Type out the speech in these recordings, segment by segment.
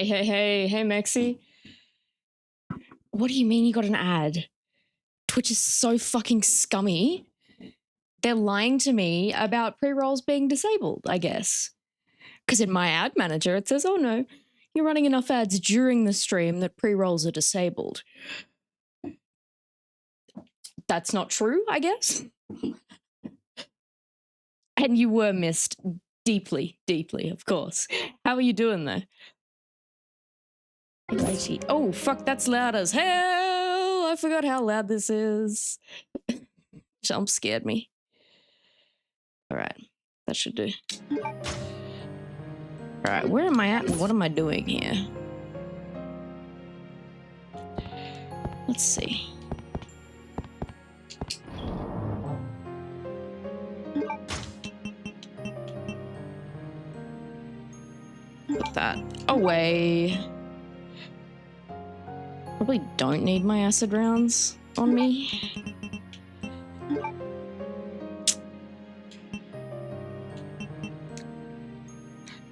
Hey, Maxi. What do you mean you got an ad? Twitch is so fucking scummy. They're lying to me about pre-rolls being disabled, I guess. Because in my ad manager, it says, oh no, you're running enough ads during the stream that pre-rolls are disabled. That's not true, I guess. And you were missed deeply, of course. How are you doing there? Oh, fuck, that's loud as hell. I forgot how loud this is. Jump scared me. All right, that should do. All right, where am I at and what am I doing here? Let's see. Put that away. Probably don't need my acid rounds on me.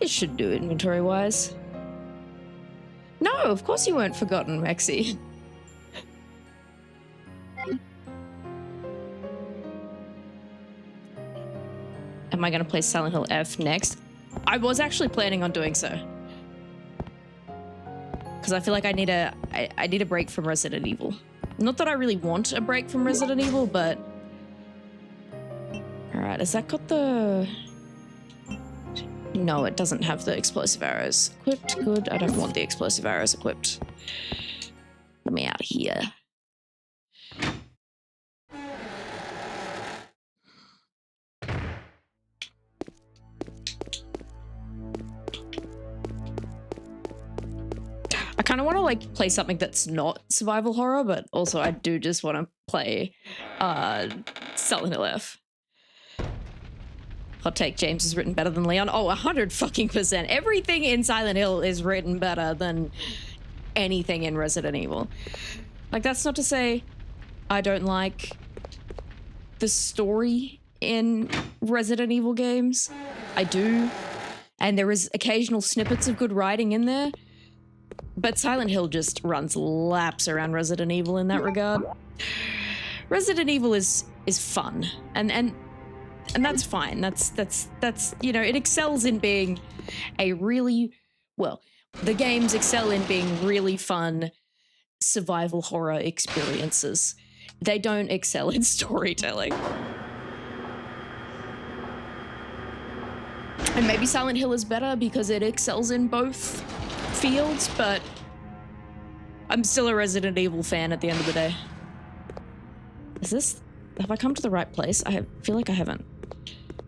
It should do inventory-wise. No, of course you weren't forgotten, Maxi. Am I going to play Silent Hill F next? I was actually planning on doing so. Because I feel like I need a break from Resident Evil. Not that I really want a break from Resident Evil, but... Alright, has that got the... No, it doesn't have the explosive arrows equipped. Good, I don't want the explosive arrows equipped. Let me out of here. I kind of want to like play something that's not survival horror, but also I do just want to play Silent Hill F. Hot take, James is written better than Leon. Oh, 100%. Everything in Silent Hill is written better than anything in Resident Evil. Like, that's not to say I don't like the story in Resident Evil games. I do. And there is occasional snippets of good writing in there. But Silent Hill just runs laps around Resident Evil in that regard. Resident Evil is fun. And that's fine. That's you know, it excels in being a really, well, the games excel in being really fun survival horror experiences. They don't excel in storytelling. And maybe Silent Hill is better because it excels in both fields, but I'm still a Resident Evil fan at the end of the day. Have I come to the right place? I feel like I haven't.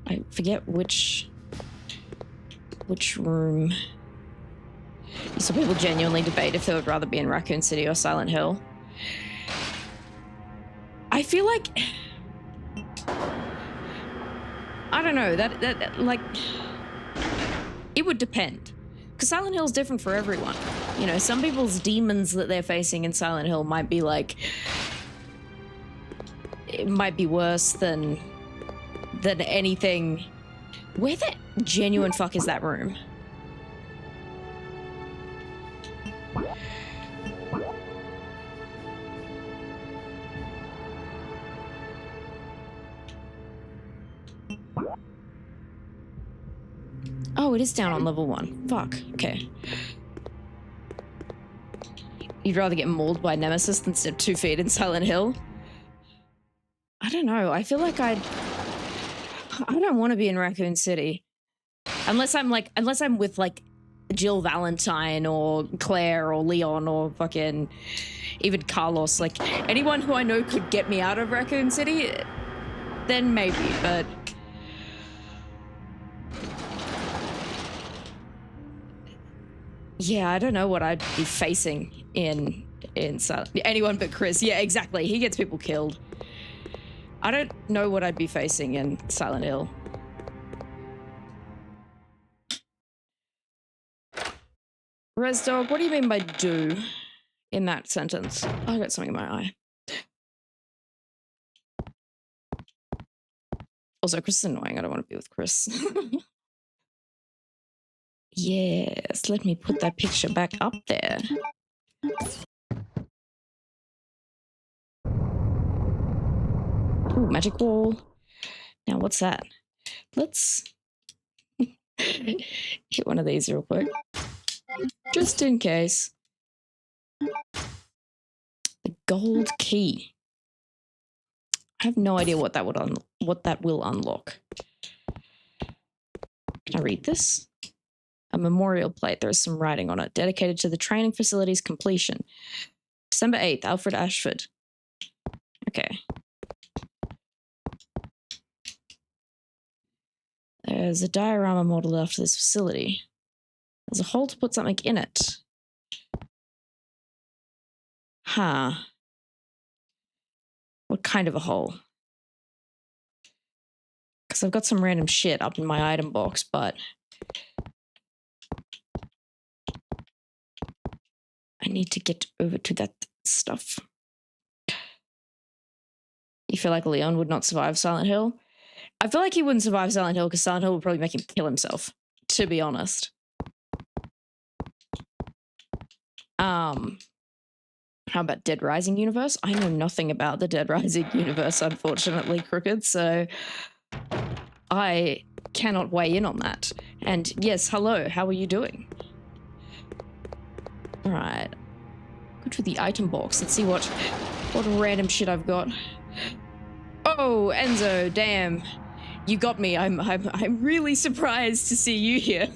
I forget which room. Some people genuinely debate if they would rather be in Raccoon City or Silent Hill. I feel like, I don't know, that like, it would depend. Because Silent Hill is different for everyone. You know, some people's demons that they're facing in Silent Hill might be like, it might be worse than anything. Where the genuine fuck is that room? Oh, it is down on level 1. Fuck. Okay. You'd rather get mauled by Nemesis than step 2 feet in Silent Hill? I don't know. I feel like I don't want to be in Raccoon City. Unless I'm with like Jill Valentine or Claire or Leon or fucking even Carlos. Like anyone who I know could get me out of Raccoon City, then maybe, but... Yeah, I don't know what I'd be facing in Silent... Anyone but Chris. Yeah, exactly. He gets people killed. I don't know what I'd be facing in Silent Hill. Resdog, what do you mean by do in that sentence? Oh, I got something in my eye. Also, Chris is annoying. I don't want to be with Chris. Yes, let me put that picture back up there. Ooh, magic wall. Now, what's that? Let's hit one of these real quick. Just in case. The gold key. I have no idea what that would will unlock. Can I read this? A memorial plate. There is some writing on it. Dedicated to the training facility's completion. December 8th, Alfred Ashford. Okay. There's a diorama modeled after this facility. There's a hole to put something in it. Huh. What kind of a hole? Because I've got some random shit up in my item box, but I need to get over to that stuff. You feel like Leon would not survive Silent Hill? I feel like he wouldn't survive Silent Hill because Silent Hill would probably make him kill himself, to be honest. How about Dead Rising universe? I know nothing about the Dead Rising universe, unfortunately, Crooked, so I cannot weigh in on that. And yes, hello, how are you doing? All right. Go to the item box. Let's see what random shit I've got. Oh, Enzo, damn. You got me. I'm really surprised to see you here.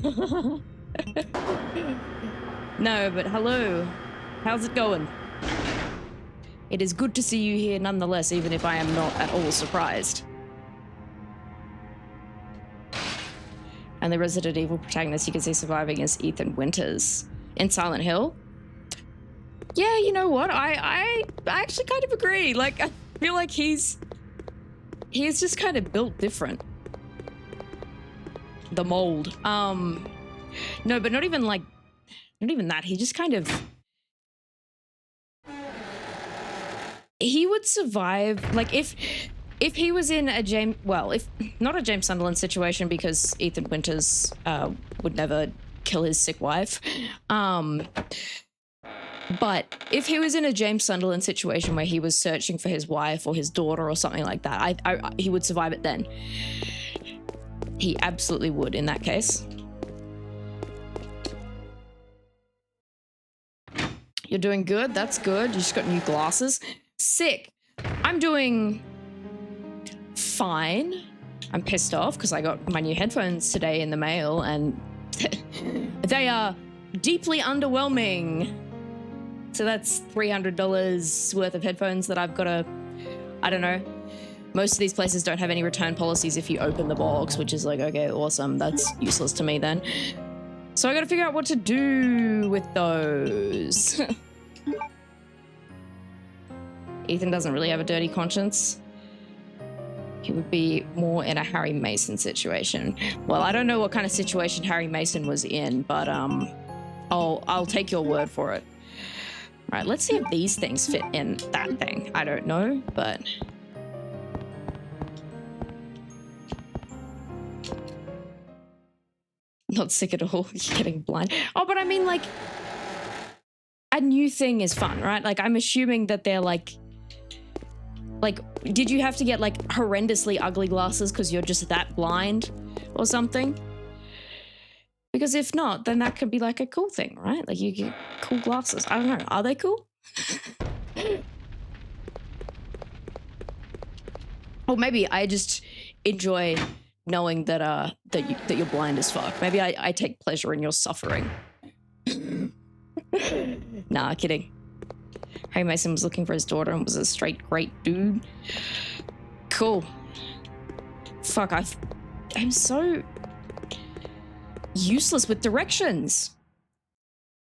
No, but hello. How's it going? It is good to see you here nonetheless, even if I am not at all surprised. And the Resident Evil protagonist you can see surviving is Ethan Winters in Silent Hill. Yeah, you know what? I actually kind of agree. Like, I feel like he's just kind of built different. The mold. No, but not even that. He just kind of, he would survive. Like if he was in a if not a James Sunderland situation, because Ethan Winters would never kill his sick wife. But if he was in a James Sunderland situation where he was searching for his wife or his daughter or something like that, he would survive it then. He absolutely would in that case. You're doing good. That's good. You just got new glasses. Sick. I'm doing fine. I'm pissed off because I got my new headphones today in the mail and they are deeply underwhelming. So that's $300 worth of headphones that I've got to, I don't know. Most of these places don't have any return policies if you open the box, which is like, okay, awesome. That's useless to me then. So I got to figure out what to do with those. Ethan doesn't really have a dirty conscience. He would be more in a Harry Mason situation. Well, I don't know what kind of situation Harry Mason was in, but I'll take your word for it. All right, let's see if these things fit in that thing. I don't know, but not sick at all. You're getting blind. Oh, but I mean, like, a new thing is fun, right? Like, I'm assuming that they're like, did you have to get like horrendously ugly glasses because you're just that blind or something? Because if not, then that could be like a cool thing, right? Like you get cool glasses. I don't know. Are they cool? Or maybe I just enjoy knowing that that you're blind as fuck. Maybe I take pleasure in your suffering. Nah, kidding. Harry Mason was looking for his daughter and was a straight great dude. Cool. Fuck, I'm so useless with directions.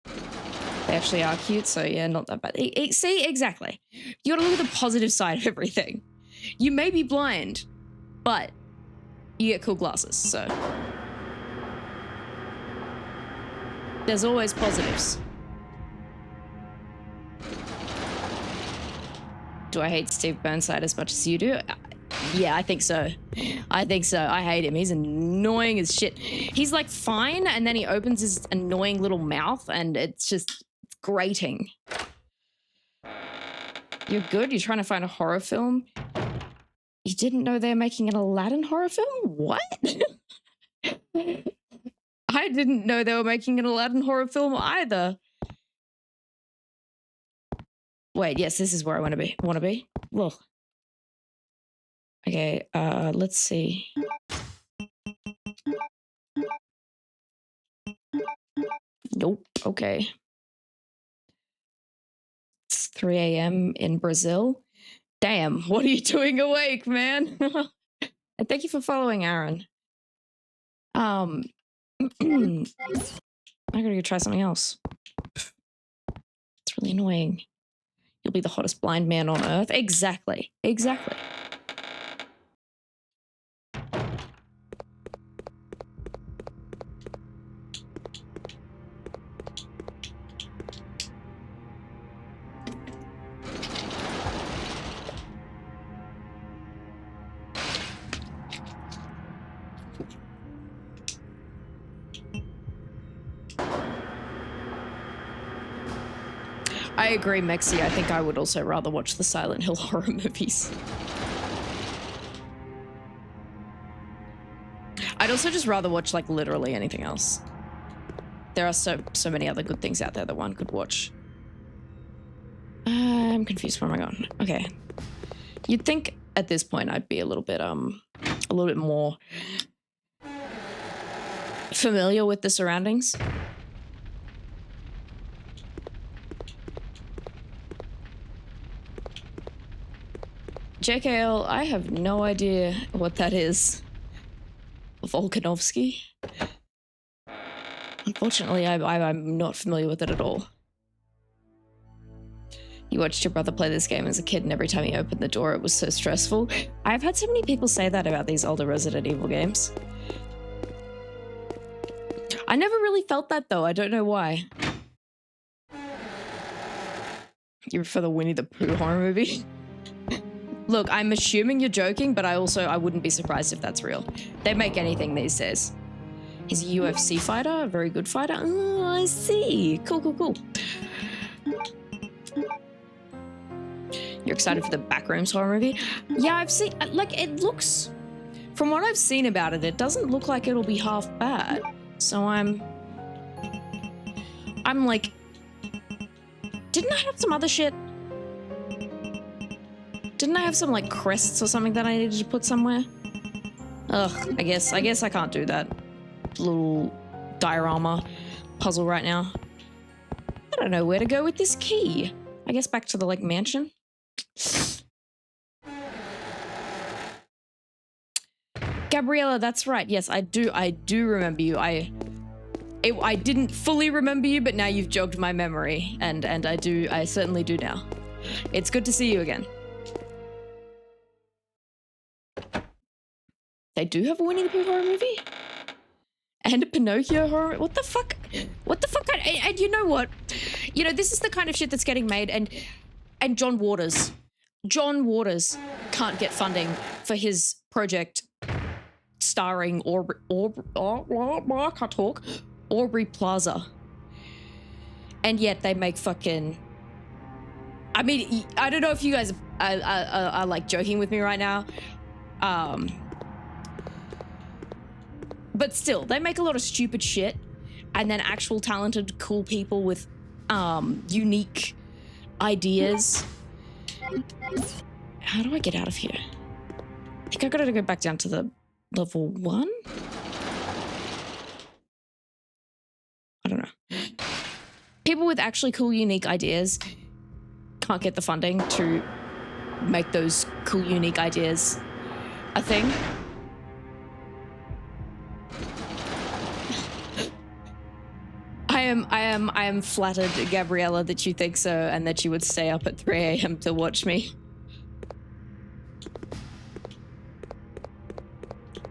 They actually are cute, so yeah, not that bad. See, exactly. You gotta look at the positive side of everything. You may be blind, but you get cool glasses, so there's always positives. Do I hate Steve Burnside as much as you do? Yeah, I think so. I think so. I hate him. He's annoying as shit. He's like fine, and then he opens his annoying little mouth, and it's grating. You're good? You're trying to find a horror film? You didn't know they're making an Aladdin horror film? What? I didn't know they were making an Aladdin horror film either. Wait, yes, this is where I want to be. Well, okay, let's see. Nope, okay. It's 3 a.m. in Brazil. Damn, what are you doing awake, man? And thank you for following, Aaron. I gotta go try something else. It's really annoying. You'll be the hottest blind man on earth. Exactly. Exactly. I agree, Mexi. I think I would also rather watch the Silent Hill horror movies. I'd also just rather watch, like, literally anything else. There are so many other good things out there that one could watch. I'm confused. Where am I going? Okay. You'd think at this point I'd be a little bit more familiar with the surroundings. JKL, I have no idea what that is. Volkanovsky? Unfortunately, I'm not familiar with it at all. You watched your brother play this game as a kid, and every time he opened the door, it was so stressful. I've had so many people say that about these older Resident Evil games. I never really felt that, though. I don't know why. You prefer the Winnie the Pooh horror movie? Look, I'm assuming you're joking, but I wouldn't be surprised if that's real. They make anything these days. He's a UFC fighter, a very good fighter. Oh, I see. Cool, cool, cool. You're excited for the Backrooms horror movie? Yeah, I've seen, like, it looks, from what I've seen about it, it doesn't look like it'll be half bad. So I'm like, didn't I have some other shit? Didn't I have some, like, crests or something that I needed to put somewhere? Ugh, I guess I can't do that little diorama puzzle right now. I don't know where to go with this key. I guess back to the, like, mansion. Gabriella, that's right. Yes, I do remember you. I didn't fully remember you, but now you've jogged my memory, and I certainly do now. It's good to see you again. They do have a Winnie the Pooh horror movie? And a Pinocchio horror? What the fuck? What the fuck? And you know what? You know, this is the kind of shit that's getting made, and John Waters can't get funding for his project starring I can't talk. Aubrey Plaza. And yet they make fucking... I mean, I don't know if you guys are like joking with me right now. But still, they make a lot of stupid shit, and then actual talented, cool people with unique ideas. How do I get out of here? I think I gotta go back down to the level 1? I don't know. People with actually cool, unique ideas can't get the funding to make those cool, unique ideas a thing. I am flattered, Gabriella, that you think so, and that you would stay up at 3 a.m. to watch me.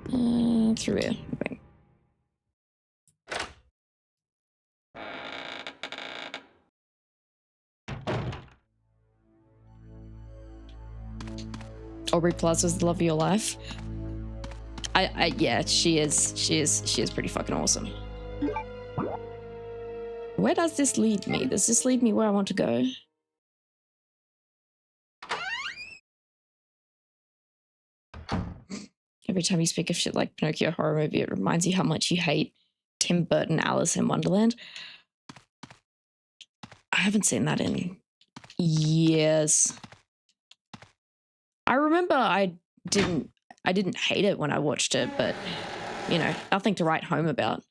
Through here. Okay. Aubrey Plaza's the love of your life. Yeah, she is pretty fucking awesome. Where does this lead me? Does this lead me where I want to go? Every time you speak of shit like Pinocchio horror movie, it reminds you how much you hate Tim Burton Alice in Wonderland. I haven't seen that in years. I remember I didn't hate it when I watched it, but you know, nothing to write home about.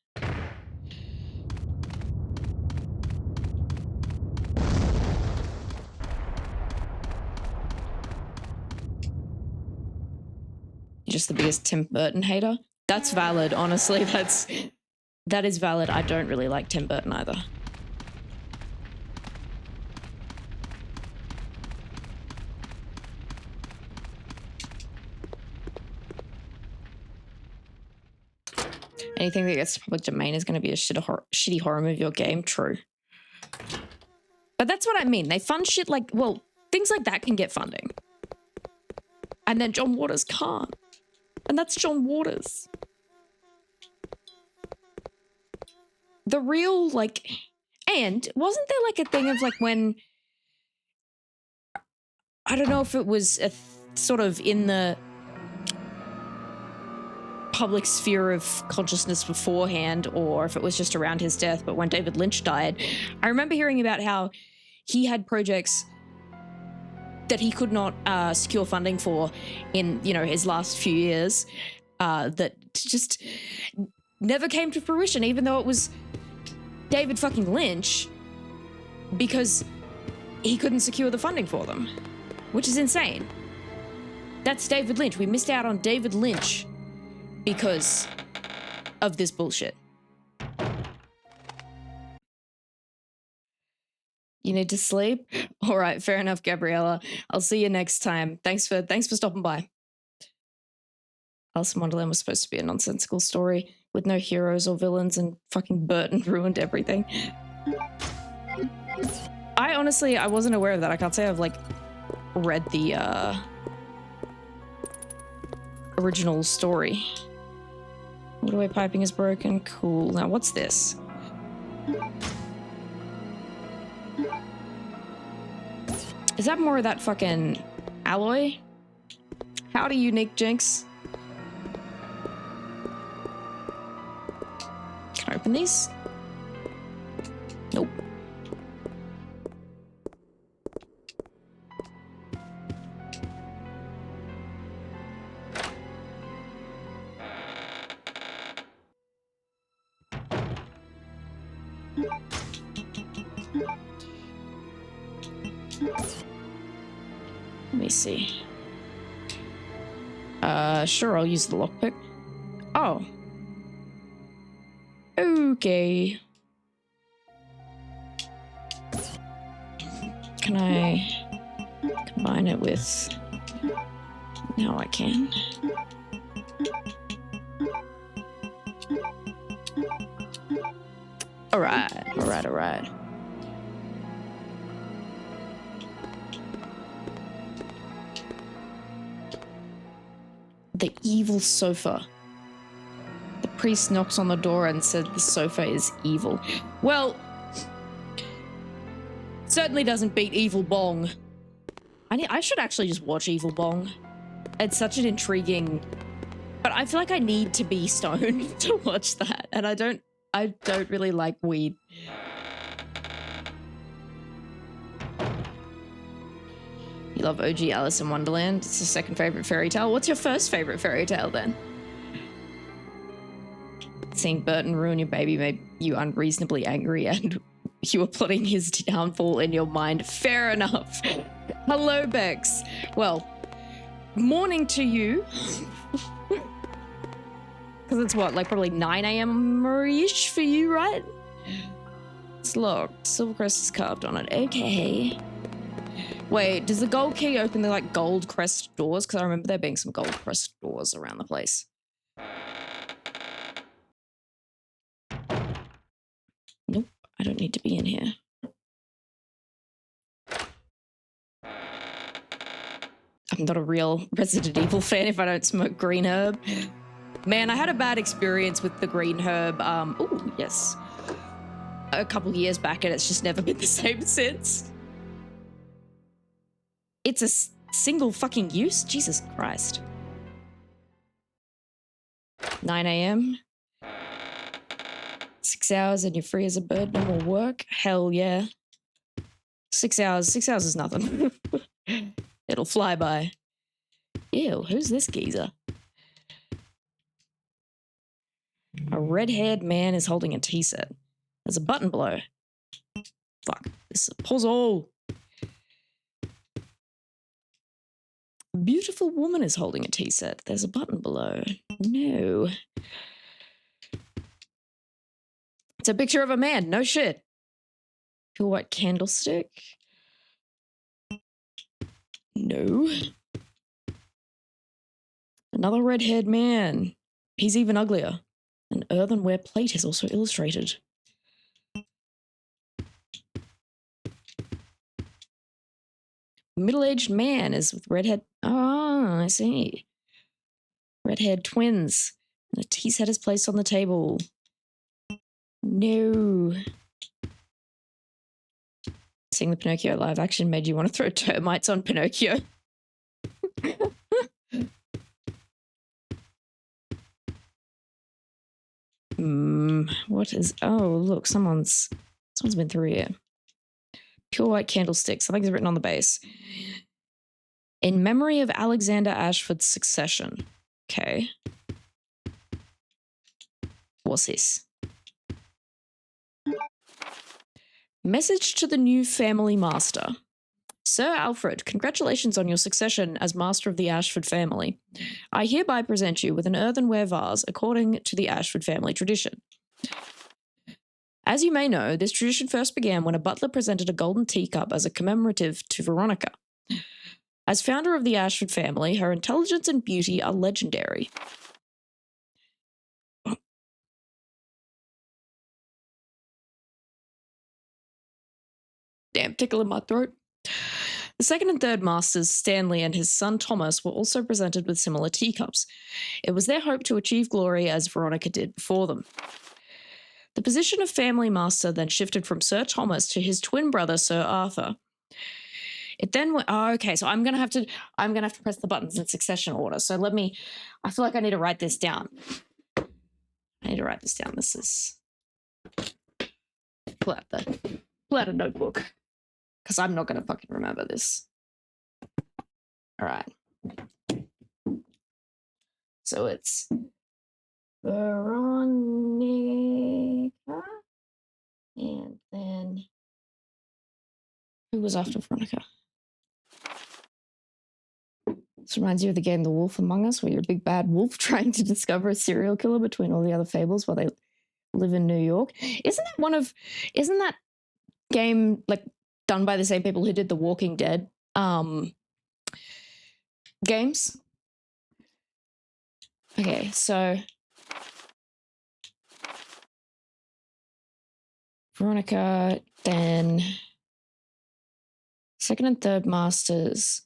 You're just the biggest Tim Burton hater. That's valid, honestly. That is valid. I don't really like Tim Burton either. Anything that gets to public domain is going to be a shitty horror movie or game. True. But that's what I mean. They fund shit like, well, things like that can get funding. And then John Waters can't. And that's John Waters. The real, like... And wasn't there like a thing of like when... I don't know if it was sort of in the public sphere of consciousness beforehand, or if it was just around his death, but when David Lynch died, I remember hearing about how he had projects that he could not secure funding for in, you know, his last few years that just never came to fruition, even though it was David fucking Lynch, because he couldn't secure the funding for them, which is insane. That's David Lynch. We missed out on David Lynch because of this bullshit. You need to sleep? All right, fair enough, Gabriella. I'll see you next time. Thanks for stopping by. Alice in Wonderland was supposed to be a nonsensical story with no heroes or villains, and fucking Burton ruined everything. I wasn't aware of that. I can't say I've like read the original story. Waterway piping is broken. Cool. Now what's this? Is that more of that fucking alloy? Howdy, unique Jinx. Can I open these? Nope. Let me see. Sure, I'll use the lockpick. Oh. Okay. Can I combine it with... Now I can. Alright. The evil sofa. The priest knocks on the door and said the sofa is evil. Well, certainly doesn't beat Evil Bong. I should actually just watch Evil Bong. It's such an intriguing... But I feel like I need to be stoned to watch that, and I don't really like weed. You love OG Alice in Wonderland. It's your second favorite fairy tale. What's your first favorite fairy tale then? Seeing Burton ruin your baby made you unreasonably angry, and you were plotting his downfall in your mind. Fair enough. Hello, Bex. Well, morning to you. Because it's what, like probably 9 a.m.-ish for you, right? It's locked. Silvercrest is carved on it. Okay. Wait, does the gold key open the like gold crest doors? Because I remember there being some gold crest doors around the place. Nope, I don't need to be in here. I'm not a real Resident Evil fan if I don't smoke green herb. Man, I had a bad experience with the green herb. Oh, yes. A couple years back, and it's just never been the same since. It's a single fucking use? Jesus Christ. 9 a.m. 6 hours and you're free as a bird, no more work? Hell yeah. 6 hours. 6 hours is nothing. It'll fly by. Ew, who's this geezer? A red-haired man is holding a tea set. There's a button below. Fuck. This is a puzzle. A beautiful woman is holding a tea set. There's a button below. No. It's a picture of a man. No shit. Pure white candlestick. No. Another red-haired man. He's even uglier. An earthenware plate is also illustrated. Middle-aged man is with red-haired... Oh, I see. Red-haired twins. And a tea set is placed on the table. No. Seeing the Pinocchio live action made you want to throw termites on Pinocchio. What is... Oh, look, someone's been through here. Pure white candlestick. Something's written on the base. In memory of Alexander Ashford's succession. Okay. What's this? Message to the new family master. Sir Alfred, congratulations on your succession as master of the Ashford family. I hereby present you with an earthenware vase according to the Ashford family tradition. As you may know, this tradition first began when a butler presented a golden teacup as a commemorative to Veronica. As founder of the Ashford family, her intelligence and beauty are legendary. Damn, tickle in my throat. The second and third masters, Stanley and his son Thomas, were also presented with similar teacups. It was their hope to achieve glory as Veronica did before them. The position of family master then shifted from Sir Thomas to his twin brother, Sir Arthur. It then went... Oh, okay, so I'm gonna have to press the buttons in succession order. So I feel like I need to write this down. This is... Pull out a notebook. Because I'm not gonna fucking remember this. All right. So it's Veronica, and then who was after Veronica? This reminds you of the game The Wolf Among Us, where you're a big bad wolf trying to discover a serial killer between all the other fables while they live in New York. Isn't that game like done by the same people who did the Walking Dead games? Okay, so Veronica, then second and third masters,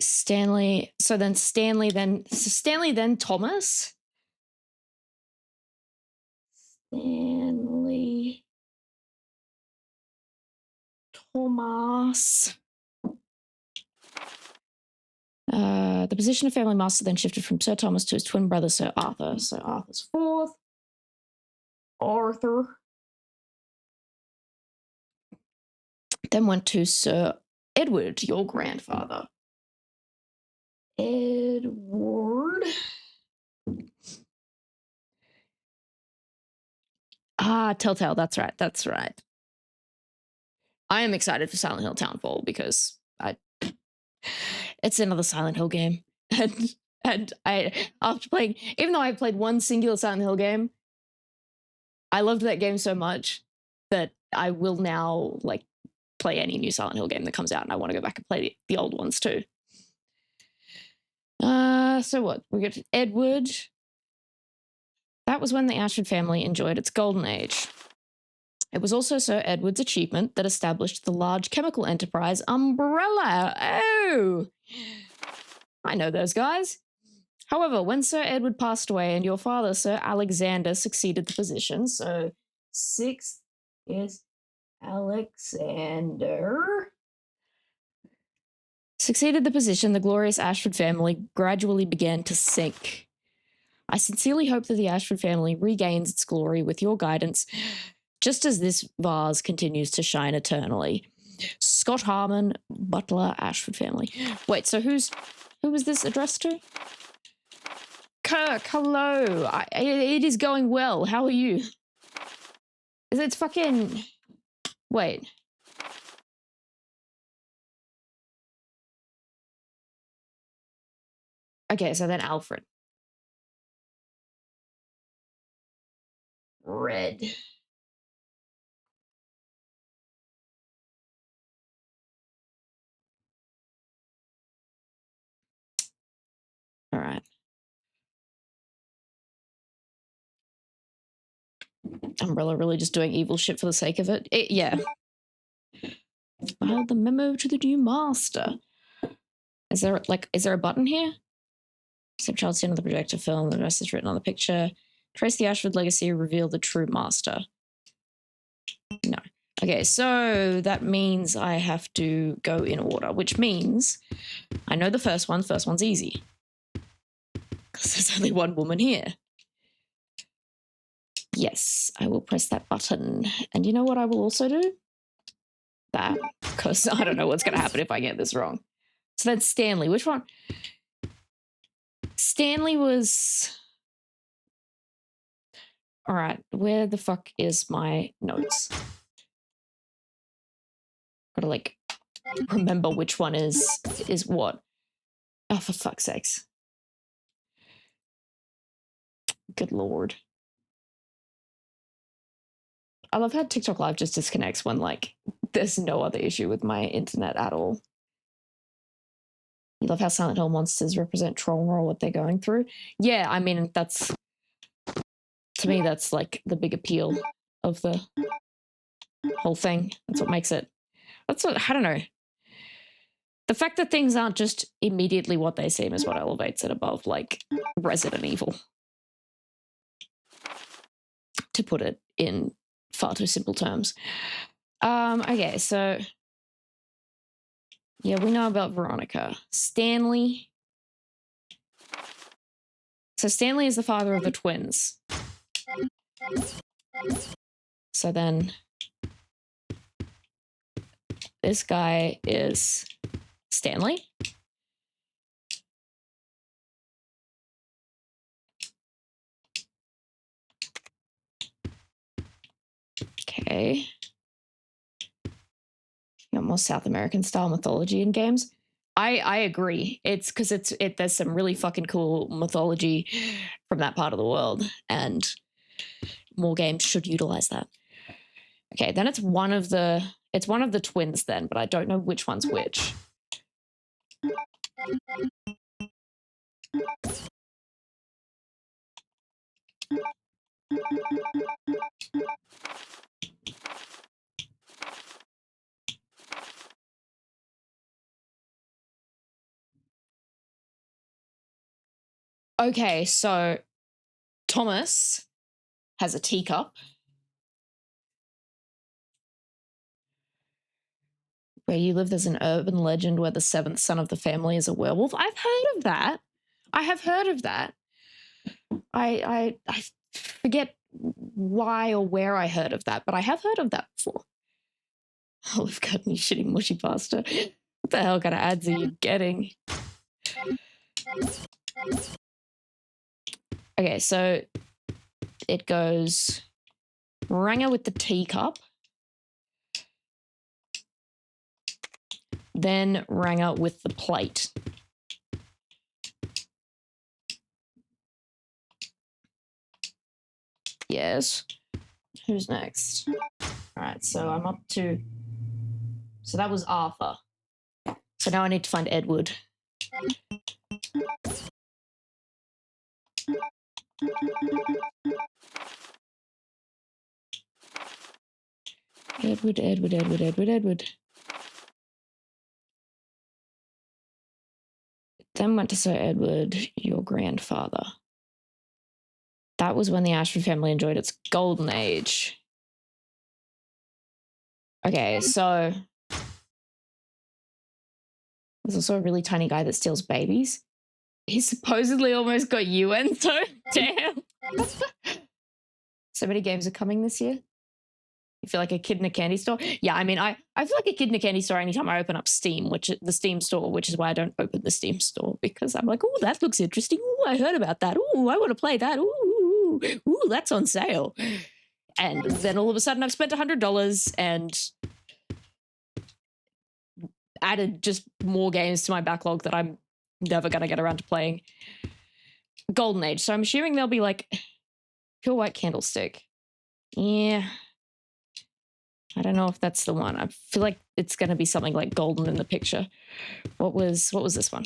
Stanley, then Thomas. Stanley, Thomas. The position of family master then shifted from Sir Thomas to his twin brother, Sir Arthur. So Arthur's fourth. Arthur. Then went to Sir Edward, your grandfather. Edward. Telltale, that's right. I am excited for Silent Hill Townfall because it's another Silent Hill game. And after playing, even though I played one singular Silent Hill game, I loved that game so much that I will now play any new Silent Hill game that comes out, and I want to go back and play the old ones too. So what? We got Edward. That was when the Ashford family enjoyed its golden age. It was also Sir Edward's achievement that established the large chemical enterprise Umbrella. Oh, I know those guys. However, when Sir Edward passed away and your father, Sir Alexander, succeeded the position, so 6 is Alexander, succeeded the position, the glorious Ashford family gradually began to sink. I sincerely hope that the Ashford family regains its glory with your guidance, just as this vase continues to shine eternally. Scott Harmon, Butler, Ashford family. Wait, so who was this addressed to? Kirk, hello. It is going well. How are you? It's fucking... Wait. Okay, so then Alfred. Red. All right. Umbrella really just doing evil shit for the sake of it? Yeah. File the memo to the new master. Is there a button here? Except child scene on the projector film, the message written on the picture. Trace the Ashford legacy, reveal the true master. No. Okay, so that means I have to go in order, which means I know the first one. First one's easy. Because there's only one woman here. Yes, I will press that button. And you know what I will also do? That. Because I don't know what's going to happen if I get this wrong. So then Stanley. Which one? Stanley was... All right, where the fuck is my notes? Gotta, like, remember which one is what. Oh, for fuck's sakes. Good lord. I love how TikTok Live just disconnects when, like, there's no other issue with my internet at all. You love how Silent Hill monsters represent trauma or what they're going through. Yeah, I mean, that's... To me, that's, like, the big appeal of the whole thing. That's what makes it... That's what... I don't know. The fact that things aren't just immediately what they seem is what elevates it above, like, Resident Evil. To put it in far too simple terms. Okay, so... Yeah, we know about Veronica. Stanley. So Stanley is the father of the twins. So then... This guy is Stanley. Okay. Got more South American style mythology in games. I agree. It's because there's some really fucking cool mythology from that part of the world, and more games should utilize that. Okay, then it's one of the twins then, but I don't know which one's which. Okay, so Thomas has a teacup. Where you live, there's an urban legend where the seventh son of the family is a werewolf. I've heard of that. I have heard of that. I forget why or where I heard of that, but I have heard of that before. Olive Garden, you shitty mushy pasta. What the hell kind of ads are you getting? Okay, so it goes Ranger with the teacup, then Ranger with the plate. Yes. Who's next? All right, so I'm up to... So that was Arthur. So now I need to find Edward. Edward, Edward, Edward, Edward, Edward. Then went to Sir Edward, your grandfather. That was when the Ashford family enjoyed its golden age. Okay, so there's also a really tiny guy that steals babies. He supposedly almost got UN, so damn. So many games are coming this year. You feel like a kid in a candy store? Yeah, I mean, I feel like a kid in a candy store anytime I open up Steam, the Steam store, which is why I don't open the Steam store, because I'm like, oh, that looks interesting. Oh, I heard about that. Oh, I want to play that. Ooh, that's on sale. And then all of a sudden I've spent $100 and added just more games to my backlog that I'm never going to get around to playing. Golden Age. So I'm assuming there'll be like Pure White Candlestick. Yeah. I don't know if that's the one. I feel like it's going to be something like golden in the picture. What was this one?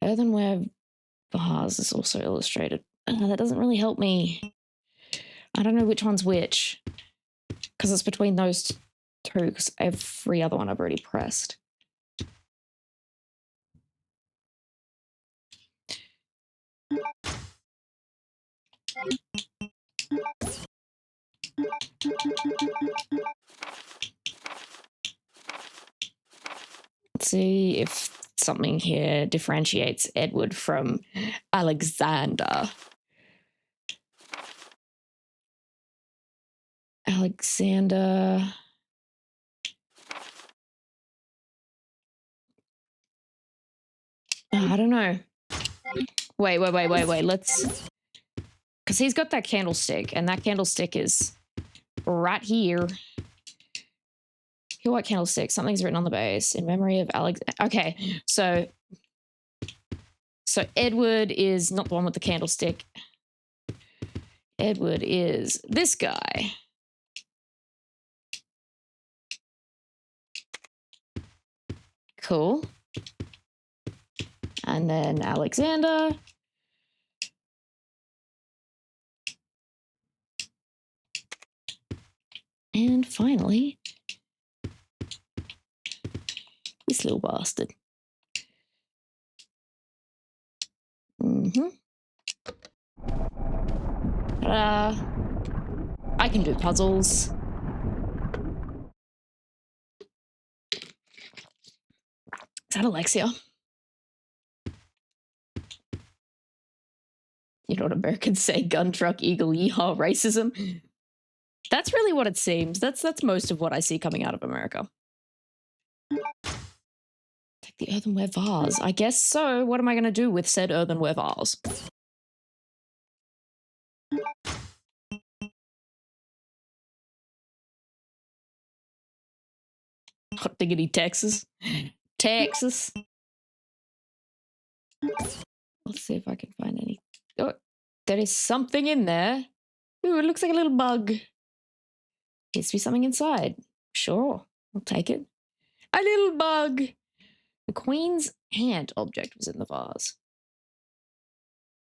Earthenware vase is also illustrated. That doesn't really help me. I don't know which one's which, because it's between those two, because every other one I've already pressed. Let's see if something here differentiates Edward from Alexander. Alexander. I don't know. Wait. Let's... Because he's got that candlestick, and that candlestick is right here. Pure White Candlestick. Something's written on the base in memory of Alex. Okay, so Edward is not the one with the candlestick. Edward is this guy. Cool. And then Alexander. And finally, this little bastard. I can do puzzles. Is that Alexia? You know what Americans say, gun, truck, eagle, yeehaw, racism? That's really what it seems. That's most of what I see coming out of America. Take the earthenware vase. I guess so. What am I going to do with said earthenware vase? Hot diggity, Texas. Texas. Let's see if I can find any. Oh, there is something in there. Ooh, it looks like a little bug. Needs to be something inside. Sure, I'll take it. A little bug. The Queen's hand object was in the vase.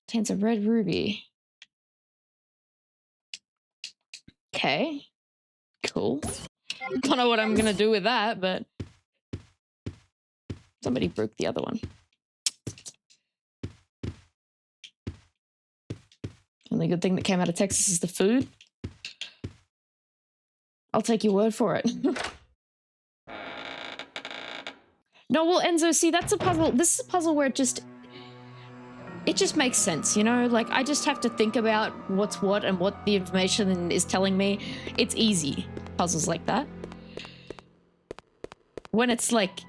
Contains a red ruby. Okay. Cool. Don't know what I'm going to do with that, but somebody broke the other one. Only good thing that came out of Texas is the food. I'll take your word for it. No, well, Enzo, see, that's a puzzle. This is a puzzle where it just makes sense, you know? Like, I just have to think about what's what and what the information is telling me. It's easy, puzzles like that. When it's like...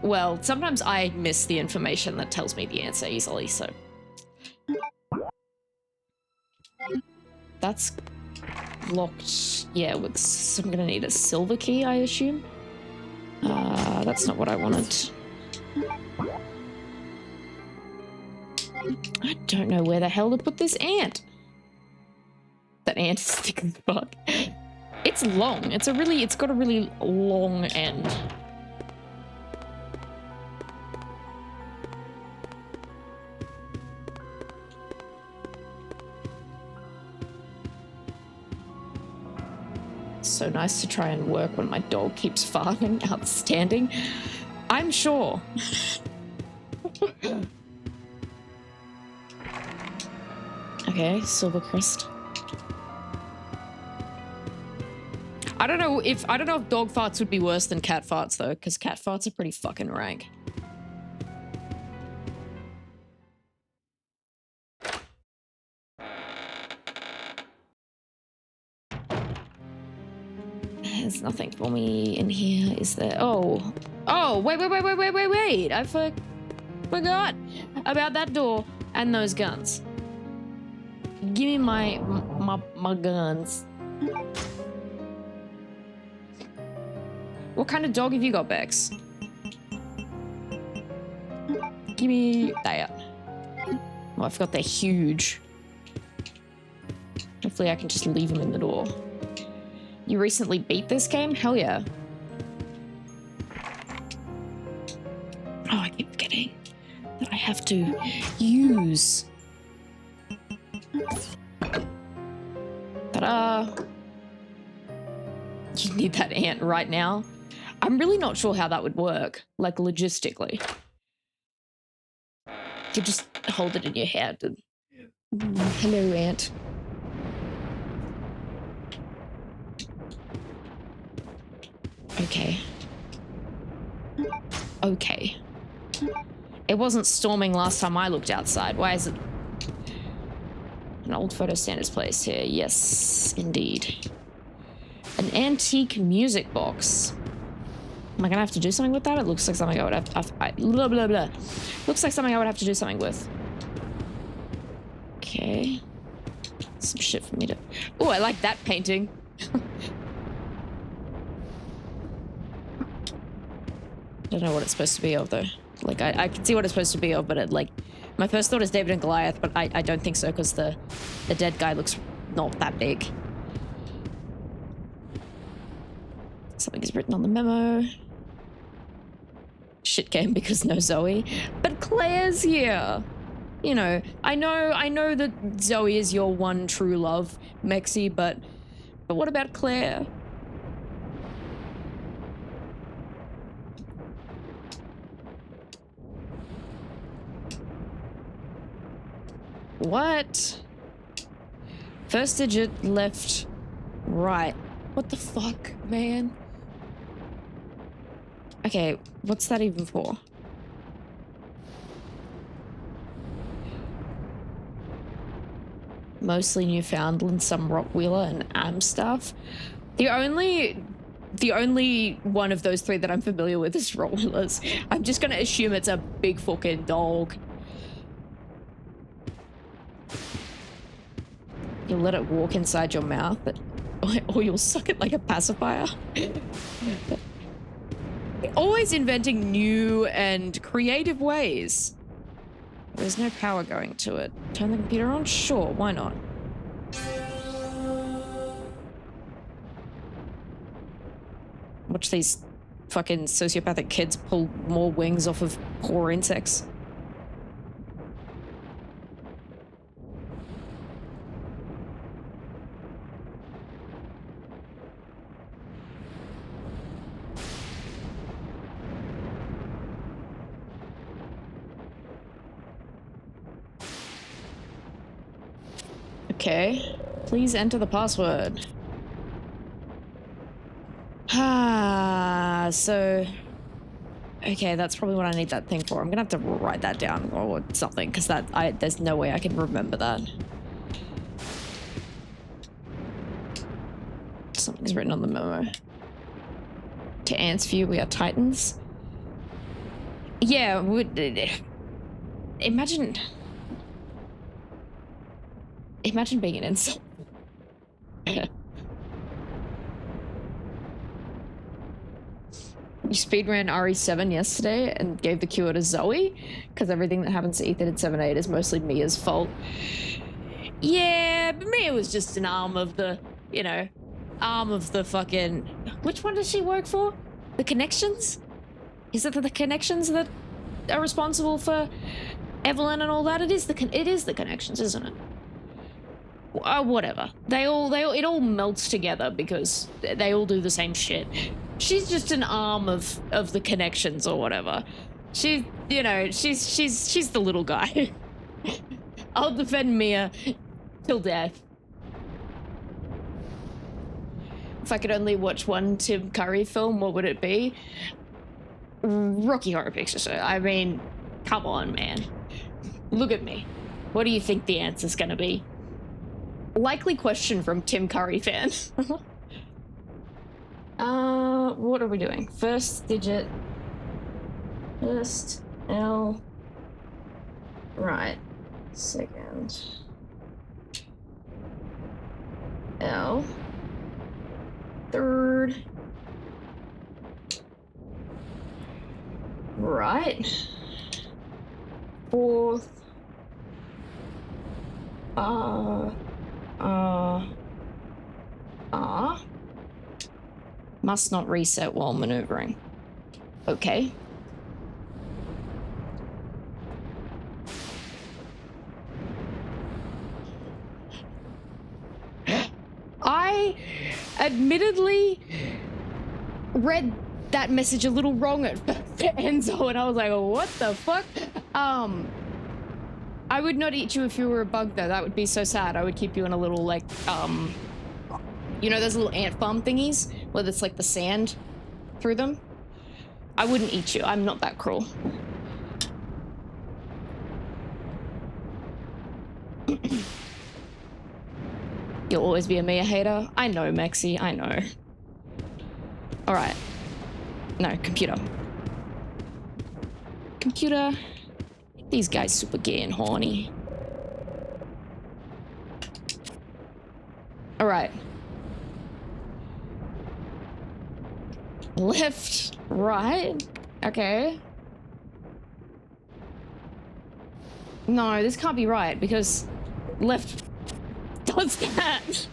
Well, sometimes I miss the information that tells me the answer easily, so... That's locked, yeah, with... I'm gonna need a silver key, I assume. That's not what I wanted. I don't know where the hell to put this ant. That ant is thick as fuck. It's long. It's got a really long end. so nice to try and work when my dog keeps farting. Outstanding. I'm sure. Okay, Silvercrest. I don't know if dog farts would be worse than cat farts though, because cat farts are pretty fucking rank. There's nothing for me in here, is there? Oh, wait! I forgot about that door and those guns. Give me my guns. What kind of dog have you got, Bex? Give me that. Oh, I forgot they're huge. Hopefully I can just leave them in the door. You recently beat this game? Hell yeah. Oh, I keep forgetting that I have to use. Ta-da! You need that ant right now? I'm really not sure how that would work, like logistically. You just hold it in your hand and... hello, ant. Okay. Okay. It wasn't storming last time I looked outside. Why is it... An old photo stand is placed here. Yes, indeed. An antique music box. Am I gonna have to do something with that? It looks like something I would have to... blah, blah, blah. Looks like something I would have to do something with. Okay. Some shit for me to... Oh, I like that painting. I don't know what it's supposed to be of, though. Like, I can see what it's supposed to be of, but it, like... My first thought is David and Goliath, but I don't think so, because the dead guy looks not that big. Something is written on the memo. Shit game because no Zoe. But Claire's here! You know, I know that Zoe is your one true love, Mexi, but what about Claire? What? First digit, left, right. What the fuck, man? Okay, what's that even for? Mostly Newfoundland, some Rockwheeler and Amstaff. The only one of those three that I'm familiar with is Rottweilers. I'm just gonna assume it's a big fucking dog. You'll let it walk inside your mouth, or you'll suck it like a pacifier. Always inventing new and creative ways. There's no power going to it. Turn the computer on? Sure, why not? Watch these fucking sociopathic kids pull more wings off of poor insects. Okay, please enter the password. So... Okay, that's probably what I need that thing for. I'm gonna have to write that down or something, because there's no way I can remember that. Something's written on the memo. To Ant's view, we are Titans. Yeah, imagine being an insult. You speedran RE7 yesterday and gave the cure to Zoe, because everything that happens to Ethan in 7-8 is mostly Mia's fault. Yeah, but Mia was just an arm of the, you know, arm of the fucking... Which one does she work for? The Connections? Is it the Connections that are responsible for Evelyn and all that? It is the Connections, isn't it? Whatever. It all melts together because they all do the same shit. She's just an arm of the connections or whatever. She's the little guy. I'll defend Mia till death. If I could only watch one Tim Curry film, what would it be? Rocky Horror Picture Show. I mean, come on, man. Look at me. What do you think the answer's gonna be? Likely question from Tim Curry fans. What are we doing? First digit. First L. Right. Second. L. Third. Right. Fourth. Must not reset while maneuvering. Okay. I admittedly read that message a little wrong at Enzo, and I was like, what the fuck? I would not eat you if you were a bug, though. That would be so sad. I would keep you in a little, like, you know those little ant farm thingies where it's like the sand through them? I wouldn't eat you. I'm not that cruel. You'll always be a Mia hater. I know, Maxi. I know. All right. No, computer. Computer. These guys super gay and horny. All right. Left, right. Okay. No, this can't be right because left does that.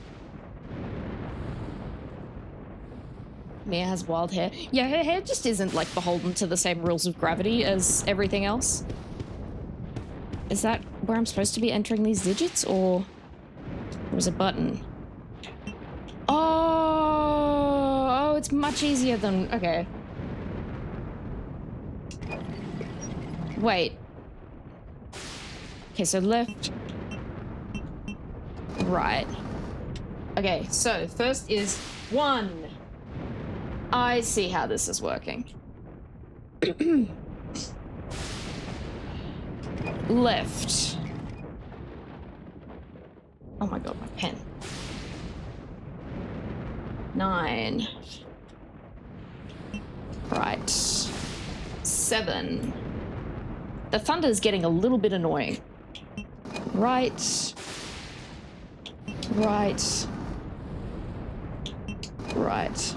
Mia has wild hair. Yeah, her hair just isn't like beholden to the same rules of gravity as everything else. Is that where I'm supposed to be entering these digits, or there's a button? Oh, it's much easier than, okay. Wait. Okay, so left, right. Okay, so first is 1. I see how this is working. Left. Oh my god, my pen. 9. Right. 7. The thunder is getting a little bit annoying. Right. Right. Right.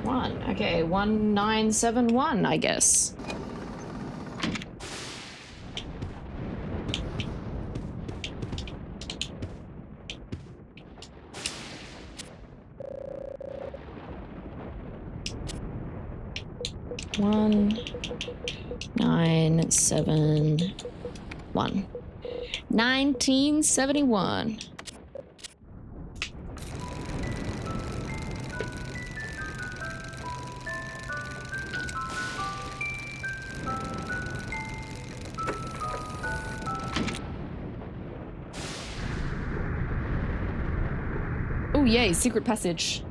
1. Okay, 1971, I guess. One, 9, 7, 1. 1971. Oh yay, secret passage.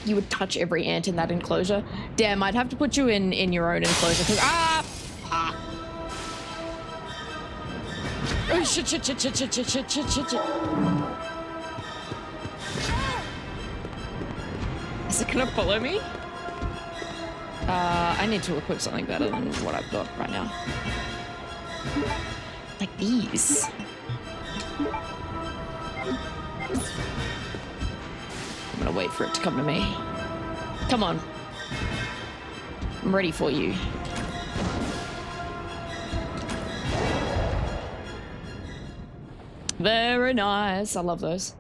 You would touch every ant in that enclosure. Damn, I'd have to put you in your own enclosure because oh shit. Is it gonna follow me? I need to equip something better than what I've got right now. Like these. I'm gonna wait for it to come to me. Come on. I'm ready for you. Very nice. I love those.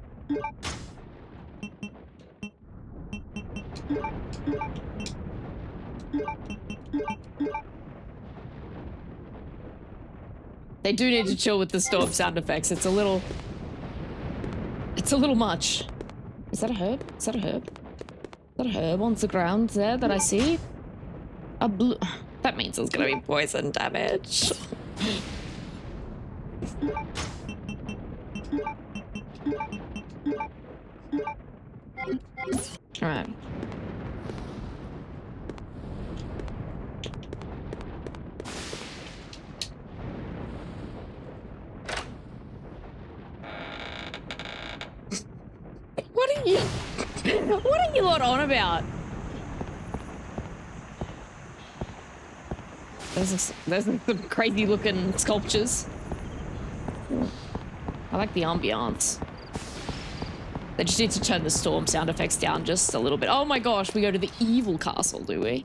They do need to chill with the storm sound effects. It's a little much. Is that a herb? Is that a herb? Is that a herb on the ground there that I see? A blue... That means there's gonna be poison damage. Alright. What are you lot on about? There's some crazy looking sculptures. I like the ambiance. They just need to turn the storm sound effects down just a little bit. Oh my gosh, we go to the evil castle, do we?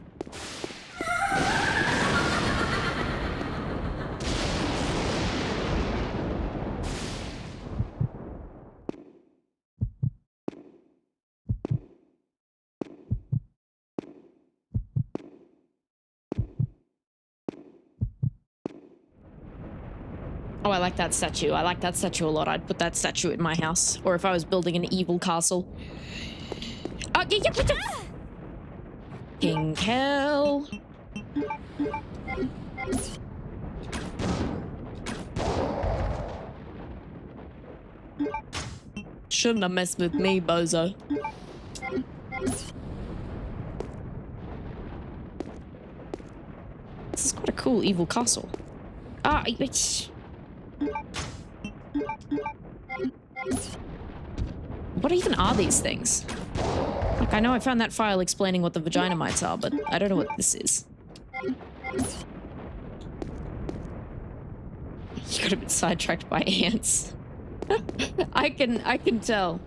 Oh, I like that statue. I like that statue a lot. I'd put that statue in my house. Or if I was building an evil castle. Oh, yeah, what the... King hell. Shouldn't have messed with me, bozo. This is quite a cool evil castle. Ah, it's... What even are these things? Like, I know I found that file explaining what the vagina mites are, but I don't know what this is. You could have been sidetracked by ants. I can tell.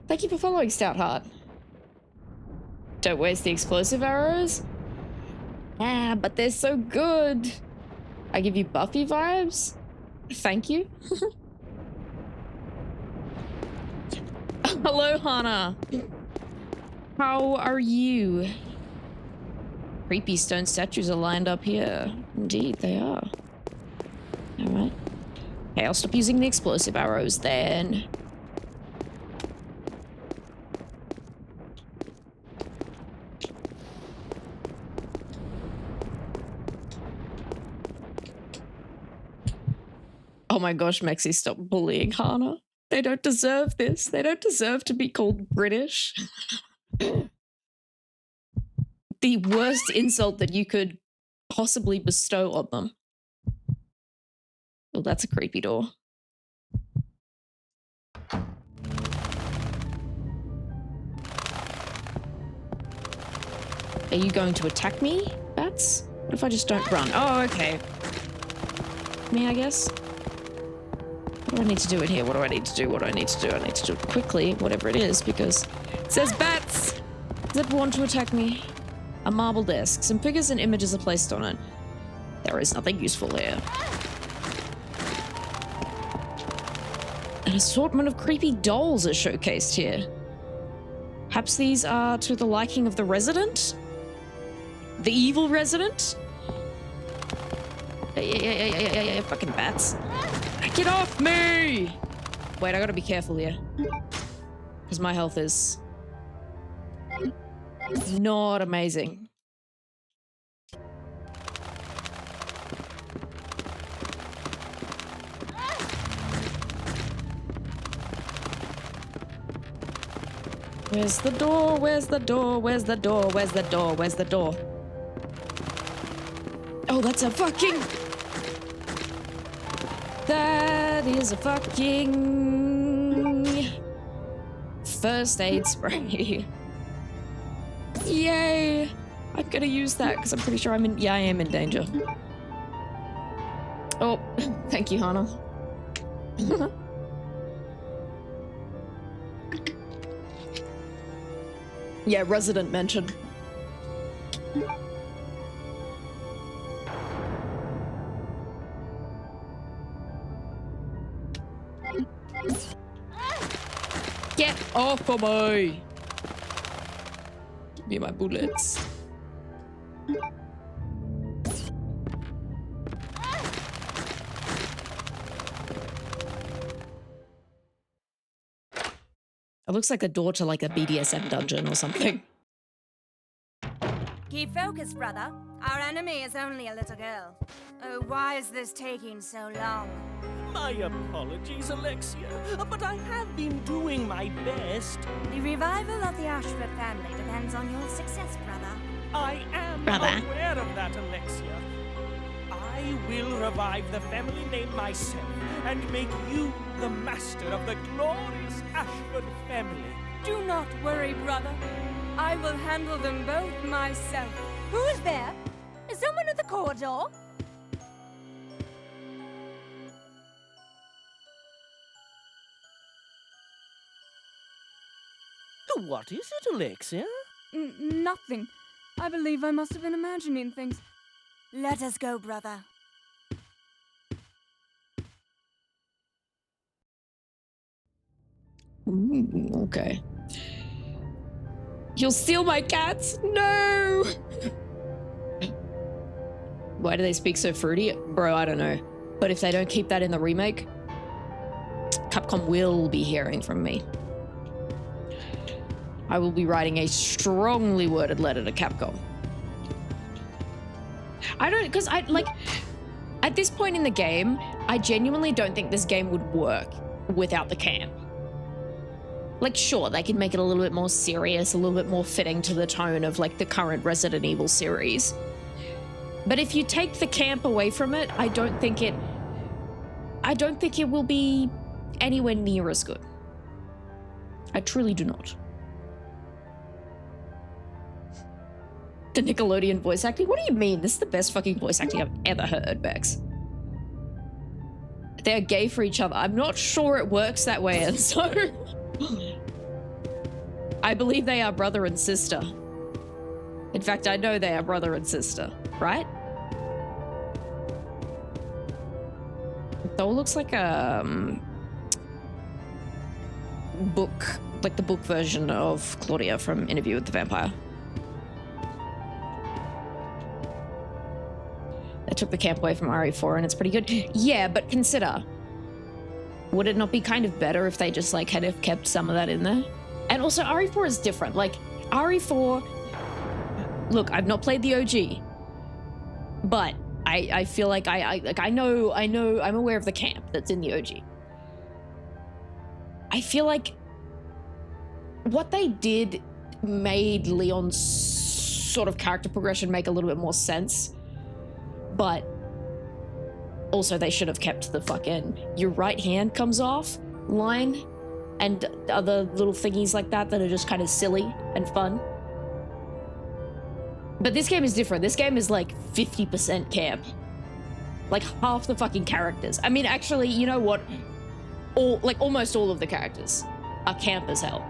Thank you for following, Stoutheart. Don't waste the explosive arrows. Ah, but they're so good. I give you Buffy vibes? Thank you. Hello, Hannah. How are you? Creepy stone statues are lined up here. Indeed, they are. Alright. Okay, I'll stop using the explosive arrows then. Oh my gosh, Mexi, stop bullying Hannah. They don't deserve this. They don't deserve to be called British. The worst insult that you could possibly bestow on them. Well, that's a creepy door. Are you going to attack me, bats? What if I just don't run? Oh, okay. Me, I guess. What do I need to do in here? What do I need to do? What do I need to do? I need to do it quickly, whatever it is, because it says bats that want to attack me. A marble desk. Some figures and images are placed on it. There is nothing useful here. An assortment of creepy dolls are showcased here. Perhaps these are to the liking of the resident? The evil resident? Yeah, fucking bats. Get off me! Wait, I gotta be careful here. Because my health is... not amazing. Where's the door? Where's the door? Where's the door? Where's the door? Where's the door? Oh, that's a fucking... That is a fucking... first aid spray. Yay! I'm gonna use that because I'm pretty sure I'm in... yeah, I am in danger. Oh, thank you, Hannah. Yeah, resident mentioned. Get off of me! Give me my bullets. It looks like a door to like a BDSM dungeon or something. Keep focused, brother. Our enemy is only a little girl. Oh, why is this taking so long? My apologies, Alexia, but I have been doing my best. The revival of the Ashford family depends on your success, brother. I am Brother. aware of that, Alexia. I will revive the family name myself and make you the master of the glorious Ashford family. Do not worry, brother. I will handle them both myself. Who is there? Is someone at the corridor? What is it, Alexia? Nothing. I believe I must have been imagining things. Let us go, brother. Okay. You'll steal my cats? No! Why do they speak so fruity? Bro, I don't know. But if they don't keep that in the remake, Capcom will be hearing from me. I will be writing a strongly worded letter to Capcom. I don't, because I, like, at this point in the game, I genuinely don't think this game would work without the camp. Like, sure, they can make it a little bit more serious, a little bit more fitting to the tone of, like, the current Resident Evil series. But if you take the camp away from it, I don't think it will be anywhere near as good. I truly do not. The Nickelodeon voice acting? What do you mean? This is the best fucking voice acting I've ever heard, Bex. They're gay for each other. I'm not sure it works that way, and so... I believe they are brother and sister. In fact, I know they are brother and sister, right? It all looks like a book, like the book version of Claudia from Interview with the Vampire. They took the camp away from RE4 and it's pretty good. Yeah, but consider, would it not be kind of better if they just like had have kept some of that in there? And also RE4 is different. Like RE4, look, I've not played the OG, but I feel like I know, I'm aware of the camp that's in the OG. I feel like what they did made Leon's sort of character progression make a little bit more sense. But also they should have kept the fucking your right hand comes off line and other little thingies like that that are just kind of silly and fun. But this game is different. This game is like 50% camp. Like half the fucking characters. I mean, actually, you know what? Almost all of the characters are camp as hell.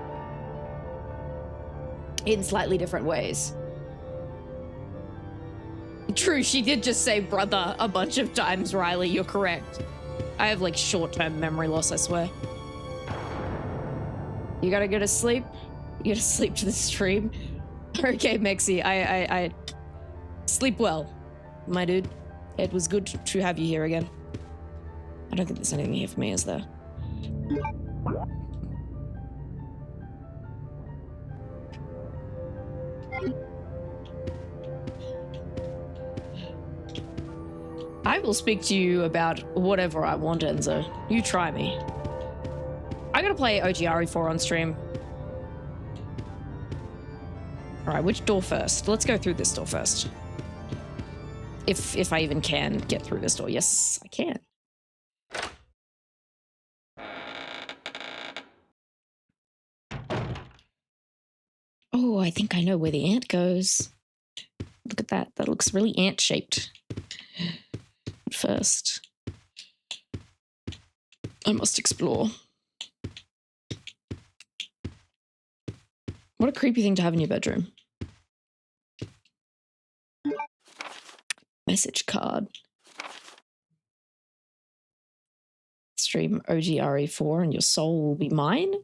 In slightly different ways. True, she did just say brother a bunch of times, Riley. You're correct. I have like short-term memory loss, I swear. You gotta go to sleep? You gotta sleep to the stream? Okay, Mexi, I sleep well, my dude. It was good to have you here again. I don't think there's anything here for me, is there? I will speak to you about whatever I want, Enzo. You try me. I gotta play OGRE4 on stream. Alright, which door first? Let's go through this door first. If I even can get through this door. Yes, I can. Oh, I think I know where the ant goes. Look at that. That looks really ant-shaped. First, I must explore. What a creepy thing to have in your bedroom. Message card. Stream OGRE4 and your soul will be mine?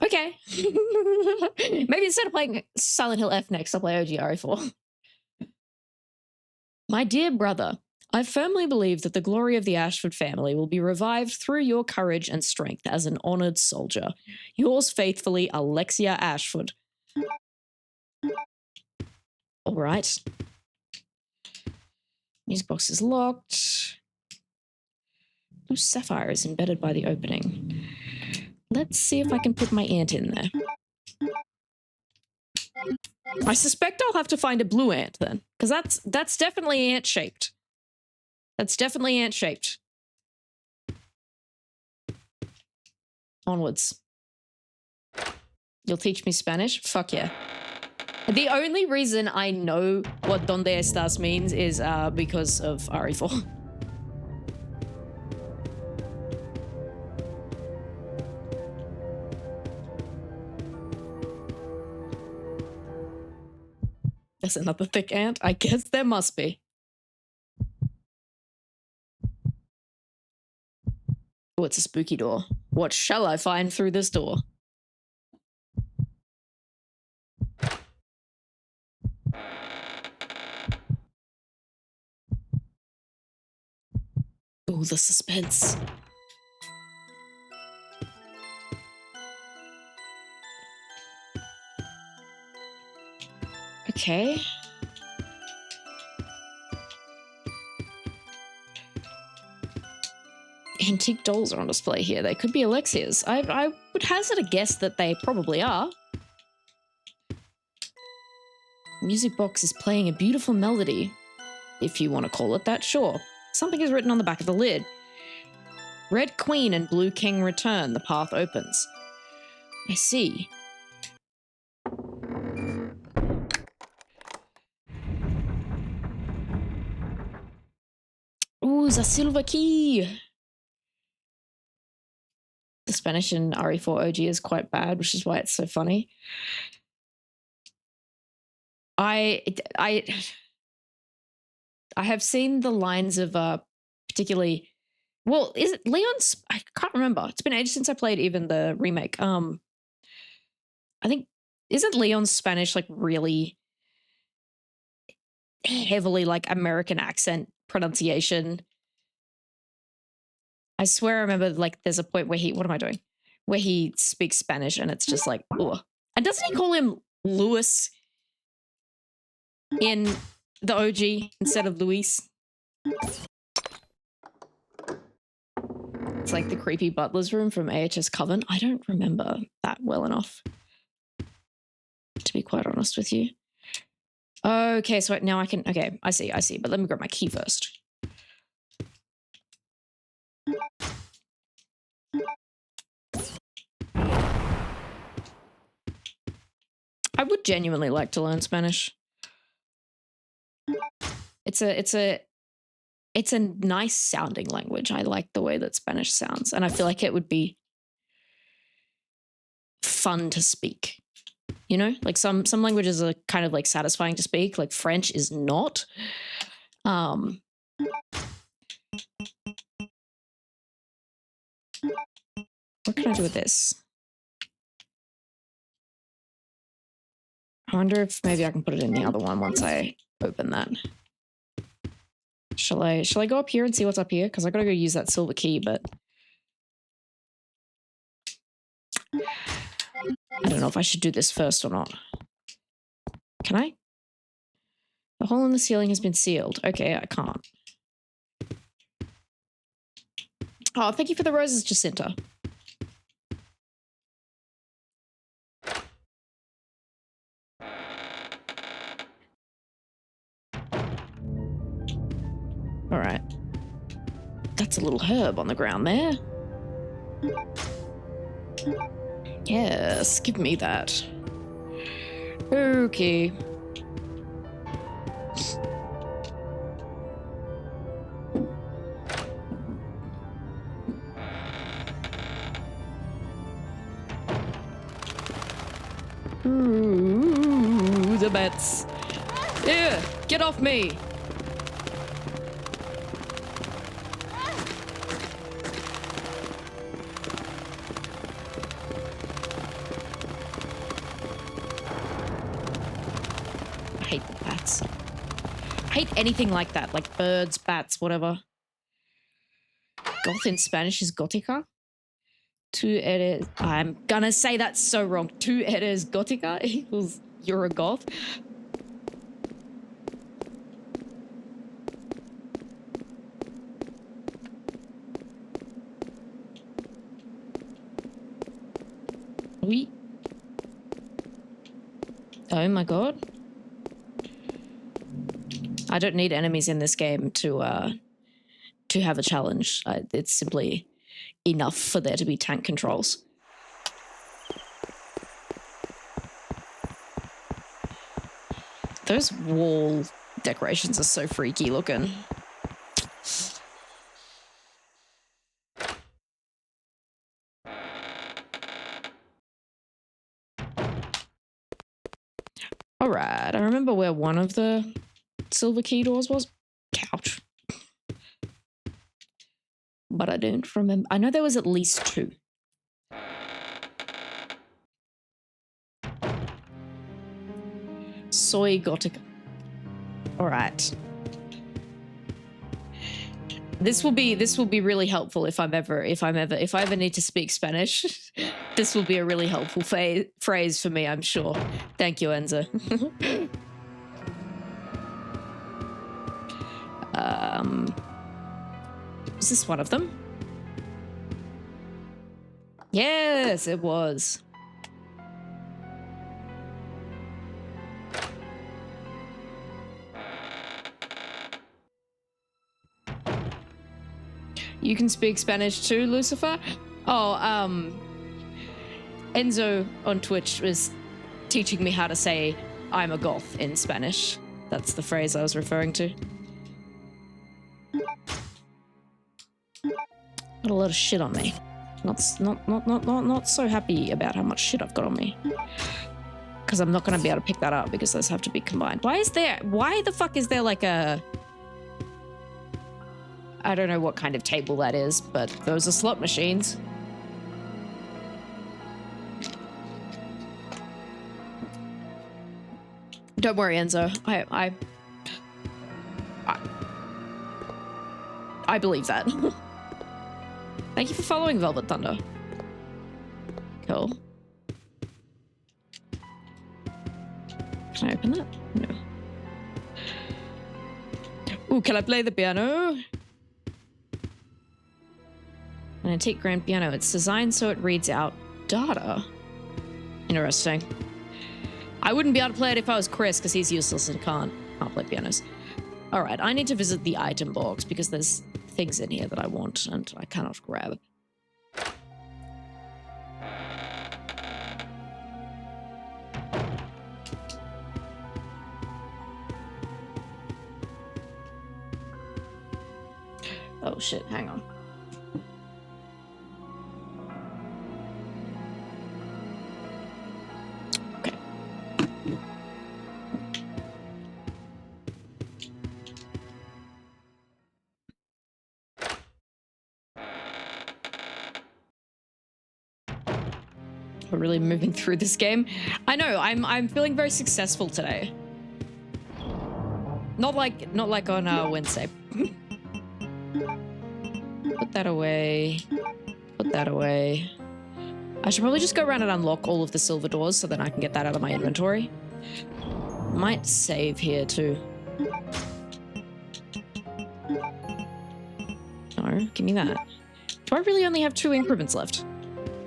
Okay. Maybe instead of playing Silent Hill F next, I'll play OGRE4. My dear brother, I firmly believe that the glory of the Ashford family will be revived through your courage and strength as an honored soldier. Yours faithfully, Alexia Ashford. All right. Music box is locked. Blue sapphire is embedded by the opening. Let's see if I can put my ant in there. I suspect I'll have to find a blue ant then, because that's definitely ant-shaped. That's definitely ant-shaped. Onwards. You'll teach me Spanish? Fuck yeah. The only reason I know what Donde Estás means is because of RE4. There's another thick ant? I guess there must be. Oh, it's a spooky door. What shall I find through this door? Oh, the suspense. Okay. Antique dolls are on display here. They could be Alexia's. I would hazard a guess that they probably are. Music box is playing a beautiful melody. If you want to call it that, sure. Something is written on the back of the lid. Red Queen and Blue King return. The path opens. I see. Ooh, the silver key. The Spanish in RE4 OG is quite bad, which is why it's so funny. I have seen the lines of particularly, well, is it Leon's? I can't remember. It's been ages since I played even the remake. I think, isn't Leon's Spanish like really heavily like American accent pronunciation? I swear I remember like there's a point where what am I doing? Where he speaks Spanish and it's just like, ugh. And doesn't he call him Luis in the OG instead of Luis? It's like the creepy butler's room from AHS Coven. I don't remember that well enough, to be quite honest with you. Okay, so now I can, okay, I see. But let me grab my key first. I would genuinely like to learn Spanish. It's a nice sounding language. I like the way that Spanish sounds, and I feel like it would be fun to speak. You know, like some languages are kind of like satisfying to speak, like French is not. What can I do with this? I wonder if maybe I can put it in the other one once I open that. Shall I go up here and see what's up here? Because I gotta go use that silver key, but I don't know if I should do this first or not. Can I? The hole in the ceiling has been sealed. Okay, I can't. Oh, thank you for the roses, Jacinta. All right. That's a little herb on the ground there. Yes, give me that. Okay. Ooh, the bats. Yeah, get off me. hate anything like that, like birds, bats, whatever. Goth in Spanish is gótica. I'm gonna say that's so wrong. Tu eres gótica equals you're a goth. Oui. Oh my god. I don't need enemies in this game to have a challenge. It's simply enough for there to be tank controls. Those wall decorations are so freaky looking. All right, I remember where one of the silver key doors was. Couch. But I don't remember. I know there was at least 2. Soy Gothica. All right. This will be really helpful if I ever need to speak Spanish. This will be a really helpful phrase for me, I'm sure. Thank you, Enzo. Was this one of them? Yes, it was. You can speak Spanish too, Lucifer? Oh, Enzo on Twitch was teaching me how to say I'm a goth in Spanish. That's the phrase I was referring to. Got a lot of shit on me. Not so happy about how much shit I've got on me. Because I'm not going to be able to pick that up because those have to be combined. Why the fuck is there like a... I don't know what kind of table that is, but those are slot machines. Don't worry, Enzo. I believe that. Thank you for following Velvet Thunder. Cool. Can I open that? No. Ooh, can I play the piano? An antique grand piano. It's designed so it reads out data. Interesting. I wouldn't be able to play it if I was Chris, because he's useless and can't play pianos. All right, I need to visit the item box because there's things in here that I want and I cannot grab. Oh shit, hang on. Okay. We're really moving through this game. I know, I'm feeling very successful today. Not like on Wednesday. Put that away. Put that away. I should probably just go around and unlock all of the silver doors so then I can get that out of my inventory. Might save here too. No, give me that. Do I really only have 2 increments left?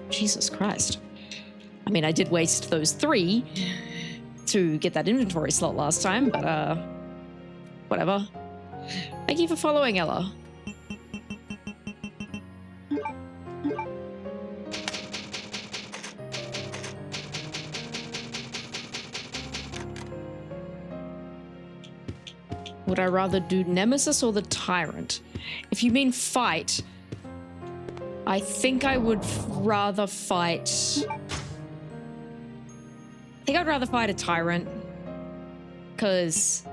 Jesus Christ. I mean, I did waste those 3 to get that inventory slot last time, but whatever. Thank you for following, Ella. Would I rather do Nemesis or the Tyrant? If you mean fight, I think I would rather fight... I think I'd rather fight a Tyrant. Because,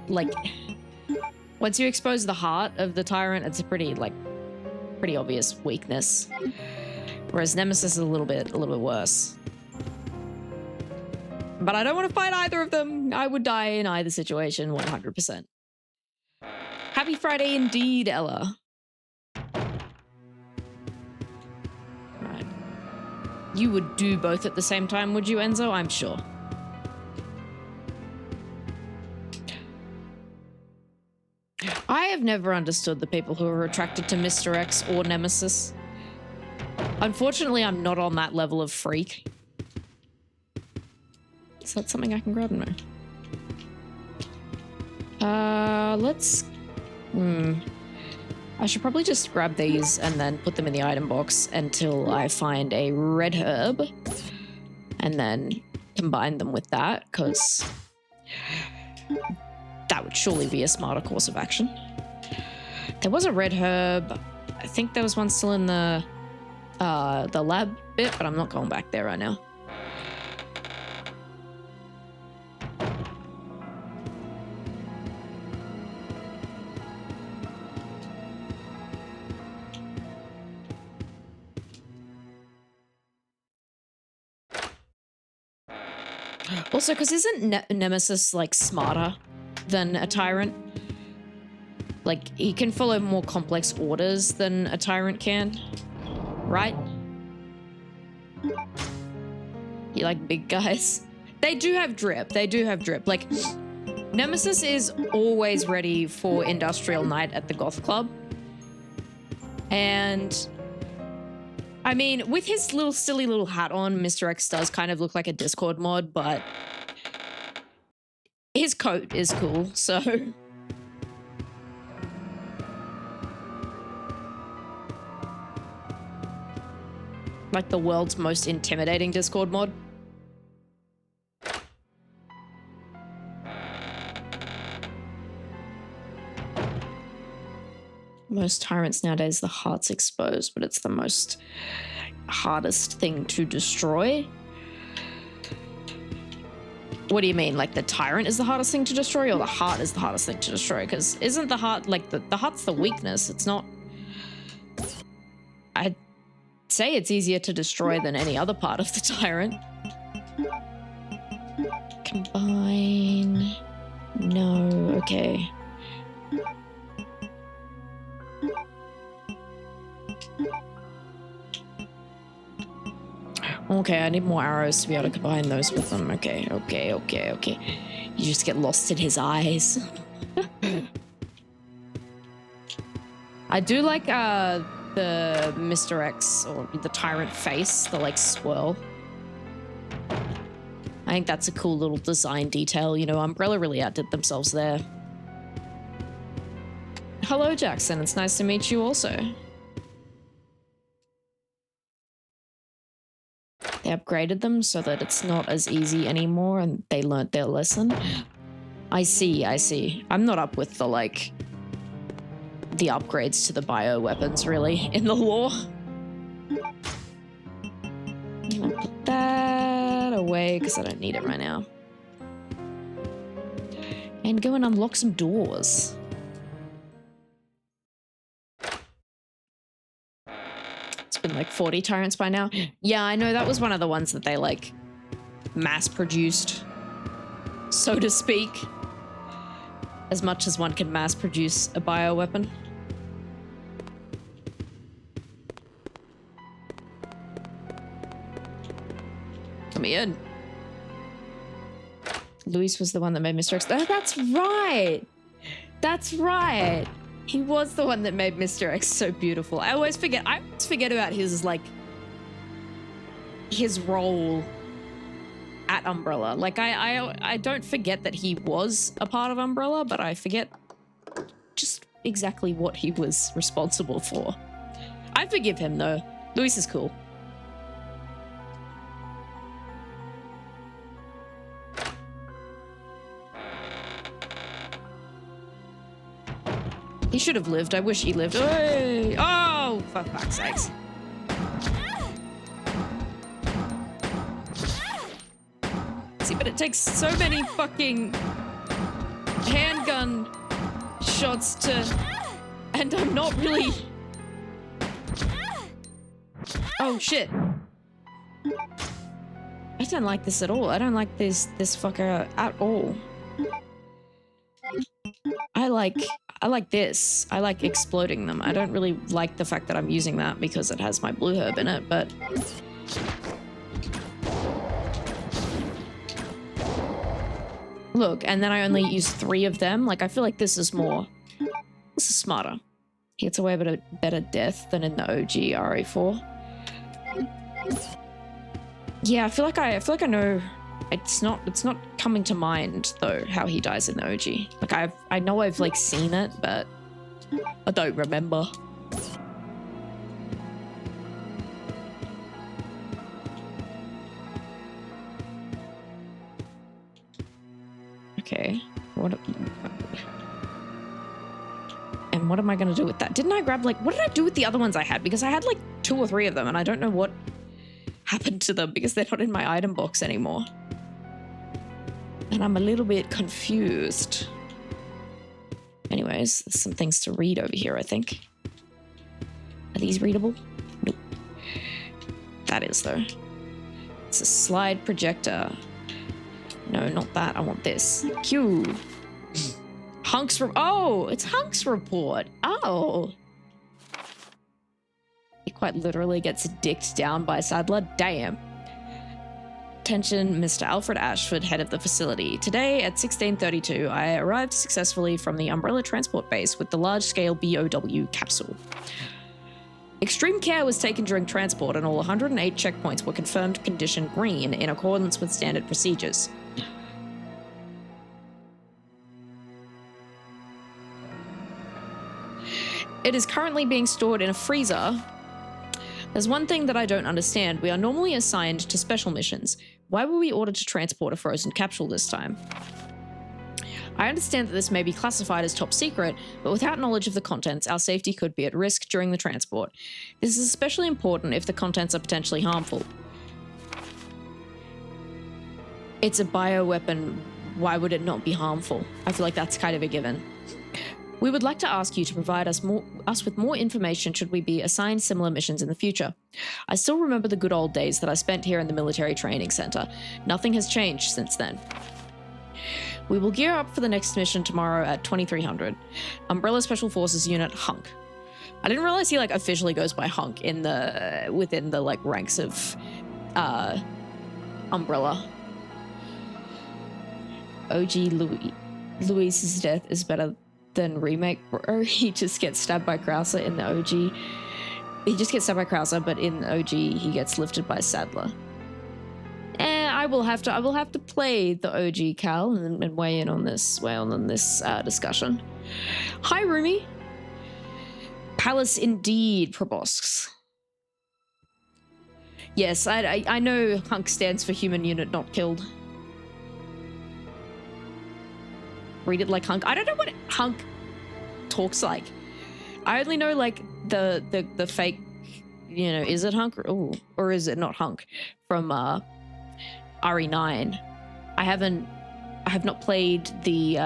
like, once you expose the heart of the Tyrant, it's a pretty obvious weakness. Whereas Nemesis is a little bit worse. But I don't want to fight either of them. I would die in either situation, 100%. Happy Friday indeed, Ella. Right. You would do both at the same time, would you, Enzo? I'm sure. I have never understood the people who are attracted to Mr. X or Nemesis. Unfortunately, I'm not on that level of freak. Is that something I can grab? No. Let's... I should probably just grab these and then put them in the item box until I find a red herb. And then combine them with that, because that would surely be a smarter course of action. There was a red herb. I think there was one still in the lab bit, but I'm not going back there right now. Also, because isn't Nemesis, like, smarter than a Tyrant? Like, he can follow more complex orders than a Tyrant can, right? You like big guys? They do have drip. They do have drip. Like, Nemesis is always ready for Industrial Night at the Goth Club. And... I mean, with his little silly little hat on, Mr. X does kind of look like a Discord mod, but his coat is cool, so... Like the world's most intimidating Discord mod. Most tyrants nowadays, the heart's exposed, but it's the most hardest thing to destroy. What do you mean? Like the tyrant is the hardest thing to destroy, or the heart is the hardest thing to destroy? Because isn't the heart, like the heart's the weakness? It's not... I'd say it's easier to destroy than any other part of the tyrant. Combine... No, okay. Okay, I need more arrows to be able to combine those with them. Okay. You just get lost in his eyes. I do like the Mr. X, or the Tyrant face, the like swirl. I think that's a cool little design detail. You know, Umbrella really outdid themselves there. Hello, Jackson. It's nice to meet you also. They upgraded them so that it's not as easy anymore and they learnt their lesson. I see. I'm not up with the, like, the upgrades to the bioweapons, really, in the lore. I'm gonna put that away because I don't need it right now. And go and unlock some doors. Been like 40 tyrants by now. Yeah, I know that was one of the ones that they like mass produced, so to speak, as much as one can mass produce a bioweapon. Let me in. Luis was the one that made Mr. X. Oh, that's right. That's right. He was the one that made Mr. X so beautiful. I always forget about his, like, his role at Umbrella. Like, I don't forget that he was a part of Umbrella, but I forget just exactly what he was responsible for. I forgive him, though. Luis is cool. He should have lived. I wish he lived. Hey! Oh, for fuck's sakes. See, but it takes so many fucking handgun shots to... And I'm not really... Oh, shit. I don't like this at all. I don't like this fucker at all. I like this. I like exploding them. I don't really like the fact that I'm using that because it has my blue herb in it, but... Look, and then I only use 3 of them. Like, I feel like this is more... This is smarter. He gets away with a better death than in the OG RE4. Yeah, I feel like I know... It's not coming to mind though how he dies in the OG. Like I know I've like seen it, but I don't remember. Okay. What am I gonna do with that? Didn't I grab like what did I do with the other ones I had? Because I had like 2 or 3 of them and I don't know what happened to them because they're not in my item box anymore. And I'm a little bit confused. Anyways, there's some things to read over here, I think. Are these readable? Nope. That is, though. It's a slide projector. No, not that. I want this. Q. Oh, it's Hunk's report. Oh. He quite literally gets dicked down by Sadler. Damn. Attention, Mr. Alfred Ashford, head of the facility. Today at 16:32, I arrived successfully from the Umbrella Transport Base with the large-scale VOD capsule. Extreme care was taken during transport and all 108 checkpoints were confirmed condition green in accordance with standard procedures. It is currently being stored in a freezer. There's one thing that I don't understand. We are normally assigned to special missions. Why were we ordered to transport a frozen capsule this time? I understand that this may be classified as top secret, but without knowledge of the contents, our safety could be at risk during the transport. This is especially important if the contents are potentially harmful. It's a bioweapon. Why would it not be harmful? I feel like that's kind of a given. We would like to ask you to provide us with more information should we be assigned similar missions in the future. I still remember the good old days that I spent here in the military training center. Nothing has changed since then. We will gear up for the next mission tomorrow at 2300. Umbrella Special Forces Unit Hunk. I didn't realize he like officially goes by Hunk in within the like ranks of Umbrella. OG Luis's death is better than remake, bro. He just gets stabbed by Krauser in the OG. He just gets stabbed by Krauser, but in the OG he gets lifted by Sadler. I will have to play the OG Cal and weigh in on this discussion. Hi, Rumi. Palace indeed, Probosks. Yes, I know Hunk stands for Human Unit Not Killed. Read it like Hunk. I don't know what Hunk talks like. I only know like the fake, you know, is it Hunk or is it not Hunk from RE9. I have not played the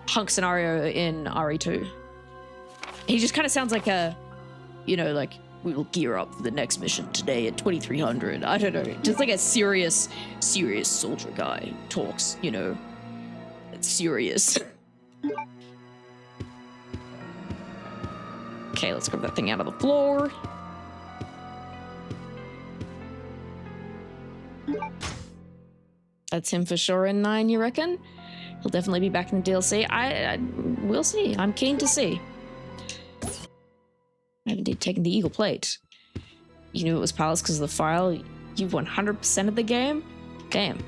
Hunk scenario in RE2. He just kind of sounds like a, you know, like we will gear up for the next mission today at 2300. I don't know. Just like a serious soldier guy who talks, you know. It's serious. Okay, let's grab that thing out of the floor. That's him for sure in 9, you reckon? He'll definitely be back in the DLC. We'll see. I'm keen to see. I've indeed taken the Eagle Plate. You knew it was Palace because of the file. You've 100% of the game? Damn.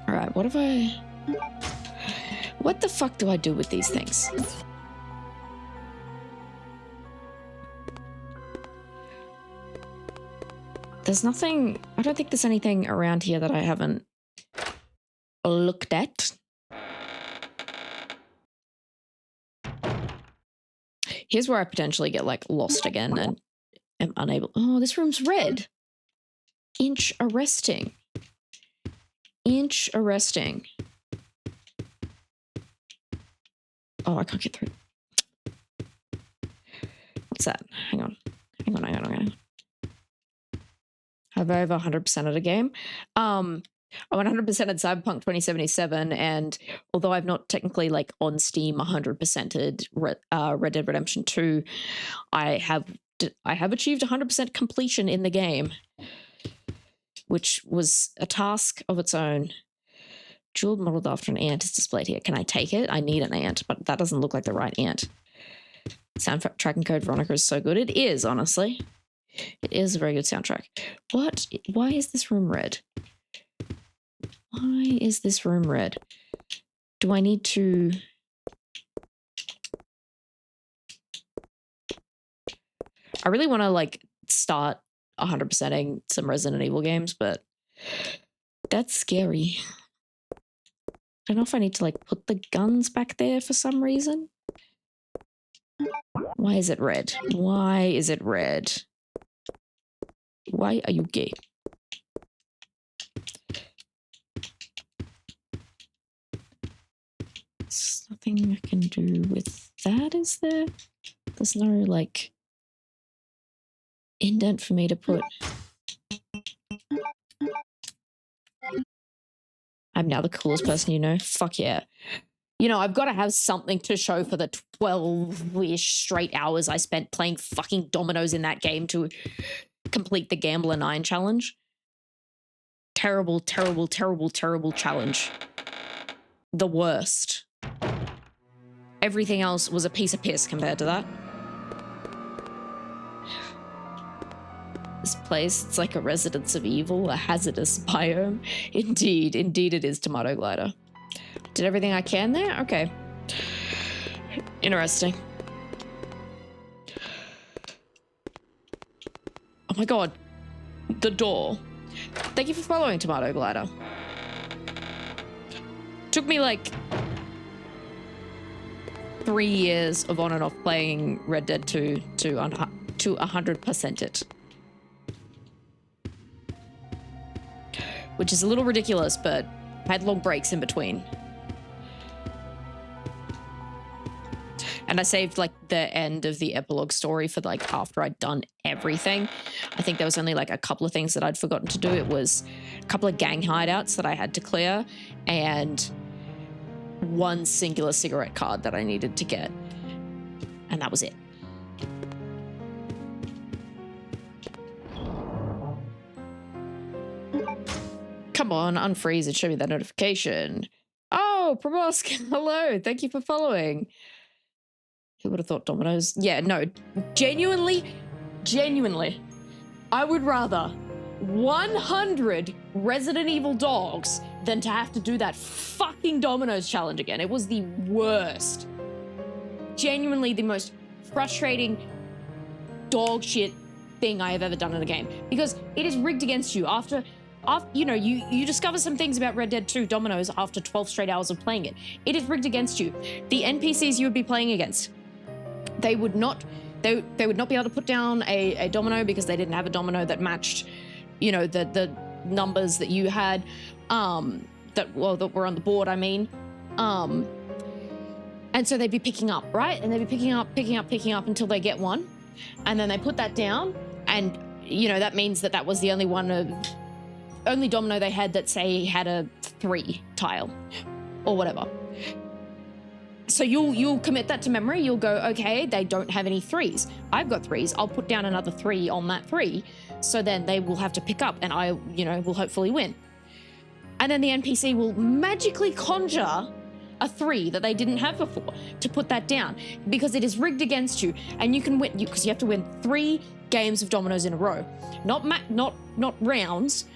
Alright, what the fuck do I do with these things? There's nothing... I don't think there's anything around here that I haven't looked at. Here's where I potentially get, like, lost again and am unable... Oh, this room's red. Inch arresting. Inch arresting. Oh, I can't get through. What's that? Hang on. Have I over 100%ed a game? I 100%ed Cyberpunk 2077, and although I've not technically like on Steam 100%ed Red Dead Redemption 2, I have achieved 100% completion in the game, which was a task of its own. Jewel modeled after an ant is displayed here. Can I take it? I need an ant, but that doesn't look like the right ant. Soundtrack and code Veronica is so good. It is, honestly. It is a very good soundtrack. What? Why is this room red? Why is this room red? Do I need to... I really want to, like, start 100%ing some Resident Evil games, but that's scary. I don't know if I need to, like, put the guns back there for some reason. Why is it red? Why is it red? Why are you gay? There's nothing I can do with that, is there? There's no, like, indent for me to put. I'm now the coolest person you know. Fuck yeah. You know, I've got to have something to show for the 12-ish straight hours I spent playing fucking dominoes in that game to complete the Gambler 9 challenge. Terrible, terrible, terrible, terrible challenge. The worst. Everything else was a piece of piss compared to that. This place, it's like a residence of evil, a hazardous biome. Indeed, indeed it is, Tomato Glider. Did everything I can there? Okay. Interesting. Oh my god. The door. Thank you for following, Tomato Glider. Took me like 3 years of on and off playing Red Dead 2 to 100% it. Which is a little ridiculous, but I had long breaks in between. And I saved like the end of the epilogue story for like after I'd done everything. I think there was only like a couple of things that I'd forgotten to do. It was a couple of gang hideouts that I had to clear and one singular cigarette card that I needed to get. And that was it. Come on, unfreeze it. Show me that notification. Oh, Probosk, hello. Thank you for following. Who would have thought dominoes? Yeah, no, genuinely, I would rather 100 Resident Evil dogs than to have to do that fucking dominoes challenge again. It was the worst. Genuinely the most frustrating dog shit thing I have ever done in a game because it is rigged against you after you know, you discover some things about Red Dead 2 dominoes after 12 straight hours of playing it. It is rigged against you. The NPCs you would be playing against, they would not be able to put down a domino because they didn't have a domino that matched, you know, the numbers that you had, that were on the board, I mean. And so they'd be picking up, right? And they'd be picking up until they get one. And then they put that down and, you know, that means that was the only domino they had that, say, had a 3 tile or whatever. So you'll commit that to memory. You'll go, okay, they don't have any 3s. I've got 3s. I'll put down another 3 on that 3. So then they will have to pick up and I, you know, will hopefully win. And then the NPC will magically conjure a 3 that they didn't have before to put that down because it is rigged against you and you can win because you have to win 3 games of dominoes in a row. Not rounds.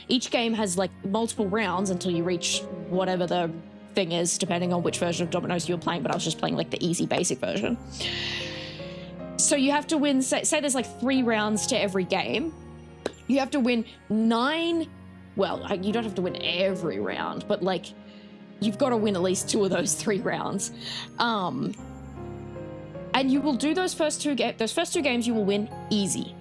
Each game has like multiple rounds until you reach whatever the thing is, depending on which version of dominoes you're playing, but I was just playing like the easy basic version. So you have to win, say there's like 3 rounds to every game. You have to win 9, well, you don't have to win every round, but like you've got to win at least 2 of those 3 rounds. And you will do those first two games you will win easy.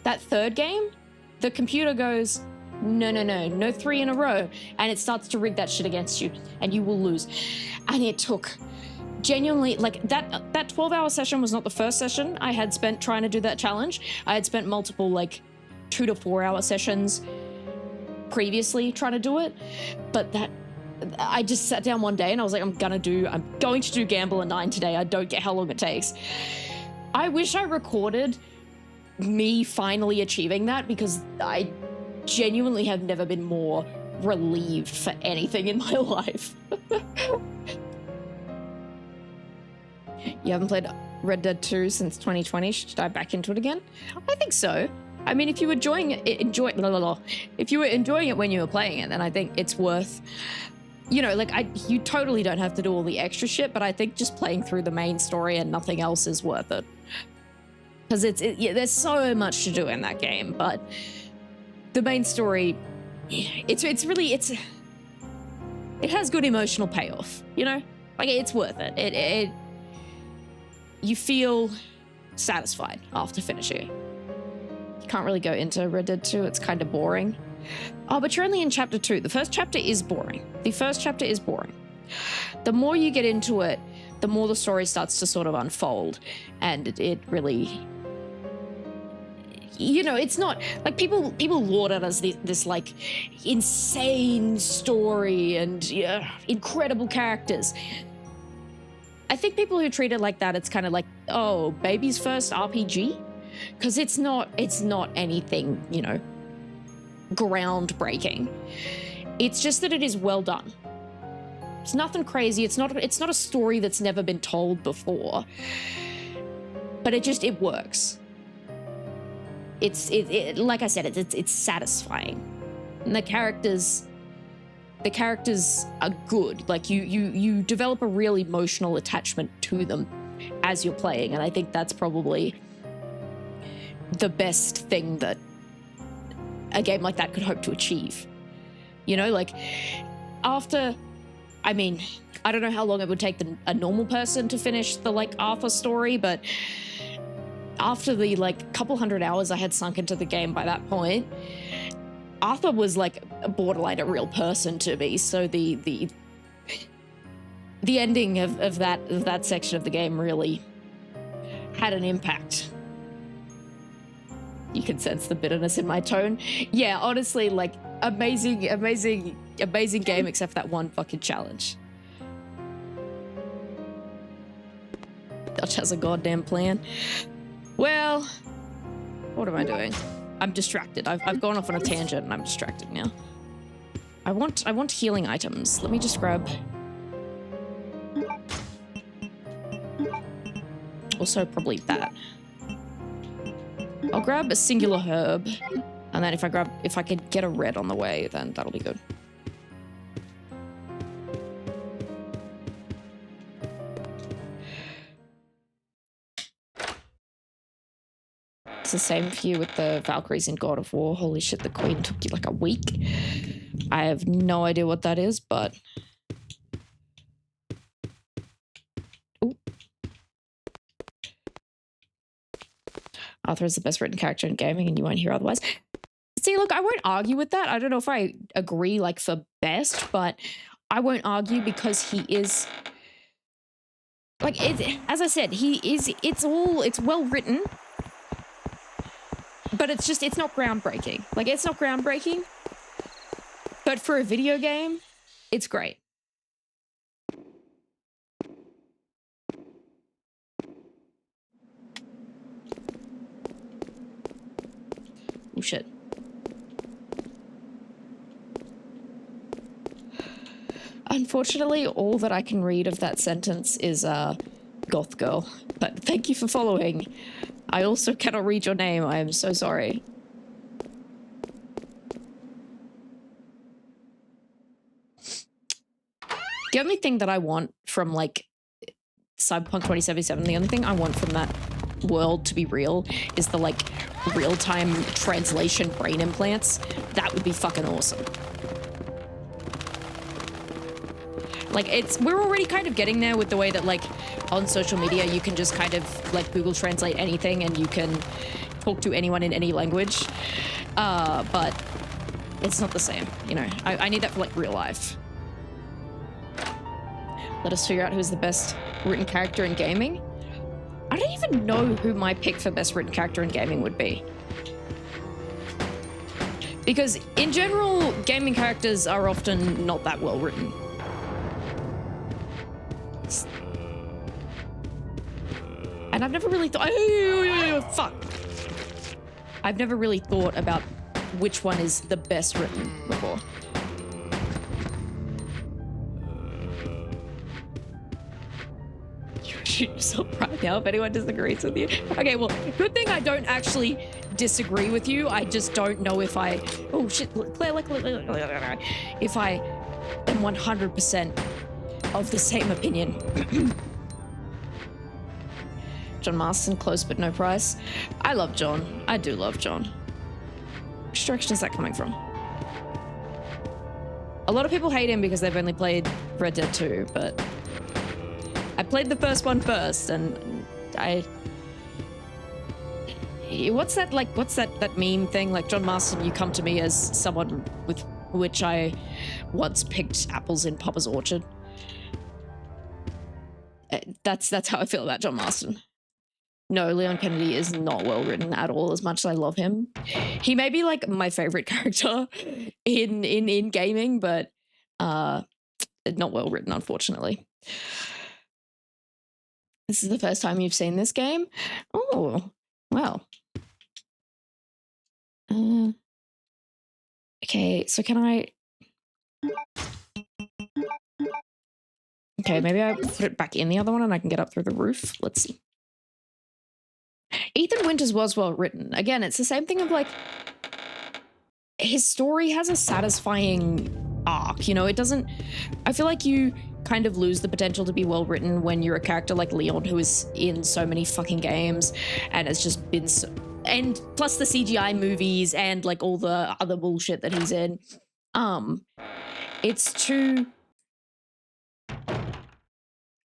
That third game, the computer goes, no 3 in a row, and it starts to rig that shit against you, and you will lose. And it took genuinely, like, that 12-hour session was not the first session I had spent trying to do that challenge. I had spent multiple, like, 2 to 4 hour sessions previously trying to do it, but that I just sat down one day and I was like, I'm going to do Gambler 9 today. I don't care how long it takes. I wish I recorded me finally achieving that, because I genuinely have never been more relieved for anything in my life. You haven't played Red Dead 2 since 2020. Should you dive back into it again? I think so. I mean, if you were enjoying it, if you were enjoying it when you were playing it, then I think it's worth, you know, like, you totally don't have to do all the extra shit, but I think just playing through the main story and nothing else is worth it. Because yeah, there's so much to do in that game, but the main story, it has good emotional payoff, you know? Like, it's worth it. You feel satisfied after finishing it. You can't really go into Red Dead 2, it's kind of boring. Oh, but you're only in chapter 2. The first chapter is boring. The more you get into it, the more the story starts to sort of unfold, and it really, you know, it's not like people laud it as this like insane story and incredible characters. I think people who treat it like that, it's kind of like, oh, baby's first RPG, because it's not anything, you know, groundbreaking. It's just that it is well done. It's nothing crazy. It's not a story that's never been told before, but it works. It's like I said, it's satisfying, and the characters are good. Like, you develop a real emotional attachment to them as you're playing, and I think that's probably the best thing that a game like that could hope to achieve. You know, like, after, I mean, I don't know how long it would take a normal person to finish the, like, Arthur story, but after the, like, couple hundred hours I had sunk into the game by that point, Arthur was, like, borderline a real person to me, so the ending of that section of the game really had an impact. You can sense the bitterness in my tone. Yeah, honestly, like, amazing game, except for that one fucking challenge. Dutch has a goddamn plan. Well, what am I doing? I'm distracted. I've gone off on a tangent and I'm distracted now. I want healing items. Let me just grab. Also, probably that. I'll grab a singular herb, and then if I could get a red on the way, then that'll be good. It's the same for you with the Valkyries in God of War. Holy shit, the Queen took you like a week. I have no idea what that is, but... Ooh. Arthur is the best written character in gaming, and you won't hear otherwise. See, look, I won't argue with that. I don't know if I agree, like, for best, but I won't argue because he is... Like, as I said, it's well written, but it's not groundbreaking. Like, it's not groundbreaking, but for a video game, it's great. Oh, shit. Unfortunately, all that I can read of that sentence is, goth girl. But thank you for following. I also cannot read your name. I am so sorry. The only thing that I want from, like, Cyberpunk 2077, the only thing I want from that world to be real is the, like, real-time translation brain implants. That would be fucking awesome. Like, we're already kind of getting there with the way that, like, on social media you can just kind of, like, Google Translate anything and you can talk to anyone in any language. But it's not the same, you know. I need that for like real life. Let us figure out who's the best written character in gaming. I don't even know who my pick for best written character in gaming would be. Because in general, gaming characters are often not that well written. And I've never really thought, fuck. I've never really thought about which one is the best written before. You shoot yourself right now if anyone disagrees with you. Okay, well, good thing I don't actually disagree with you. I just don't know if I, oh shit, Claire, if I am 100% of the same opinion. John Marston, close but no price. I love John. I do love John. Which direction is that coming from? A lot of people hate him because they've only played Red Dead 2, but I played the first one first, and what's that meme thing? Like, John Marston, you come to me as someone with which I once picked apples in Papa's orchard. That's how I feel about John Marston. No, Leon Kennedy is not well written at all, as much as I love him. He may be like my favorite character in gaming, but not well written, unfortunately. This is the first time you've seen this game? Oh, wow. Okay, so can I... Okay, maybe I put it back in the other one and I can get up through the roof. Let's see. Ethan Winters was well written. Again, it's the same thing of like, his story has a satisfying arc, you know, it doesn't, I feel like you kind of lose the potential to be well written when you're a character like Leon, who is in so many fucking games and has just been so, and plus the CGI movies and like all the other bullshit that he's in. It's too,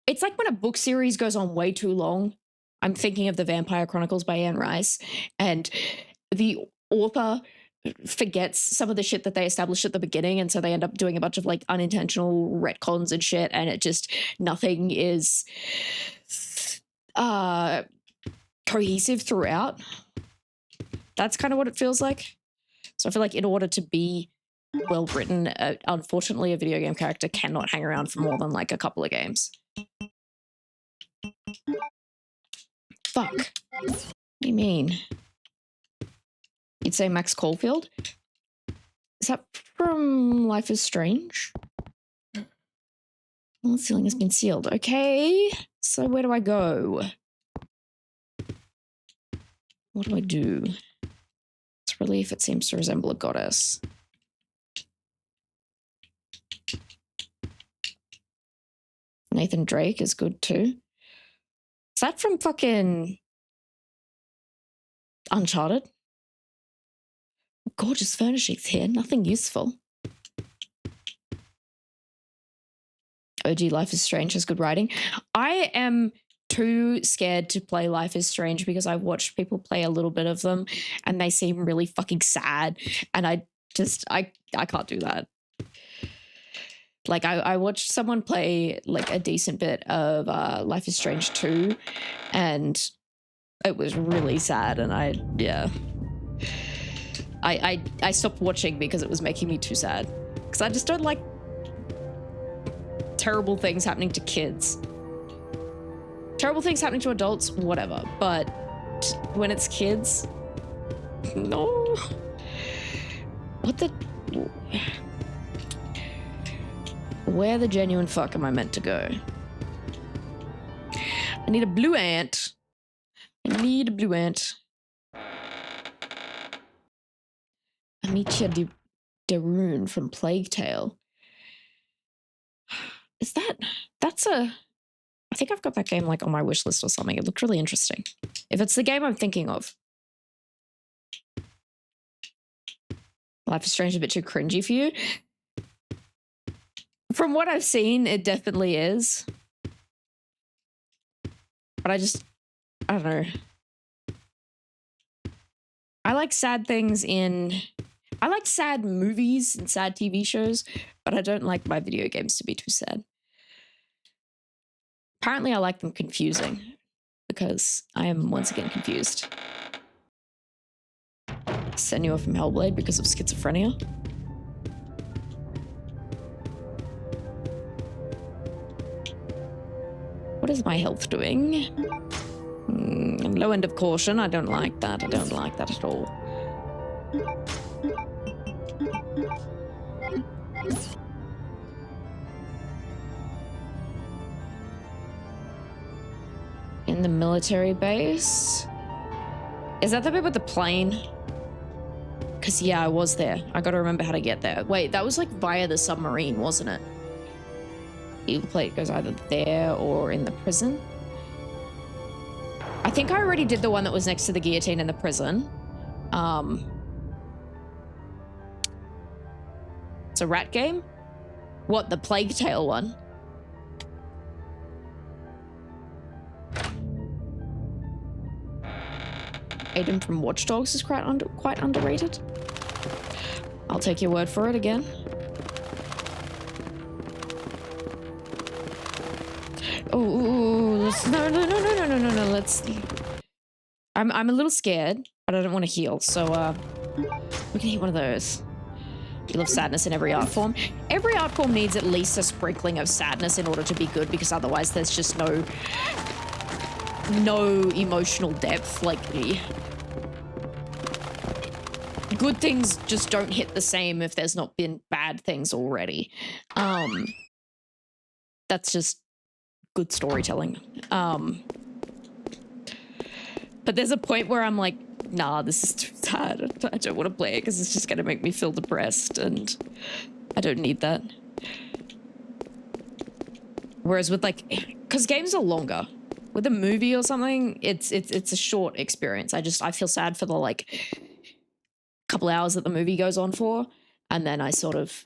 it's like when a book series goes on way too long. I'm thinking of The Vampire Chronicles by Anne Rice, and the author forgets some of the shit that they established at the beginning, and so they end up doing a bunch of like unintentional retcons and shit, and it just, nothing is cohesive throughout. That's kind of what it feels like. So I feel like in order to be well written, unfortunately a video game character cannot hang around for more than like a couple of games. Fuck. What do you mean? You'd say Max Caulfield? Is that from Life is Strange? Well, the ceiling has been sealed. Okay. So where do I go? What do I do? It's relief. It seems to resemble a goddess. Nathan Drake is good too. Is that from fucking Uncharted? Gorgeous furnishings here, nothing useful. OG Life is Strange has good writing. I am too scared to play Life is Strange because I've watched people play a little bit of them and they seem really fucking sad, and I can't do that. Like, I watched someone play like a decent bit of Life is Strange 2, and it was really sad, and I stopped watching because it was making me too sad. Because I just don't like terrible things happening to kids. Terrible things happening to adults, whatever. But when it's kids, no. What the... Where the genuine fuck am I meant to go? I need a blue ant. I need a blue ant. Amicia Darun from Plague Tale. Is that's a... I think I've got that game like on my wish list or something. It looked really interesting. If it's the game I'm thinking of. Life is Strange a bit too cringy for you? From what I've seen, it definitely is. But I don't know. I like sad things in... I like sad movies and sad TV shows, but I don't like my video games to be too sad. Apparently I like them confusing, because I am once again confused. Senua from Hellblade because of schizophrenia. What is my health doing? Low end of caution. I don't like that. I don't like that at all. In the military base? Is that the bit with the plane? Because, yeah, I was there. I gotta remember how to get there. Wait, that was like via the submarine, wasn't it? Eagle plate goes either there or in the prison. I think I already did the one that was next to the guillotine in the prison. It's a rat game? What, the Plague Tale one? Aiden from Watch Dogs is quite underrated. I'll take your word for it again. Oh, no, let's... I'm a little scared, but I don't want to heal, so, we can hit one of those. You love sadness in every art form. Every art form needs at least a sprinkling of sadness in order to be good, because otherwise there's just no emotional depth. Like, good things just don't hit the same if there's not been bad things already. That's just good storytelling. But there's a point where I'm like, nah, this is too sad. I don't want to play it because it's just going to make me feel depressed, and I don't need that. Whereas with, like, because games are longer. With a movie or something, it's a short experience. I feel sad for the, like, couple hours that the movie goes on for, and then I sort of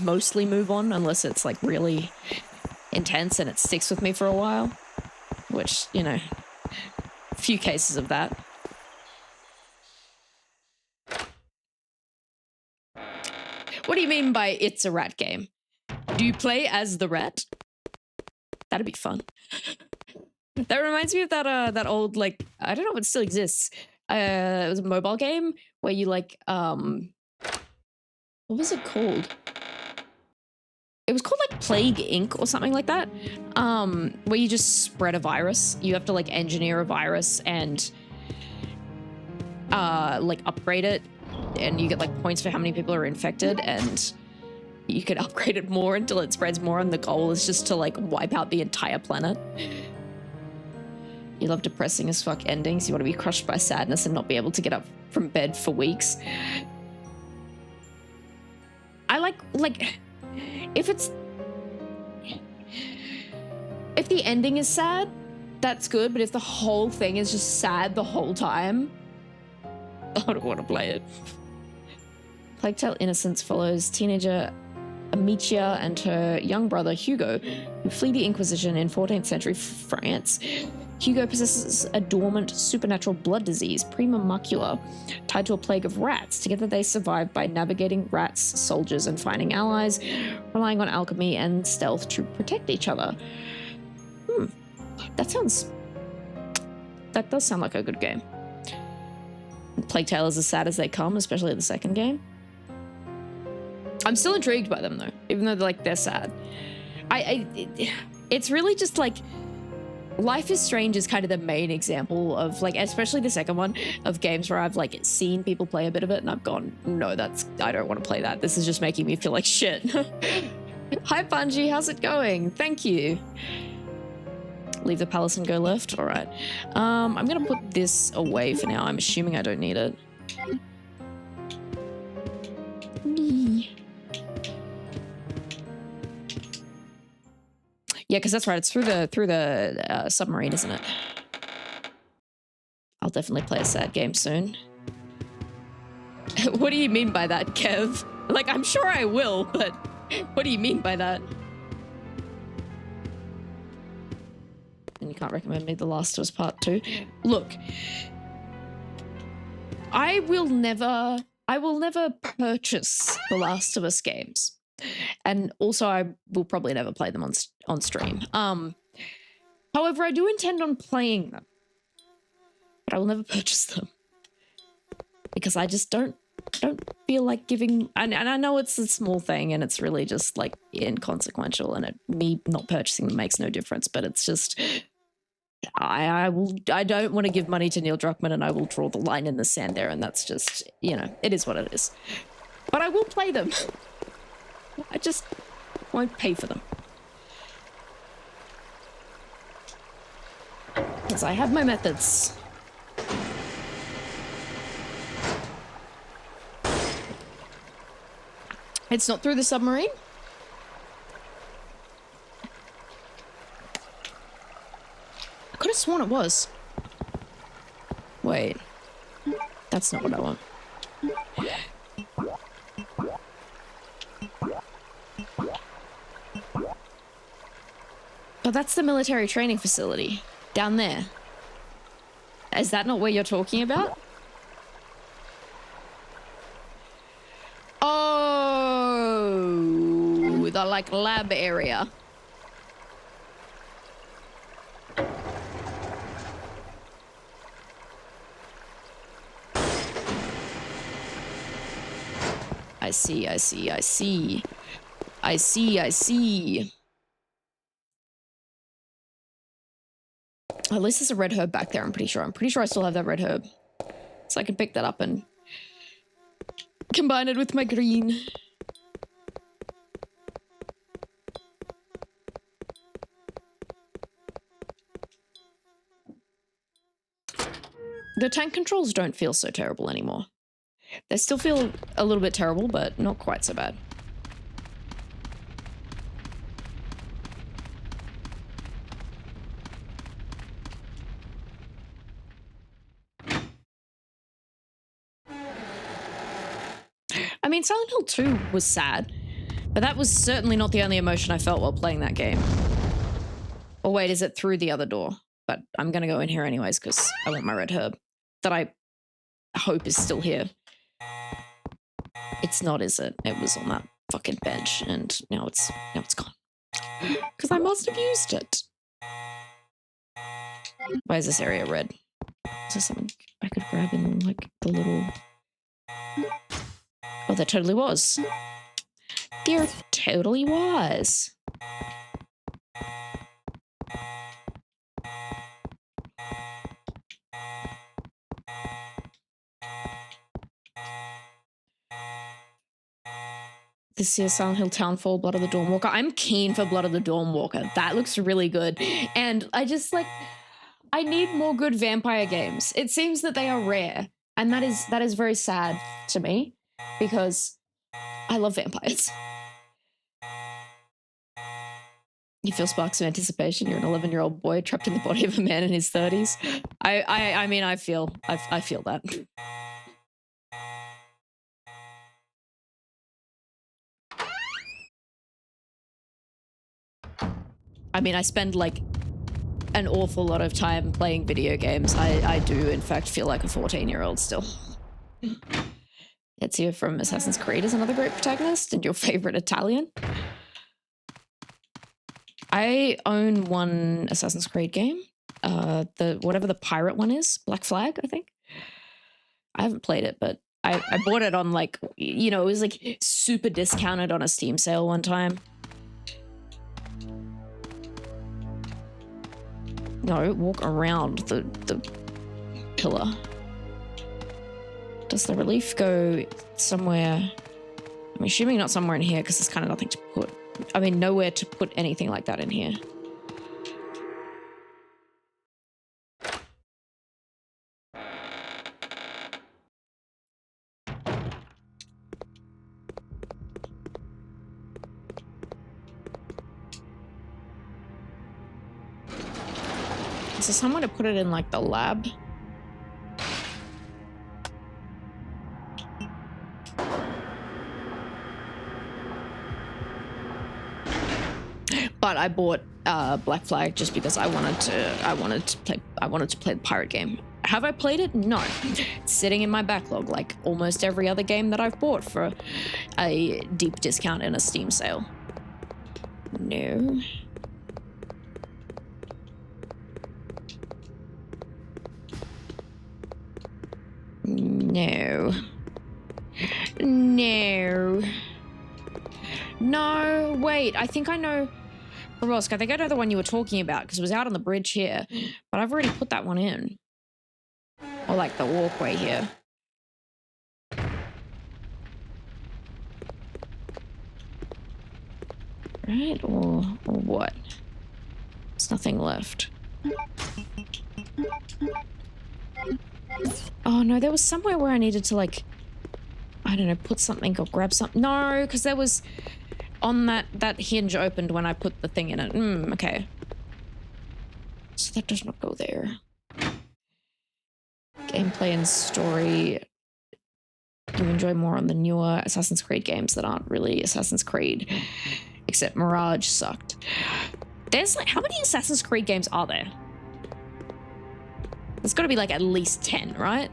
mostly move on unless it's, like, really intense and it sticks with me for a while. Which, you know, a few cases of that. What do you mean by it's a rat game? Do you play as the rat? That'd be fun. That reminds me of that old, like, I don't know if it still exists. It was a mobile game where you, like, what was it called? It was called, like, Plague Inc. or something like that. Where you just spread a virus. You have to, like, engineer a virus and, like, upgrade it. And you get, like, points for how many people are infected, and you can upgrade it more until it spreads more, and the goal is just to, like, wipe out the entire planet. You love depressing as fuck endings. You want to be crushed by sadness and not be able to get up from bed for weeks. I like, if the ending is sad, that's good, but if the whole thing is just sad the whole time, I don't want to play it. Plague Tale Innocence follows teenager Amicia and her young brother Hugo, who flee the Inquisition in 14th century France. Hugo possesses a dormant supernatural blood disease, prima macula, tied to a plague of rats. Together they survive by navigating rats, soldiers, and finding allies, relying on alchemy and stealth to protect each other. That does sound like a good game. Plague Tale is as sad as they come, especially the second game. I'm still intrigued by them though, even though they're sad. It's really just like, Life is Strange is kind of the main example of, like, especially the second one, of games where I've, like, seen people play a bit of it and I've gone, no, I don't want to play that. This is just making me feel like shit. Hi Bungie, how's it going? Thank you. Leave the palace and go left. All right. I'm gonna put this away for now. I'm assuming I don't need it. Yeah, because that's right. It's through the submarine, isn't it? I'll definitely play a sad game soon. What do you mean by that, Kev? Like, I'm sure I will, but what do you mean by that? And you can't recommend me The Last of Us Part 2. Look, I will never purchase The Last of Us games. And also I will probably never play them on stream. However, I do intend on playing them. But I will never purchase them. Because I just don't feel like giving, and I know it's a small thing and it's really just like inconsequential, and me not purchasing them makes no difference, but it's just I don't want to give money to Neil Druckmann, and I will draw the line in the sand there, and that's just, you know, it is what it is. But I will play them. I just won't pay for them. Because I have my methods. It's not through the submarine? I could have sworn it was. Wait. That's not what I want. Oh, that's the military training facility. Down there. Is that not what you're talking about? Oh, the like lab area. I see. At least there's a red herb back there, I'm pretty sure. I'm pretty sure I still have that red herb. So I can pick that up and combine it with my green. The tank controls don't feel so terrible anymore. They still feel a little bit terrible, but not quite so bad. I mean, Silent Hill 2 was sad, but that was certainly not the only emotion I felt while playing that game. Or wait, is it through the other door? But I'm gonna go in here anyways because I want my red herb that I hope is still here. It's not, is it? It was on that fucking bench, and now it's gone. Because I must have used it. Why is this area red? Is there something I could grab in like the little... Oh, there totally was. There totally was. This is Silent Hill Townfall, Blood of the Dawnwalker. I'm keen for Blood of the Dawnwalker. That looks really good. And I just like, I need more good vampire games. It seems that they are rare. And that is very sad to me because I love vampires. You feel sparks of anticipation. You're an 11-year-old boy trapped in the body of a man in his 30s. I mean, I feel that. I mean, I spend like an awful lot of time playing video games. I do, in fact, feel like a 14-year-old still. Ezio from Assassin's Creed is another great protagonist, and your favorite Italian. I own one Assassin's Creed game. Whatever the pirate one is, Black Flag, I think. I haven't played it, but I bought it on like, you know, it was like super discounted on a Steam sale one time. No, walk around the pillar. Does the relief go somewhere? I'm assuming not somewhere in here because there's kind of nothing to put. I mean, nowhere to put anything like that in here. Is there somewhere to put it in, like, the lab? But I bought Black Flag just because I wanted to play the pirate game. Have I played it? No. It's sitting in my backlog like almost every other game that I've bought for a deep discount in a Steam sale. No. No. No. No, wait, I think I know. Veronica, I think I know the one you were talking about because it was out on the bridge here, but I've already put that one in. Or like the walkway here. Right, or what? There's nothing left. Oh no, there was somewhere where I needed to like, I don't know, put something or grab something. No, because there was on that hinge opened when I put the thing in it. Okay. So that does not go there. Gameplay and story. You enjoy more on the newer Assassin's Creed games that aren't really Assassin's Creed. Except Mirage sucked. There's like, how many Assassin's Creed games are there? There's got to be like at least 10, right?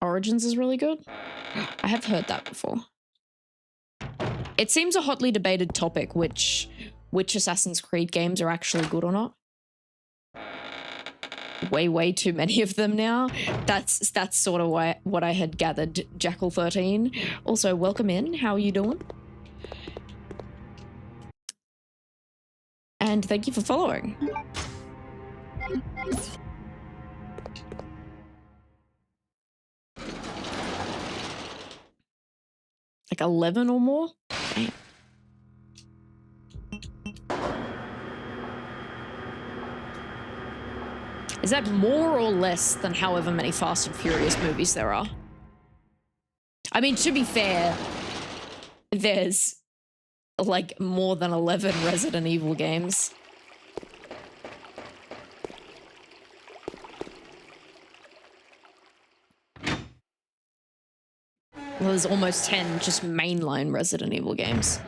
Origins is really good. I have heard that before. It seems a hotly debated topic which Assassin's Creed games are actually good or not. Way too many of them now. That's sort of what I had gathered. Jackal 13. Also, welcome in. How are you doing? And thank you for following. Like 11 or more? Damn. Is that more or less than however many Fast and Furious movies there are? I mean, to be fair, there's like more than 11 Resident Evil games. Well, there's almost 10 just mainline Resident Evil games.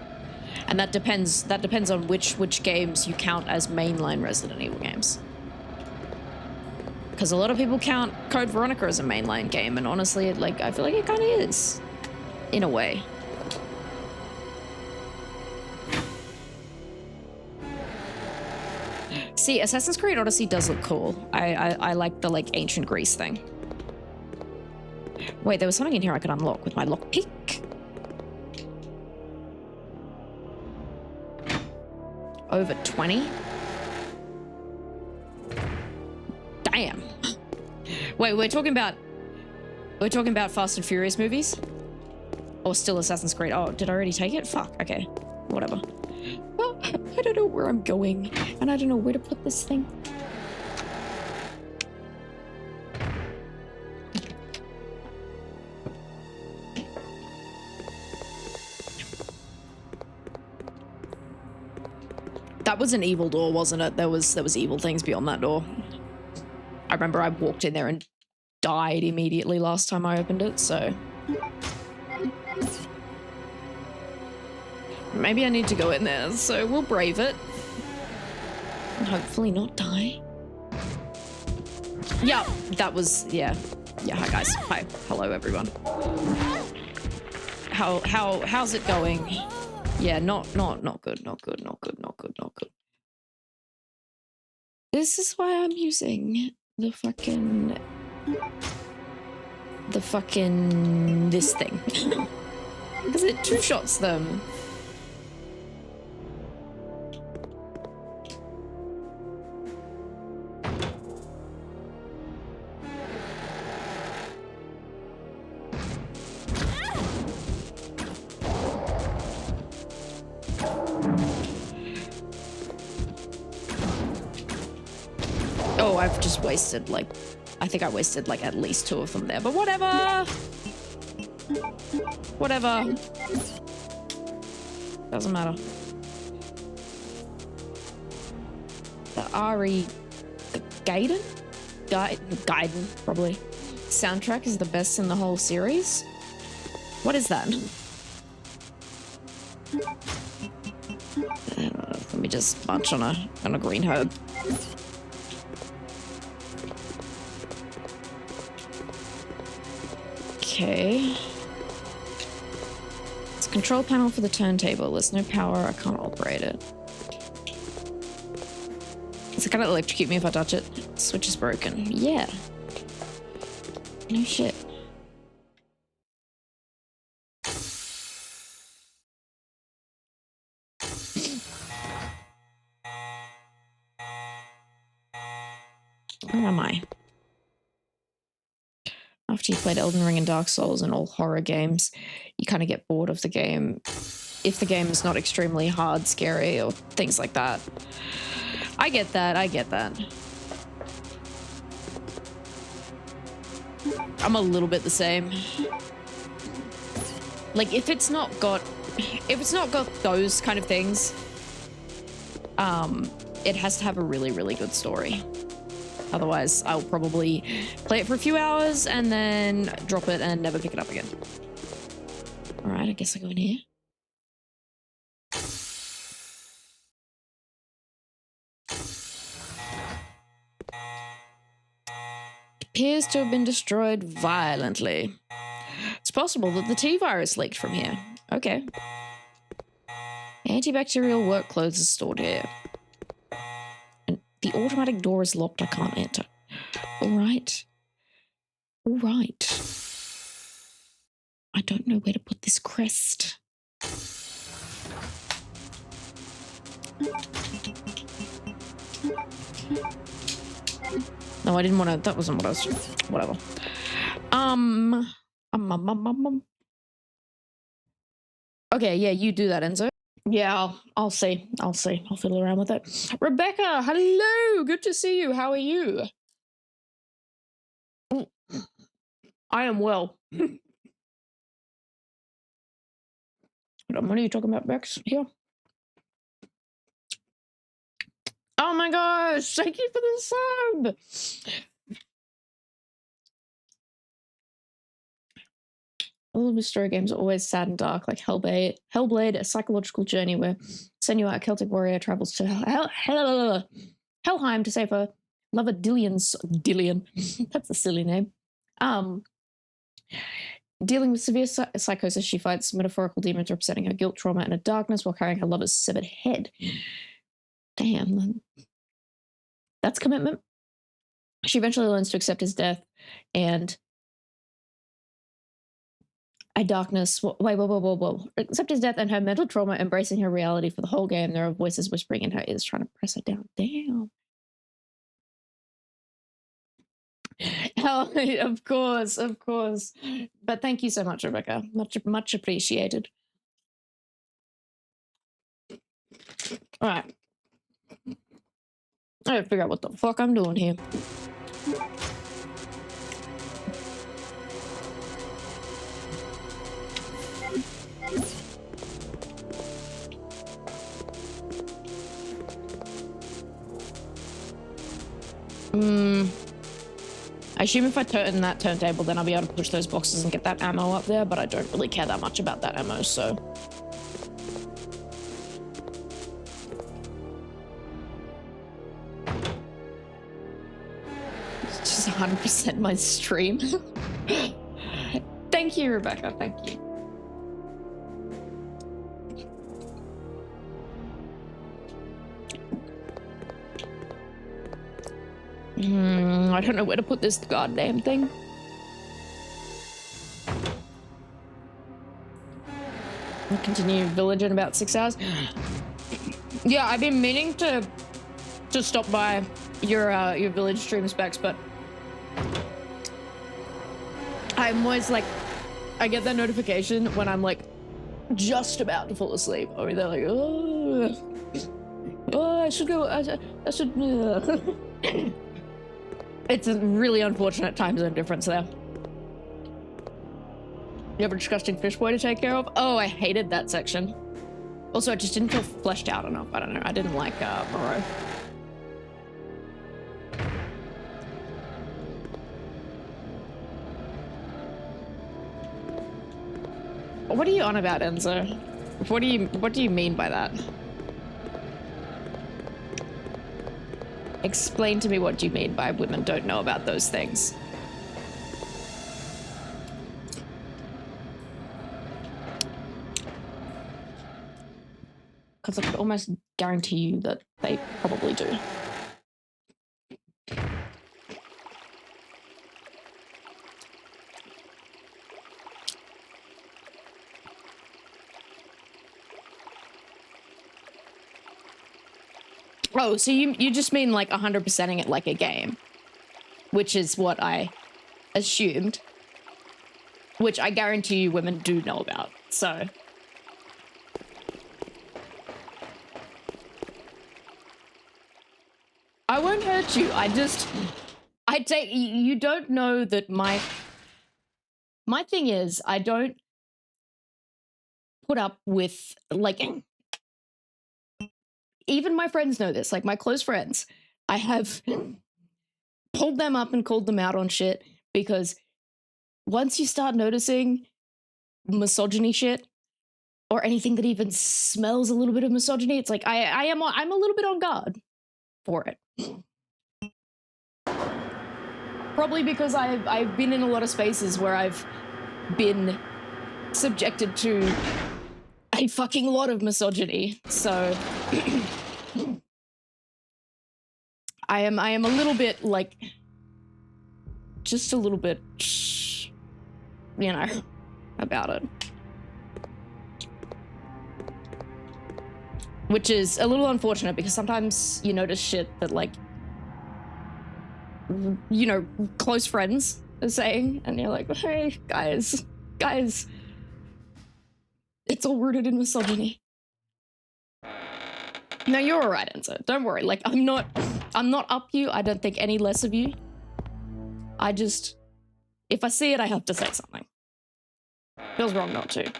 And that depends on which games you count as mainline Resident Evil games. Because a lot of people count Code Veronica as a mainline game, and honestly, I feel like it kind of is, in a way. See, Assassin's Creed Odyssey does look cool. I like the ancient Greece thing. Wait, there was something in here I could unlock with my lockpick. Over 20? Damn. Wait, we're talking about Fast and Furious movies? Or still Assassin's Creed? Oh, did I already take it? Fuck, okay. Whatever. Well, I don't know where I'm going, and I don't know where to put this thing. That was an evil door, wasn't it? There was evil things beyond that door. I remember I walked in there and died immediately last time I opened it, so... Maybe I need to go in there, so we'll brave it. And hopefully not die. Yeah, that was... Yeah, hi guys. Hi. Hello, everyone. How's it going? Yeah, not good, not good. This is why I'm using the fucking this thing. Because it two-shots them. Oh, I've just wasted, I think I wasted, at least 2 of them there, but whatever! Whatever. Doesn't matter. The Gaiden, probably. Soundtrack is the best in the whole series? What is that? Let me just munch on a green herb. Okay. It's a control panel for the turntable. There's no power. I can't operate it. Is it gonna electrocute me if I touch it? The switch is broken. Yeah. No shit. Where am I? After you played Elden Ring and Dark Souls and all horror games, you kind of get bored of the game if the game is not extremely hard, scary, or things like that. I get that, I get that. I'm a little bit the same. Like, if it's not got those kind of things, it has to have a really, really good story. Otherwise, I'll probably play it for a few hours and then drop it and never pick it up again. All right, I guess I go in here. Appears to have been destroyed violently. It's possible that the T-virus leaked from here. Okay. Antibacterial work clothes are stored here. And the automatic door is locked. I can't enter. All right. All right. I don't know where to put this crest. No, I didn't want to. That wasn't what I was. Whatever. Okay, yeah, you do that, Enzo. Yeah, I'll see. I'll fiddle around with it. Rebecca, hello. Good to see you. How are you? I am well. What are you talking about, Bex? Here. Oh my gosh! Thank you for the sub. All of the story games are always sad and dark, like Hellblade, a psychological journey where Senua, a Celtic warrior, travels to Helheim to save her lover Dillian. That's a silly name. Dealing with severe psychosis, she fights metaphorical demons representing her guilt, trauma, and her darkness while carrying her lover's severed head. Damn. That's commitment. She eventually learns to accept his death and a darkness. Whoa. Accept his death and her mental trauma, embracing her reality for the whole game. There are voices whispering in her ears, trying to press her down. Damn. Oh, of course. But thank you so much, Rebecca. Much appreciated. All right. I gotta figure out what the fuck I'm doing here. I assume if I turn that turntable, then I'll be able to push those boxes and get that ammo up there, but I don't really care that much about that ammo, so. It's just 100% my stream. Thank you, Rebecca, thank you. I don't know where to put this goddamn thing. I'll continue village in about 6 hours. Yeah, I've been meaning to stop by your village stream specs, but I'm always like, I get that notification when I'm like just about to fall asleep, or they're like, oh, I should go. I should. It's a really unfortunate time zone difference there. You have a disgusting fish boy to take care of? Oh, I hated that section. Also, it just didn't feel fleshed out enough. I don't know. I didn't like Moreau. What are you on about, Enzo? What do you mean by that? Explain to me what you mean by women don't know about those things. because I could almost guarantee you that they probably do. Oh, so you just mean like 100%ing it like a game, which is what I assumed, which I guarantee you women do know about, so. I won't hurt you, I take, you don't know that my thing is, I don't put up with, like, even my friends know this, like my close friends, I have pulled them up and called them out on shit, because once you start noticing misogyny shit, or anything that even smells a little bit of misogyny, it's like I'm a little bit on guard for it. Probably because I've been in a lot of spaces where I've been subjected to a fucking lot of misogyny, so I am a little bit like, just a little bit, you know, about it. Which is a little unfortunate because sometimes you notice shit that, like, you know, close friends are saying, and you're like, hey, guys, it's all rooted in misogyny. No, you're all right, Enzo. Don't worry. Like, I'm not up you. I don't think any less of you. I just, if I see it, I have to say something. Feels wrong not to.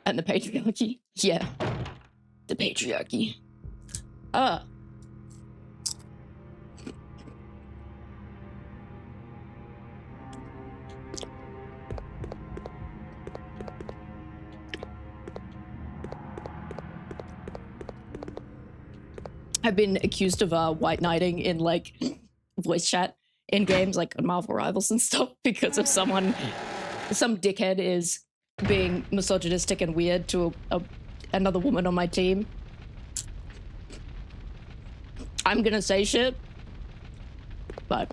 And the patriarchy. Yeah. The patriarchy. I've been accused of white knighting in, like, voice chat in games like Marvel Rivals and stuff because of some dickhead is being misogynistic and weird to another woman on my team. I'm gonna say shit, but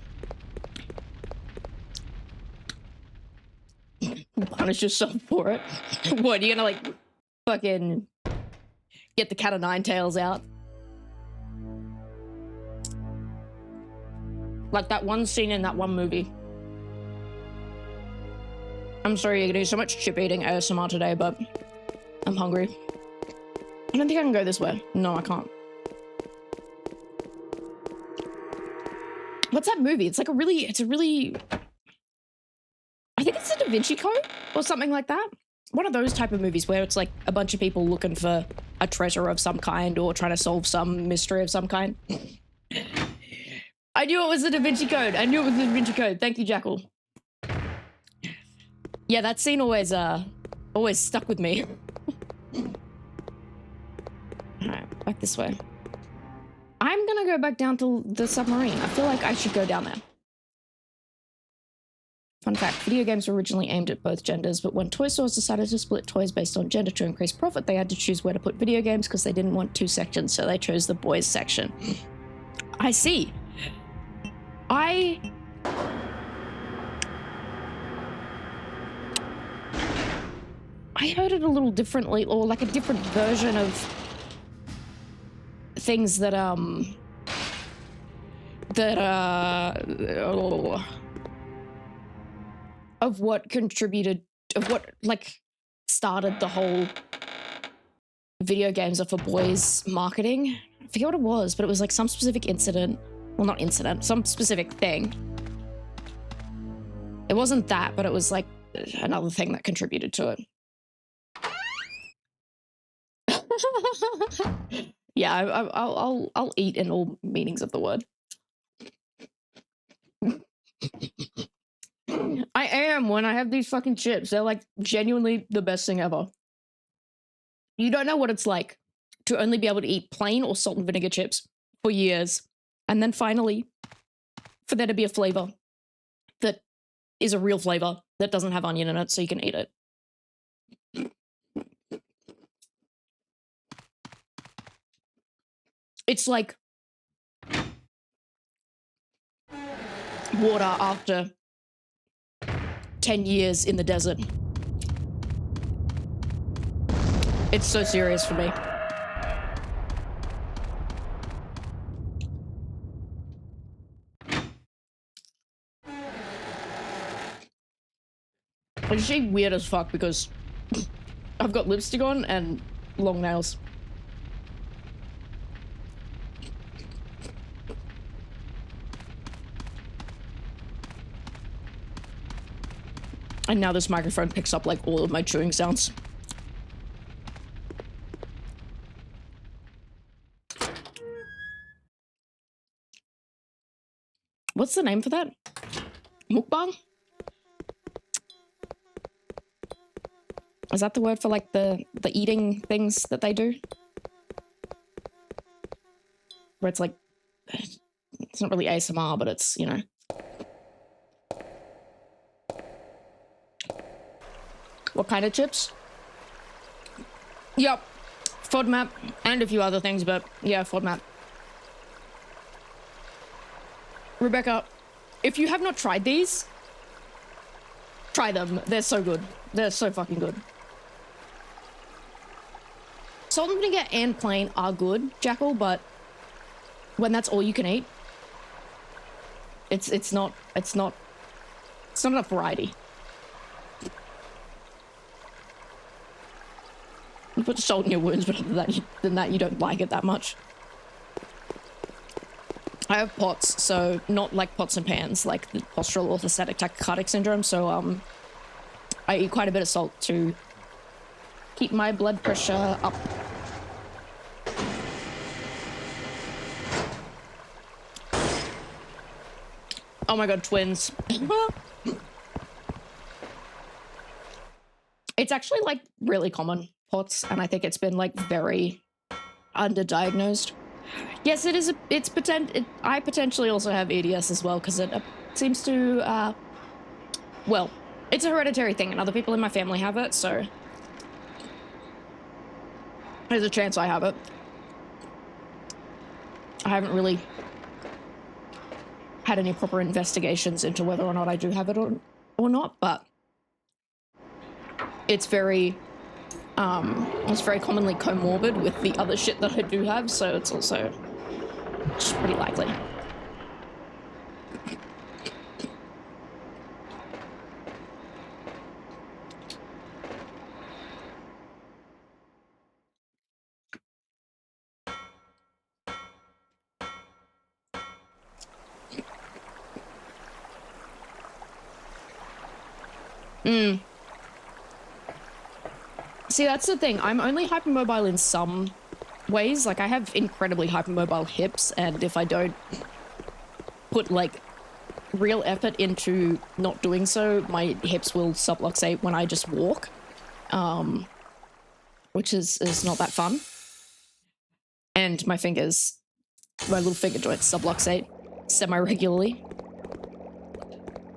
punish yourself for it. What, you gonna, like, fucking get the cat of nine tails out? Like that one scene in that one movie. I'm sorry you're gonna do so much chip eating ASMR today, but I'm hungry. I don't think I can go this way. No, I can't. What's that movie? It's like I think it's a Da Vinci Code or something like that. One of those type of movies where it's like a bunch of people looking for a treasure of some kind or trying to solve some mystery of some kind. I knew it was the Da Vinci Code. I knew it was the Da Vinci Code. Thank you, Jackal. Yeah, that scene always stuck with me. Alright, back this way. I'm gonna go back down to the submarine. I feel like I should go down there. Fun fact, video games were originally aimed at both genders, but when toy stores decided to split toys based on gender to increase profit, they had to choose where to put video games because they didn't want two sections, so they chose the boys section. I see. I heard it a little differently, or like a different version of things that of what contributed, of what, like, started the whole video games are for boys marketing. I forget what it was, but it was like some specific incident. Well, not incident, some specific thing. It wasn't that, but it was like another thing that contributed to it. Yeah, I'll eat in all meanings of the word. I am when I have these fucking chips. They're like genuinely the best thing ever. You don't know what it's like to only be able to eat plain or salt and vinegar chips for years. And then finally, for there to be a flavor that is a real flavor that doesn't have onion in it so you can eat it. It's like water after 10 years in the desert. It's so serious for me. It's actually weird as fuck because I've got lipstick on and long nails. And now this microphone picks up like all of my chewing sounds. What's the name for that? Mukbang? Is that the word for like the eating things that they do? Where it's like, it's not really ASMR, but it's, you know. What kind of chips? Yep. FODMAP and a few other things, but yeah, FODMAP. Rebecca, if you have not tried these, try them. They're so good. They're so fucking good. Salt and vinegar and plain are good, Jackal, but when that's all you can eat, it's not enough variety. You put salt in your wounds, but other than that, you don't like it that much. I have POTS, so not like pots and pans, like the postural orthostatic tachycardic syndrome, so I eat quite a bit of salt to keep my blood pressure up. Oh my god, twins. It's actually like really common, POTS, and I think it's been like very underdiagnosed. Yes, it is. I potentially also have EDS as well because it seems to. Well, it's a hereditary thing, and other people in my family have it, so there's a chance I have it. I haven't really had any proper investigations into whether or not I do have it or not, but it's very commonly comorbid with the other shit that I do have, so it's also just pretty likely. See, that's the thing. I'm only hypermobile in some ways. Like, I have incredibly hypermobile hips, and if I don't put, like, real effort into not doing so, my hips will subluxate when I just walk, which is not that fun. And my little finger joints subluxate semi-regularly.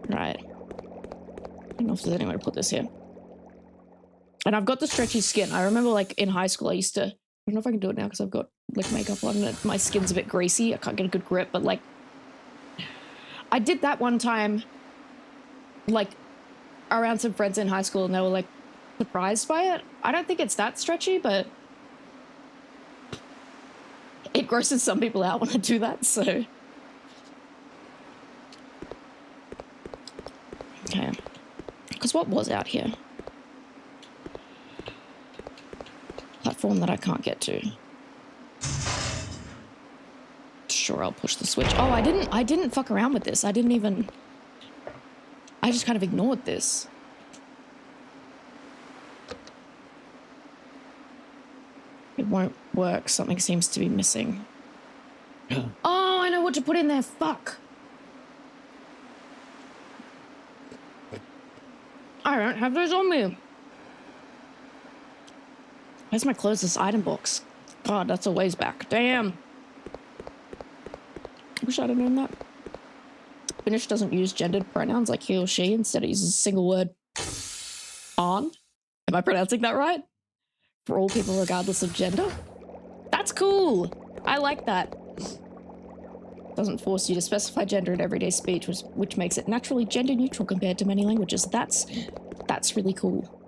Right. I don't know if there's any way to put this here. And I've got the stretchy skin. I remember, like, in high school, I don't know if I can do it now because I've got, like, makeup on and my skin's a bit greasy. I can't get a good grip, but, like, I did that one time, like, around some friends in high school, and they were, like, surprised by it. I don't think it's that stretchy, but it grosses some people out when I do that, so. Okay. Because what was out here? Platform that I can't get to. Sure, I'll push the switch. Oh, I didn't fuck around with this. I just kind of ignored this. It won't work. Something seems to be missing. Oh, I know what to put in there. Fuck. I don't have those on me. Where's my closest item box? God, that's a ways back. Damn. Wish I'd have known that. Finnish doesn't use gendered pronouns like he or she. Instead it uses a single word. On. Am I pronouncing that right? For all people regardless of gender? That's cool. I like that. Doesn't force you to specify gender in everyday speech, which makes it naturally gender neutral compared to many languages. That's really cool.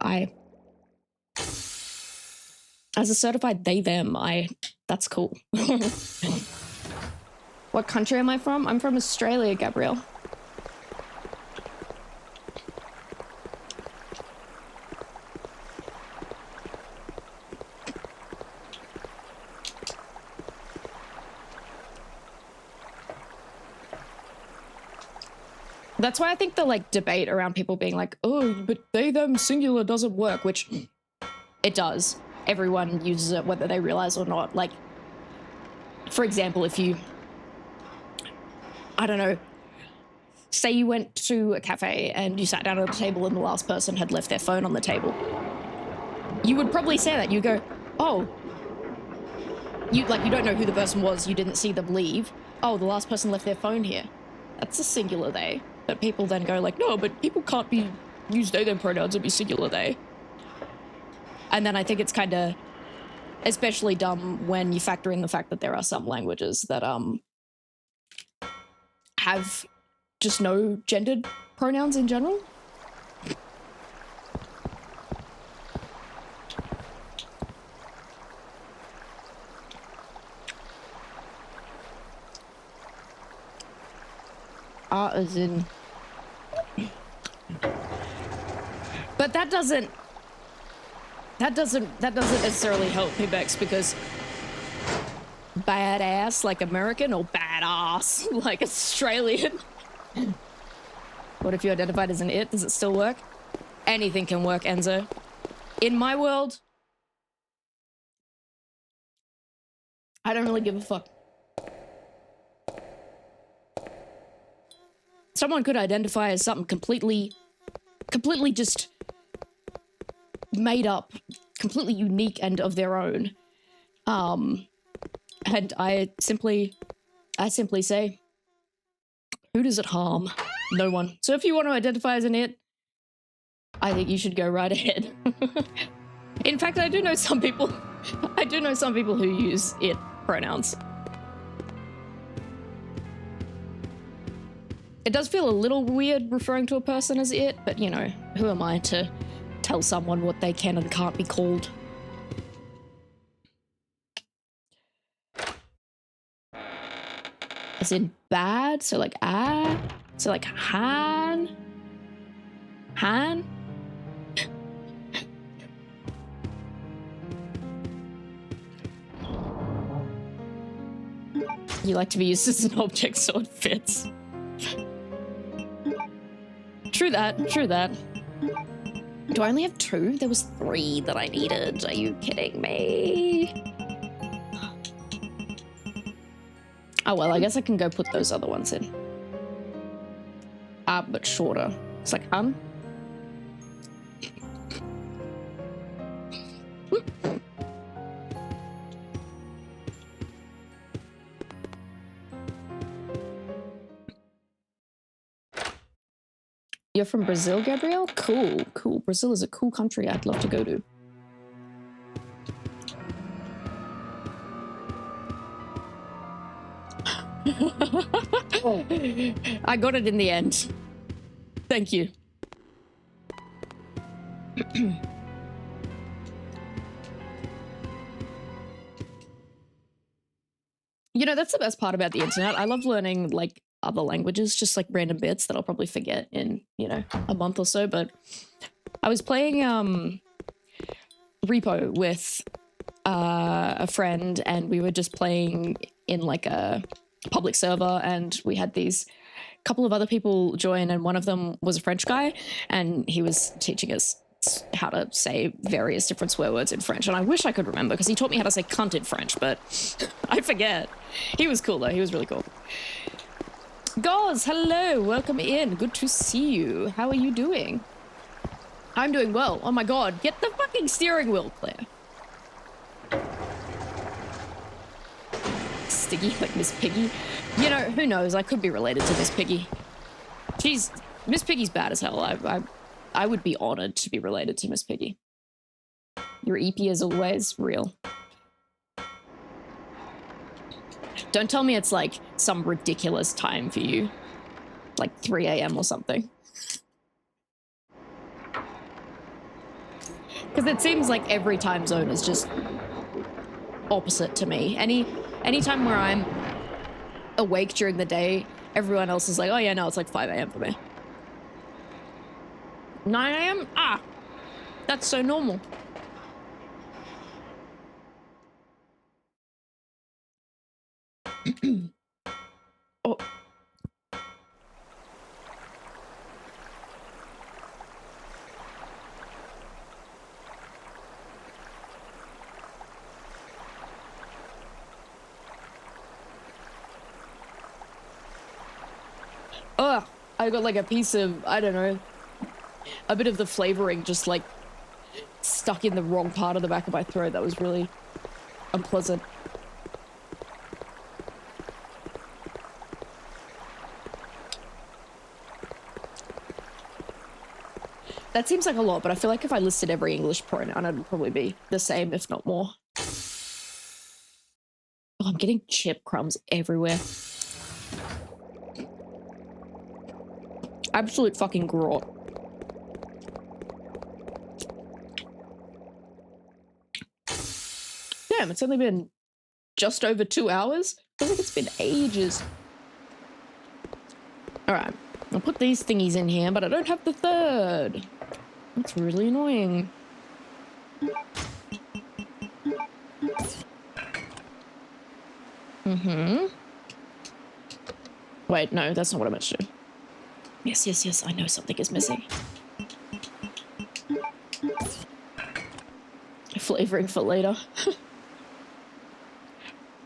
As a certified they, them, that's cool. What country am I from? I'm from Australia, Gabrielle. That's why I think the like debate around people being like, oh, but they, them, singular doesn't work, which it does. Everyone uses it whether they realize or not. Like, for example, if you, I don't know, say you went to a cafe and you sat down at a table and the last person had left their phone on the table. You would probably say that. You go, oh, you don't know who the person was. You didn't see them leave. Oh, the last person left their phone here. That's a singular they. But people then go like, no, but people can't use they, them pronouns and be singular they. And then I think it's kind of especially dumb when you factor in the fact that there are some languages that have just no gendered pronouns in general. As in, but that doesn't necessarily help Pibex, because badass like American or badass like Australian. What if you identified as an it? Does it still work? Anything can work, Enzo. In my world, I don't really give a fuck. Someone could identify as something completely just made up, completely unique and of their own. And I simply say, who does it harm? No one. So if you want to identify as an it, I think you should go right ahead. In fact, I do know some people who use it pronouns. It does feel a little weird referring to a person as it, but you know, who am I to tell someone what they can and can't be called? As in bad, so like so like Han? You like to be used as an object so it fits. True that. Do I only have 2? There was 3 that I needed. Are you kidding me? Oh well, I guess I can go put those other ones in. But shorter. It's like, You're from Brazil, Gabrielle? Cool. Brazil is a cool country I'd love to go to. I got it in the end. Thank you. You know, that's the best part about the internet. I love learning, like, other languages, just like random bits that I'll probably forget in, you know, a month or so. But I was playing Repo with a friend, and we were just playing in like a public server, and we had these couple of other people join, and one of them was a French guy, and he was teaching us how to say various different swear words in French. And I wish I could remember, because he taught me how to say cunt in French, but I forget. He was cool though. He was really cool. Gauze, hello, welcome in. Good to see you. How are you doing? I'm doing well. Oh my god, get the fucking steering wheel, Claire. Sticky like Miss Piggy. You know, who knows? I could be related to Miss Piggy. Miss Piggy's bad as hell. I would be honored to be related to Miss Piggy. Your EP is always real. Don't tell me it's like some ridiculous time for you. Like 3 a.m. or something. Because it seems like every time zone is just opposite to me. Any time where I'm awake during the day, everyone else is like, oh yeah, no, it's like 5 a.m. for me. 9 a.m.? Ah, that's so normal. Oh. Ugh, I got like a piece of, I don't know, a bit of the flavoring just like stuck in the wrong part of the back of my throat. That was really unpleasant. That seems like a lot, but I feel like if I listed every English pronoun, it'd probably be the same, if not more. Oh, I'm getting chip crumbs everywhere. Absolute fucking grot. Damn, it's only been just over 2 hours. I feel like it's been ages. All right, I'll put these thingies in here, but I don't have the third. That's really annoying. Wait, no, that's not what I meant to do. Yes, yes, yes, I know something is missing. Flavoring for later.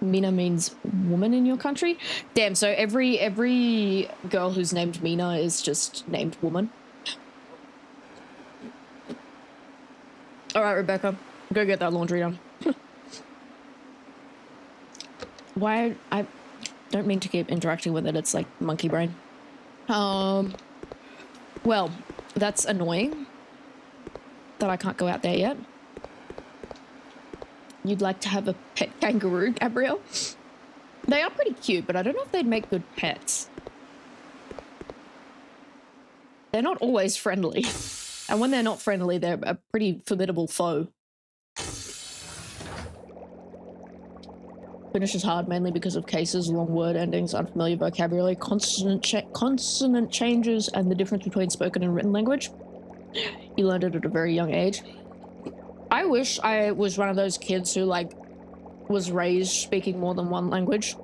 Mina means woman in your country? Damn, so every girl who's named Mina is just named woman. Alright, Rebecca, go get that laundry done. Why? I don't mean to keep interacting with it, it's like monkey brain. Well, that's annoying that I can't go out there yet. You'd like to have a pet kangaroo, Gabrielle? They are pretty cute, but I don't know if they'd make good pets. They're not always friendly. And when they're not friendly, they're a pretty formidable foe. Finnish is hard mainly because of cases, long word endings, unfamiliar vocabulary, consonant changes, and the difference between spoken and written language. You learned it at a very young age. I wish I was one of those kids who, like, was raised speaking more than one language.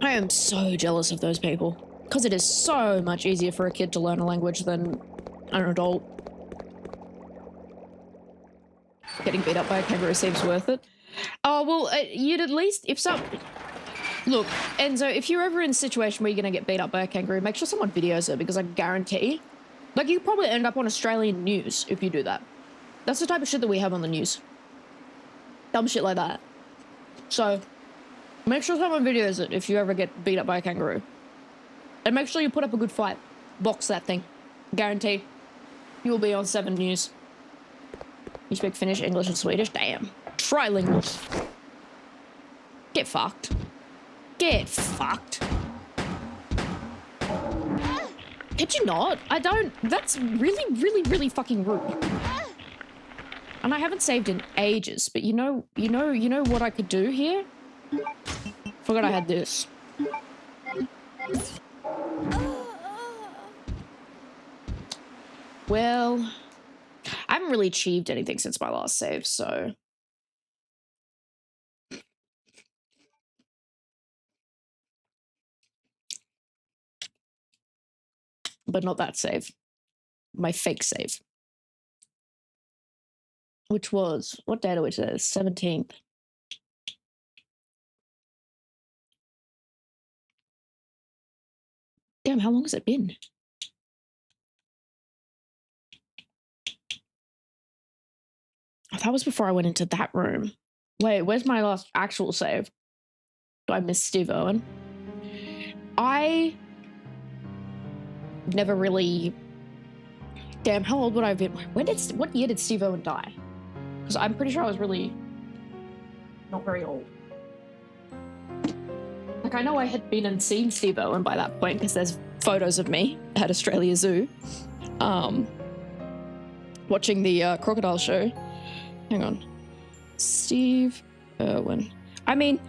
I am so jealous of those people. Because it is so much easier for a kid to learn a language than an adult. Getting beat up by a kangaroo seems worth it. Oh, well, you'd at least, if some... Look, Enzo, if you're ever in a situation where you're going to get beat up by a kangaroo, make sure someone videos it, because I guarantee... Like, you probably end up on Australian news if you do that. That's the type of shit that we have on the news. Dumb shit like that. So, make sure someone videos it if you ever get beat up by a kangaroo. And make sure you put up a good fight. Box that thing. Guarantee. You will be on 7 News. You speak Finnish, English, and Swedish? Damn. Trilingual. Get fucked. Get fucked. Did you not? I don't. That's really, really, really fucking rude. And I haven't saved in ages, but you know what I could do here? Forgot I had this. Well, I haven't really achieved anything since my last save, so... But not that save. My fake save. Which was... What date are we today? 17th. Damn, how long has it been? Oh, that was before I went into that room. Wait, where's my last actual save? Do I miss Steve Owen? I never really... Damn, how old would I have been? What year did Steve Owen die? Because I'm pretty sure I was really not very old. like, I know I had been and seen Steve Irwin by that point because there's photos of me at Australia Zoo watching the crocodile show. Hang on. Steve Irwin. I mean,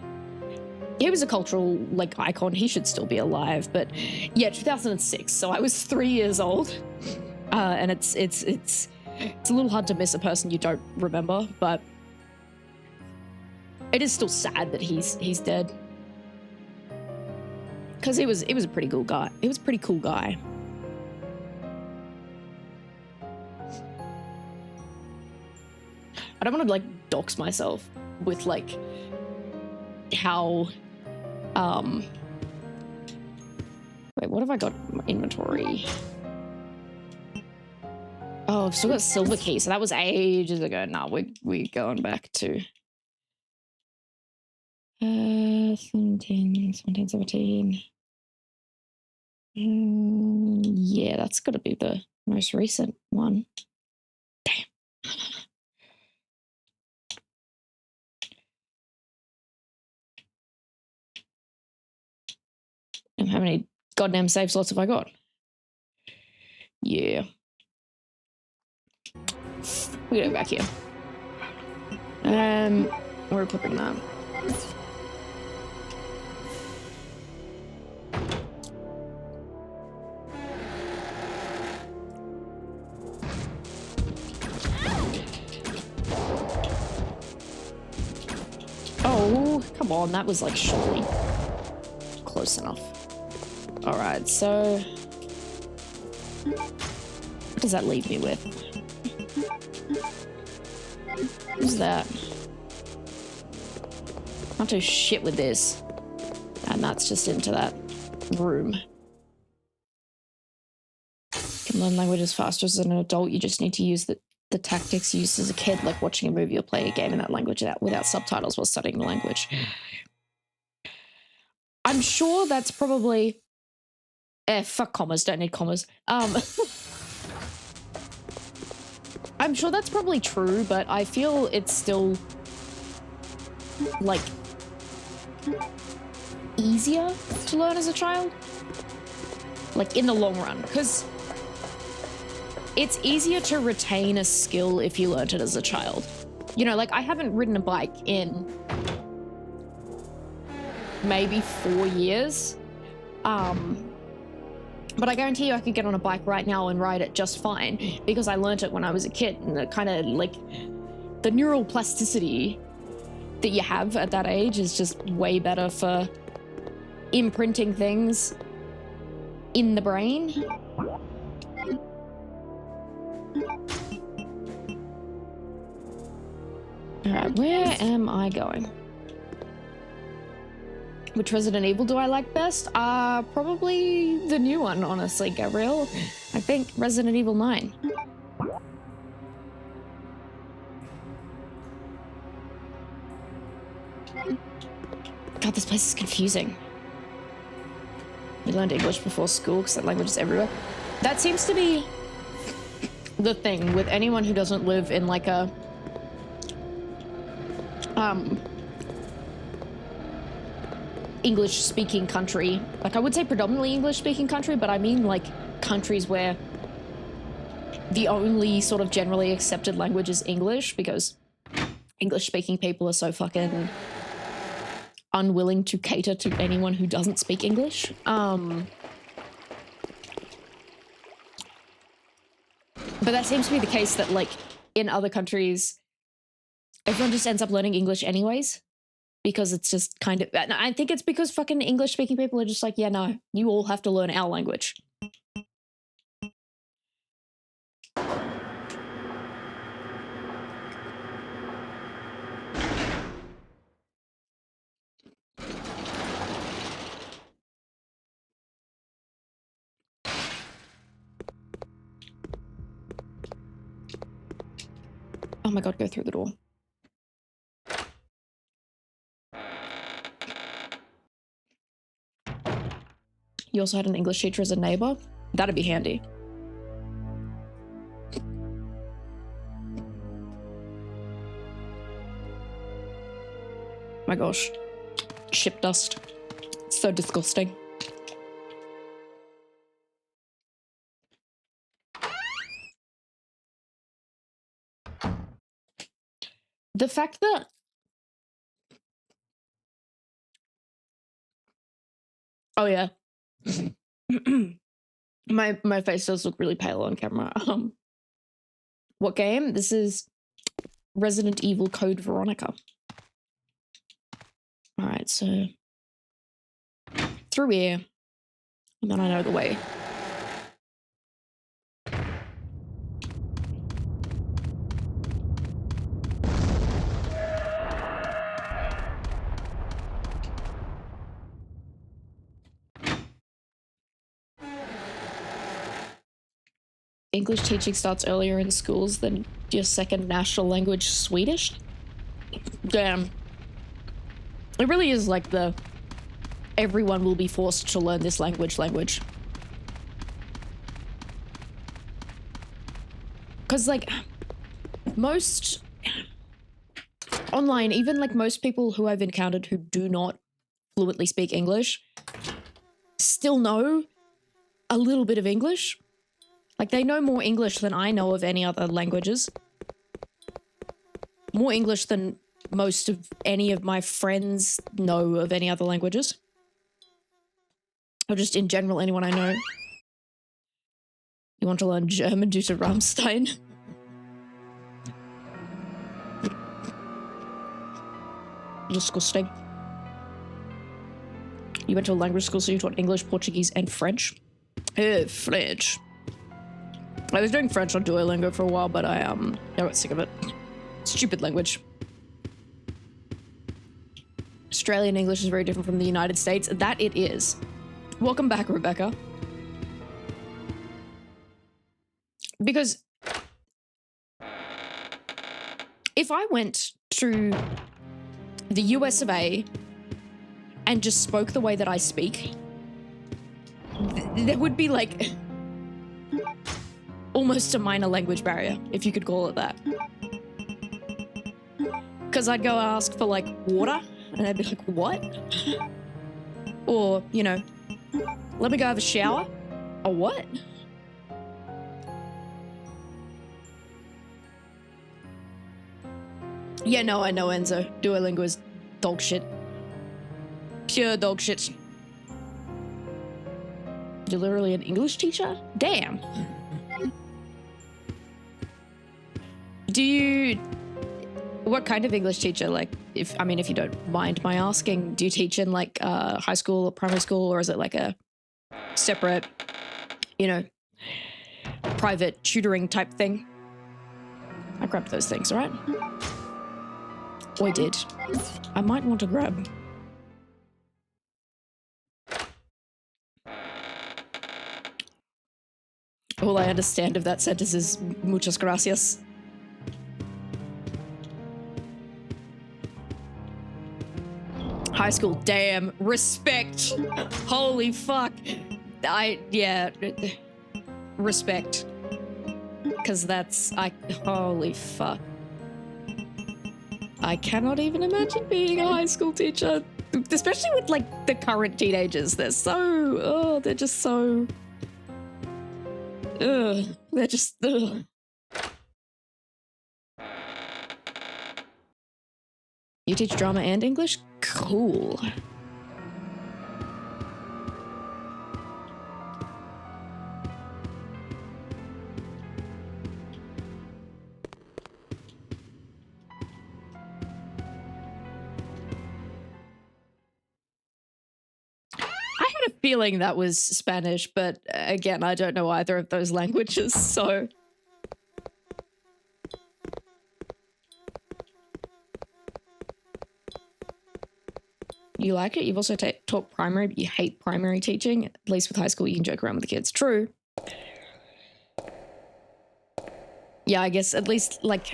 he was a cultural, like, icon. He should still be alive. But yeah, 2006. So I was 3 years old. And it's a little hard to miss a person you don't remember, but it is still sad that he's dead. Because he was a pretty cool guy. He was a pretty cool guy. I don't want to, like, dox myself with, like, how, wait, what have I got in my inventory? Oh, I've still got silver key, so that was ages ago. No, we're going back to 17, 17. Yeah, that's got to be the most recent one. Damn. And how many goddamn save slots have I got? Yeah. We gotta go back here. We're equipping that. Oh, come on, that was like surely close enough. All right, so what does that leave me with? Who's that? Can't do shit with this. And that's just into that room. Can learn languages faster as an adult. You just need to use the tactics used as a kid, like watching a movie or playing a game in that language without subtitles while studying the language. I'm sure that's probably... fuck commas, don't need commas. I'm sure that's probably true, but I feel it's still, like, easier to learn as a child. Like, in the long run, because it's easier to retain a skill if you learned it as a child. You know, like, I haven't ridden a bike in maybe 4 years. But I guarantee you I could get on a bike right now and ride it just fine because I learnt it when I was a kid, and the kind of, like, the neural plasticity that you have at that age is just way better for imprinting things in the brain. All right, where am I going? Which Resident Evil do I like best? Probably the new one, honestly, Gabrielle. I think Resident Evil 9. God, this place is confusing. You learned English before school because that language is everywhere. That seems to be the thing with anyone who doesn't live in, like, a... English-speaking country. Like, I would say predominantly English-speaking country, but I mean, like, countries where the only sort of generally accepted language is English, because English-speaking people are so fucking unwilling to cater to anyone who doesn't speak English. But that seems to be the case that, like, in other countries, everyone just ends up learning English anyways. Because it's just kind of... I think it's because fucking English-speaking people are just like, yeah, no, you all have to learn our language. Oh my god, go through the door. You also had an English teacher as a neighbor? That'd be handy. My gosh. Ship dust. It's So disgusting. The fact that oh yeah. my face does look really pale on camera. What game? This is Resident Evil Code Veronica. Alright, so through here. And then I know the way. English teaching starts earlier in schools than your second national language, Swedish? Damn. It really is like the everyone will be forced to learn this language. Because like most online, even like most people who I've encountered who do not fluently speak English still know a little bit of English. Like, they know more English than I know of any other languages. More English than most of any of my friends know of any other languages. Or just in general, anyone I know. You want to learn German due to Rammstein? Disgusting. You went to a language school, so you taught English, Portuguese, and French? French. I was doing French on Duolingo for a while, but I got sick of it. Stupid language. Australian English is very different from the United States. That it is. Welcome back, Rebecca. Because if I went to the US of A and just spoke the way that I speak, there would be like almost a minor language barrier, if you could call it that. Because I'd go ask for like water and they'd be like, what? Or, you know, let me go have a shower. A what? Yeah, no, I know, Enzo. Duolingo is dog shit. Pure dog shit. You're literally an English teacher? Damn. What kind of English teacher? Like, if you don't mind my asking, do you teach in like high school or primary school, or is it like a separate, you know, private tutoring type thing? I grabbed those things, all right? Oh, I did. I might want to grab. All I understand of that sentence is muchas gracias. High school, damn, respect. Holy fuck. Yeah, respect. Because holy fuck. I cannot even imagine being a high school teacher. Especially with, like, the current teenagers. They're just so... Ugh. They're just... Ugh. You teach drama and English? Cool. I had a feeling that was Spanish, but again, I don't know either of those languages, so... You like it? You've also taught primary, but you hate primary teaching. At least with high school, you can joke around with the kids. True. Yeah, I guess at least, like...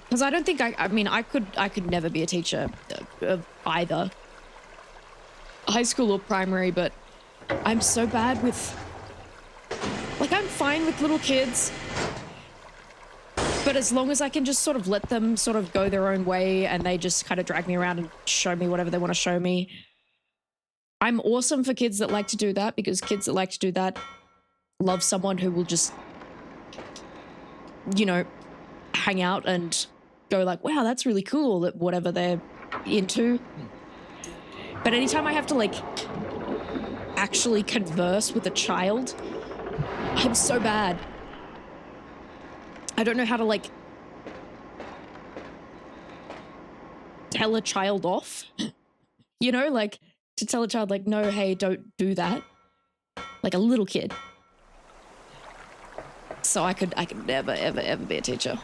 Because I don't think I could never be a teacher of either high school or primary, but I'm so bad with... Like, I'm fine with little kids. But as long as I can just sort of let them sort of go their own way and they just kind of drag me around and show me whatever they want to show me. I'm awesome for kids that like to do that, because kids that like to do that love someone who will just, you know, hang out and go like, wow, that's really cool, at whatever they're into. But anytime I have to like actually converse with a child, I'm so bad. I don't know how to like tell a child off, you know, like to tell a child like, no, hey, don't do that. Like a little kid. So I could never, ever, ever be a teacher.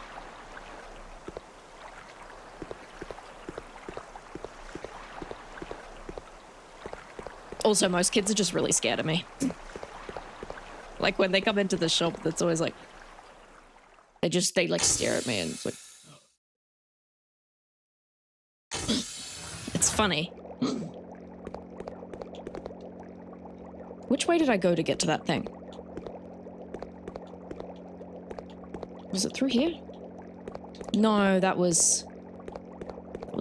Also, most kids are just really scared of me. Like when they come into the shop, that's always like, they like stare at me and it's like, it's funny. Which way did I go to get to that thing? Was it through here? No, that was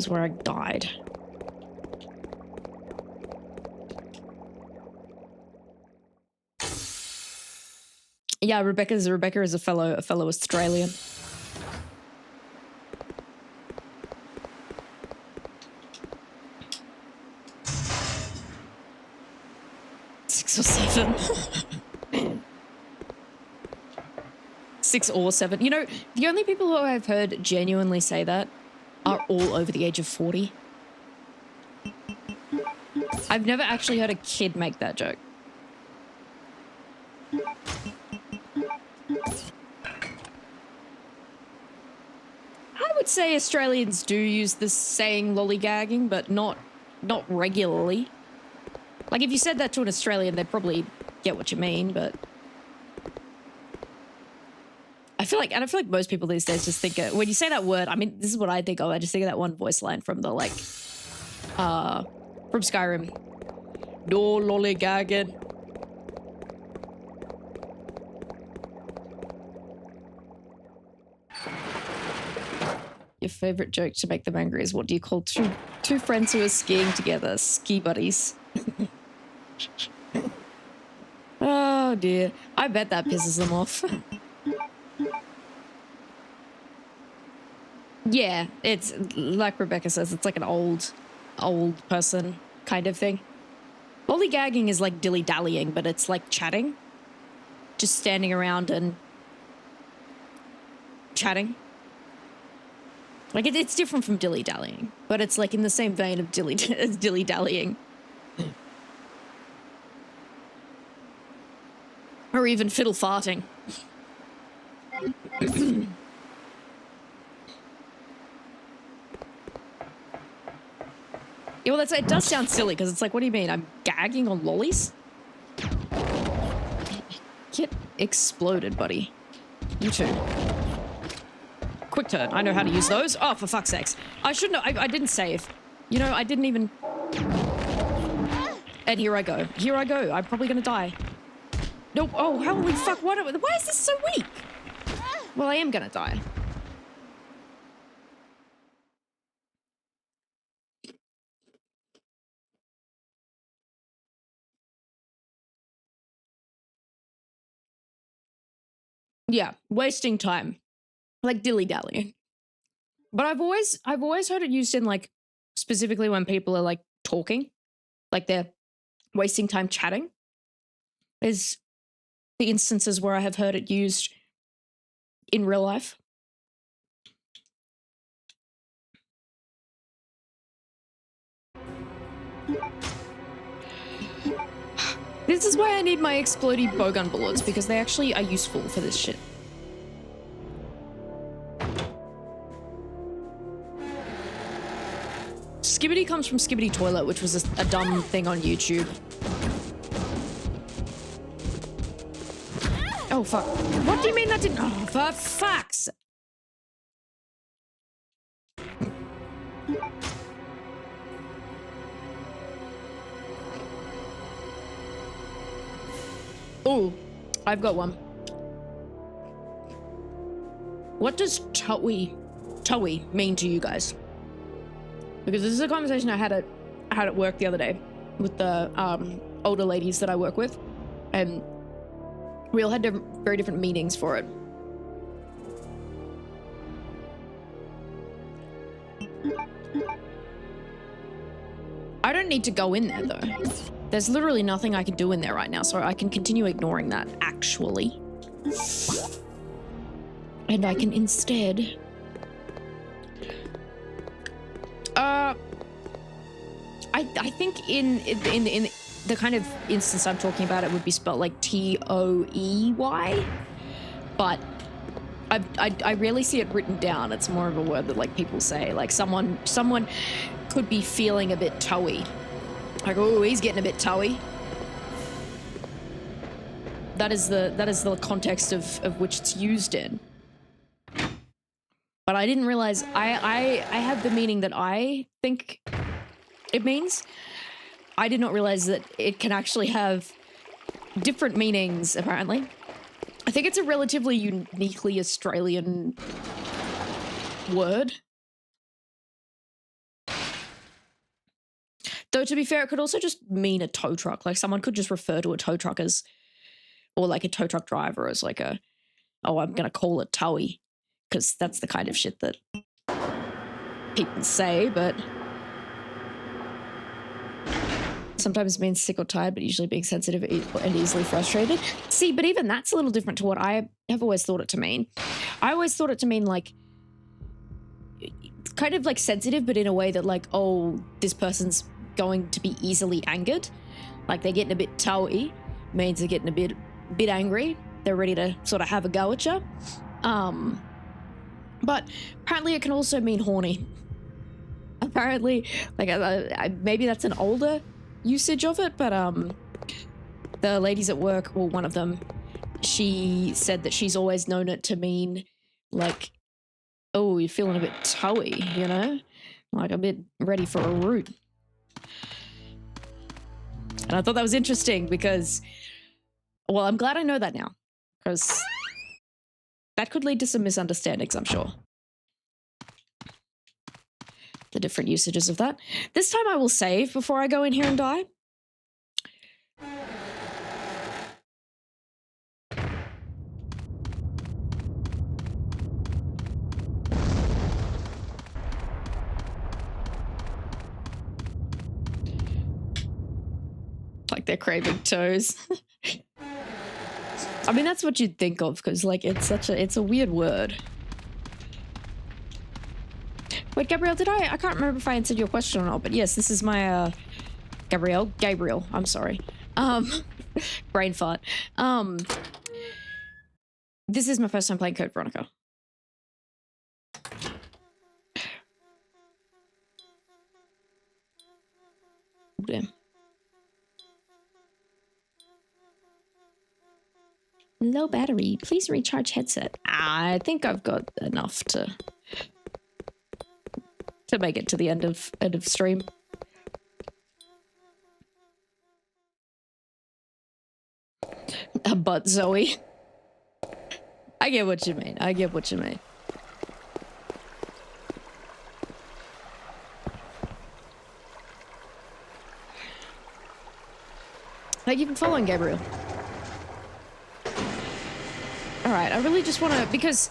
where I died. Yeah, Rebecca is a fellow Australian. Six or seven. 6 or 7. You know, the only people who I've heard genuinely say that are all over the age of 40. I've never actually heard a kid make that joke. I would say Australians do use this saying lollygagging, but not regularly. Like if you said that to an Australian, they'd probably get what you mean, but I feel like most people these days just think when you say that word, I mean, this is what I think of. I just think of that one voice line from the like, from Skyrim. No lollygagging. Your favorite joke to make them angry is, what do you call two friends who are skiing together? Ski buddies. Oh dear. I bet that pisses them off. Yeah, it's like Rebecca says, it's like an old person kind of thing. Lollygagging is like dilly-dallying, but it's like chatting. Just standing around and chatting. Like it's different from dilly-dallying, but it's like in the same vein of dilly-dallying. Or even fiddle farting. Yeah, well, it does sound silly, because it's like, what do you mean? I'm gagging on lollies? Get exploded, buddy. You too. Quick turn. I know how to use those. Oh, for fuck's sakes. I shouldn't have. I didn't save. You know, I didn't even... And here I go. Here I go. I'm probably gonna die. Nope. Oh, holy fuck. Why is this so weak? Well, I am gonna die. Yeah, wasting time. Like dilly-dallying. But I've always heard it used in like, specifically when people are like talking, like they're wasting time chatting, is the instances where I have heard it used in real life. This is why I need my explodey bowgun bullets, because they actually are useful for this shit. Skibbity comes from Skibbity Toilet, which was a dumb thing on YouTube. Oh, fuck. What do you mean that didn't... Oh, for fuck's... Oh, I've got one. What does Towie mean to you guys? Because this is a conversation I had at work the other day with the older ladies that I work with, and we all had very different meanings for it. I don't need to go in there though. There's literally nothing I can do in there right now, so I can continue ignoring that, actually. And I can instead... I think in the kind of instance I'm talking about, it would be spelled like T-O-E-Y, but I rarely see it written down. It's more of a word that like people say, like someone could be feeling a bit toey, like, oh, he's getting a bit toey. That is the context of which it's used in. But I didn't realize I have the meaning that I think it means. I did not realize that it can actually have different meanings, apparently. I think it's a relatively uniquely Australian word. Though, to be fair, it could also just mean a tow truck. Like, someone could just refer to a tow truck as, or like a tow truck driver as like a, oh, I'm going to call it towy, because that's the kind of shit that people say, but sometimes means sick or tired, but usually being sensitive and easily frustrated. See, but even that's a little different to what I have always thought it to mean. I always thought it to mean like, kind of like sensitive, but in a way that like, oh, this person's going to be easily angered. Like they're getting a bit towy, means they're getting a bit angry. They're ready to sort of have a go at you. But apparently it can also mean horny. Apparently, like maybe that's an older usage of it, but the ladies at work, well, one of them, she said that she's always known it to mean like, oh, you're feeling a bit towy, you know, like a bit ready for a root. And I thought that was interesting because, well, I'm glad I know that now, because that could lead to some misunderstandings, I'm sure. The different usages of that. This time I will save before I go in here and die. Like they're craving toes. I mean, that's what you'd think of, because like it's a weird word. Wait, Gabrielle, I can't remember if I answered your question or not, but yes, this is my, Gabriel, I'm sorry. Brain fart. This is my first time playing Code Veronica. Damn. Low battery, please recharge headset. I think I've got enough to make it to the end of stream. But Zoe, I get what you mean. I get what you mean. Thank you for following, Gabriel. All right, I really just want to, because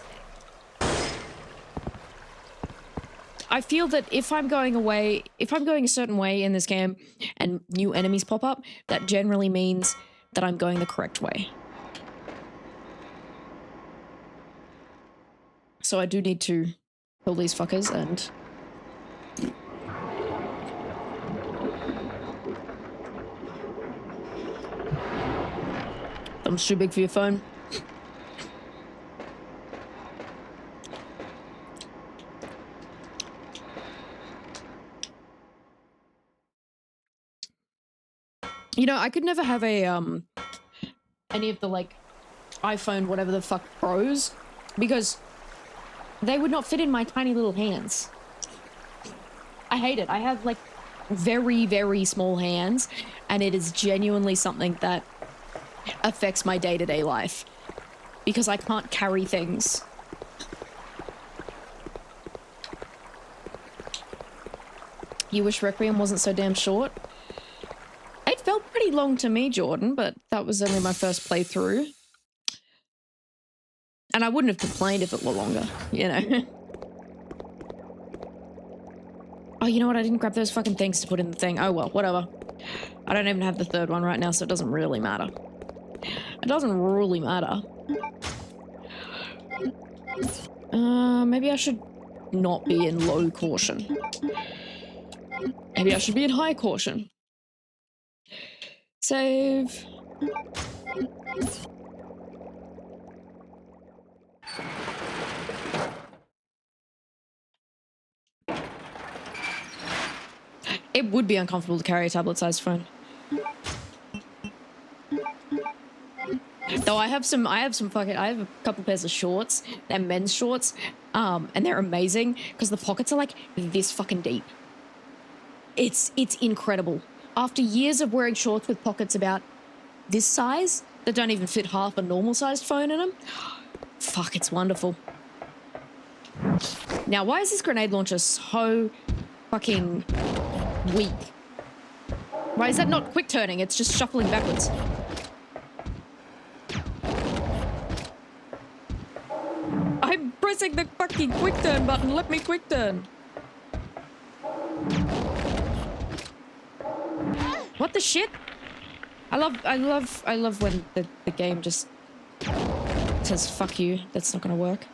I feel that if I'm going a certain way in this game and new enemies pop up, that generally means that I'm going the correct way. So I do need to kill these fuckers and... Thumb's too big for your phone. You know, I could never have a, any of the, like, iPhone whatever the fuck Pros, because they would not fit in my tiny little hands. I hate it. I have, like, very, very small hands, and it is genuinely something that affects my day-to-day life, because I can't carry things. You wish Requiem wasn't so damn short? It felt pretty long to me, Jordan, but that was only my first playthrough. And I wouldn't have complained if it were longer, you know? Oh, you know what? I didn't grab those fucking things to put in the thing. Oh, well, whatever. I don't even have the third one right now, so it doesn't really matter. It doesn't really matter. Maybe I should not be in low caution. Maybe I should be in high caution. Save. It would be uncomfortable to carry a tablet-sized phone. Though I have a couple pairs of shorts, they're men's shorts, and they're amazing because the pockets are like this fucking deep. It's incredible. After years of wearing shorts with pockets about this size that don't even fit half a normal sized phone in them, fuck, it's wonderful. Now, why is this grenade launcher so fucking weak? Why is that not quick turning? It's just shuffling backwards. I'm pressing the fucking quick turn button. Let me quick turn. What the shit? I love when the game just says fuck you. That's not gonna work.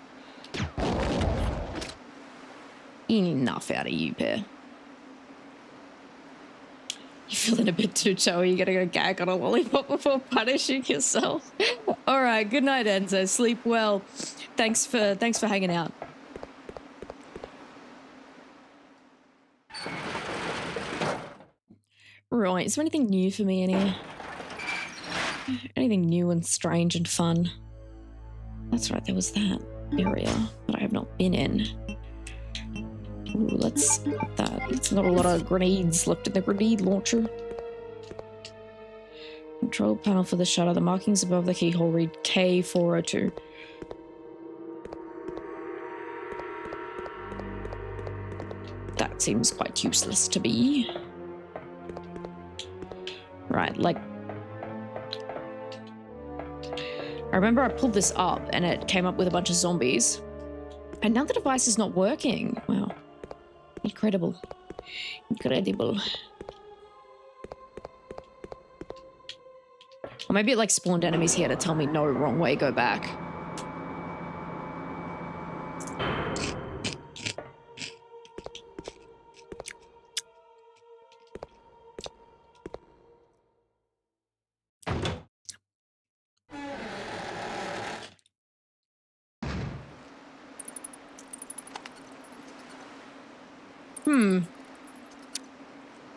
Enough out of you, pair. You're feeling a bit too showy. You're gonna go gag on a lollipop before punishing yourself. All right, good night, Enzo. Sleep well. Thanks for hanging out. Right, is there anything new for me in here? Anything new and strange and fun? That's right, there was that area that I have not been in. Ooh, let's put that. It's not a lot of grenades left in the grenade launcher. Control panel for the shutter. The markings above the keyhole read K402. That seems quite useless to me. Right, like... I remember I pulled this up and it came up with a bunch of zombies. And now the device is not working. Wow. Incredible. Incredible. Or maybe it like spawned enemies here to tell me no, wrong way, go back.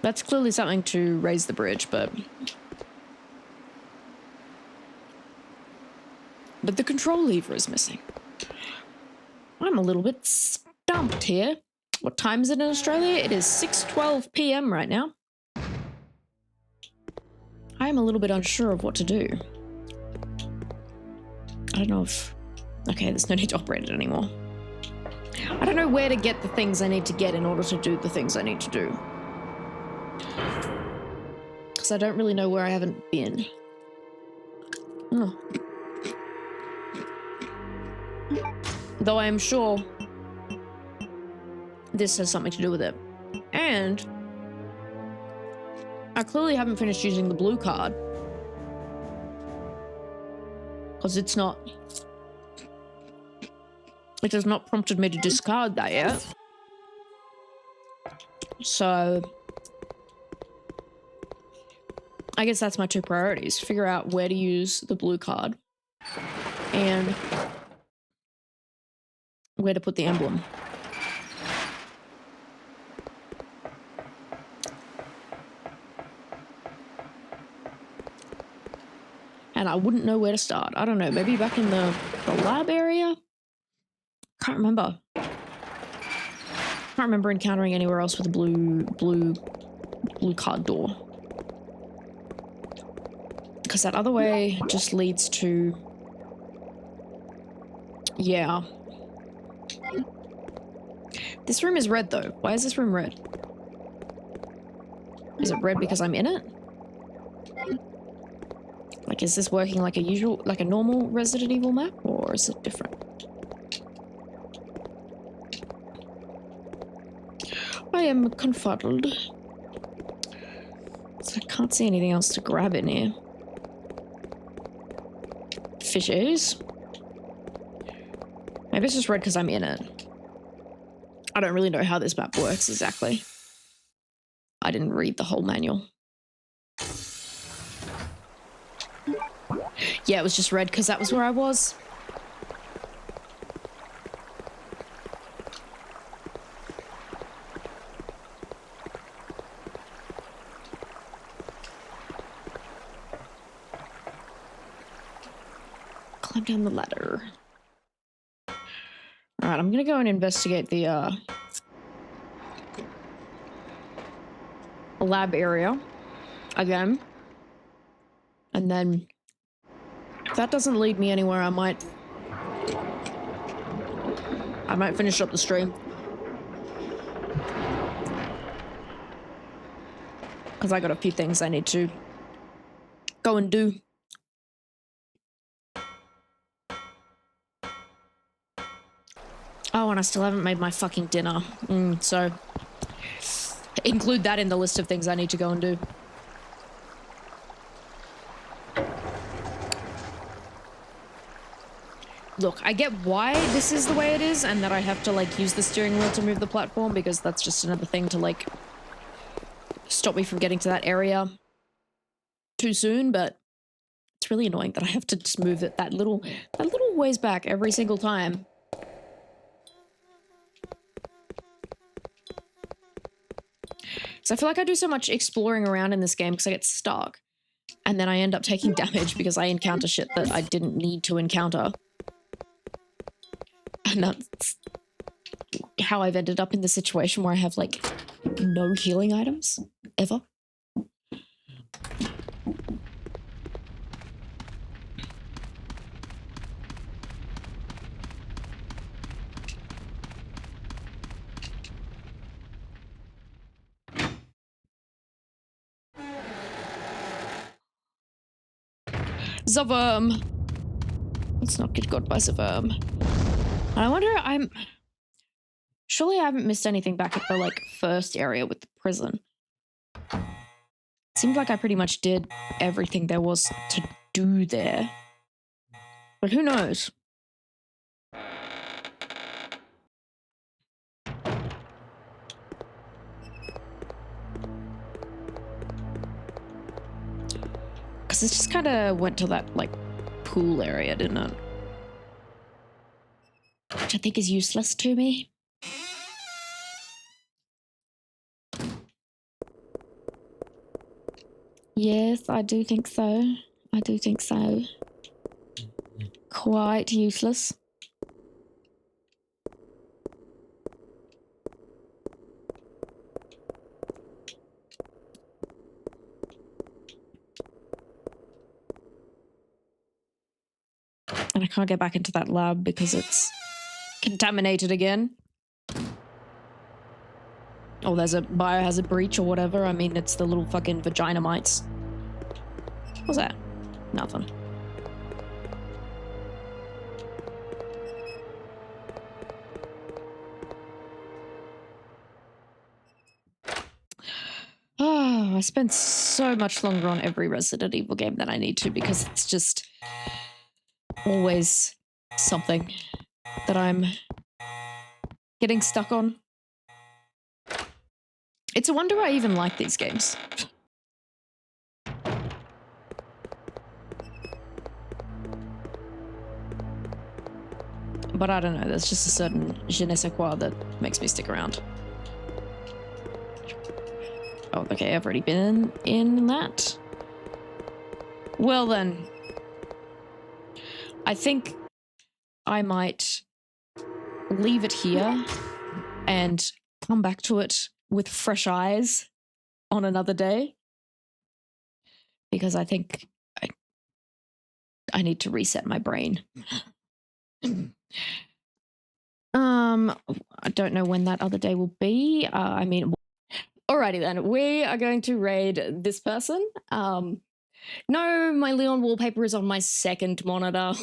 That's clearly something to raise the bridge, but the control lever is missing. I'm a little bit stumped here. What time is it in Australia? It is 6:12 p.m. right now. I am a little bit unsure of what to do. I don't know if... Okay, there's no need to operate it anymore. I don't know where to get the things I need to get in order to do the things I need to do. Because I don't really know where I haven't been. Oh. Though I am sure this has something to do with it. And I clearly haven't finished using the blue card. Because it's not... It has not prompted me to discard that yet. So... I guess that's my two priorities. Figure out where to use the blue card. And... where to put the emblem. And I wouldn't know where to start. I don't know, maybe back in the lab area? Can't remember. Can't remember encountering anywhere else with a blue card door. Because that other way just leads to... Yeah. This room is red though. Why is this room red? Is it red because I'm in it? Like, is this working like a normal Resident Evil map, or is it different? I am confuddled. So I can't see anything else to grab in here. Fishes. Maybe it's just red because I'm in it. I don't really know how this map works exactly. I didn't read the whole manual. Yeah, it was just red because that was where I was. Climb down the ladder. Alright, I'm gonna go and investigate the lab area again. And then if that doesn't lead me anywhere, I might finish up the stream. Because I got a few things I need to go and do. Oh, and I still haven't made my fucking dinner. So include that in the list of things I need to go and do. Look, I get why this is the way it is and that I have to, like, use the steering wheel to move the platform, because that's just another thing to, like, stop me from getting to that area too soon, but it's really annoying that I have to just move it that little ways back every single time. So I feel like I do so much exploring around in this game because I get stuck, and then I end up taking damage because I encounter shit that I didn't need to encounter. And that's how I've ended up in the situation where I have, like, no healing items, ever. Zaverm! Let's not get got by Zaverm. And I wonder, surely I haven't missed anything back at the, like, first area with the prison. It seemed like I pretty much did everything there was to do there. But who knows? Because it just kind of went to that, like, pool area, didn't it? Which I think is useless to me. Yes, I do think so. I do think so. Quite useless. And I can't get back into that lab because it's contaminated again. Oh, there's a biohazard breach or whatever. I mean, it's the little fucking vagina mites. What's that? Nothing. Oh, I spend so much longer on every Resident Evil game than I need to because it's just always something that I'm getting stuck on. It's a wonder I even like these games. But I don't know, there's just a certain je ne sais quoi that makes me stick around. Oh, okay, I've already been in that. Well then, I think I might leave it here and come back to it with fresh eyes on another day, because I think I need to reset my brain. I don't know when that other day will be. I mean, Alrighty then, we are going to raid this person. No, my Leon wallpaper is on my second monitor.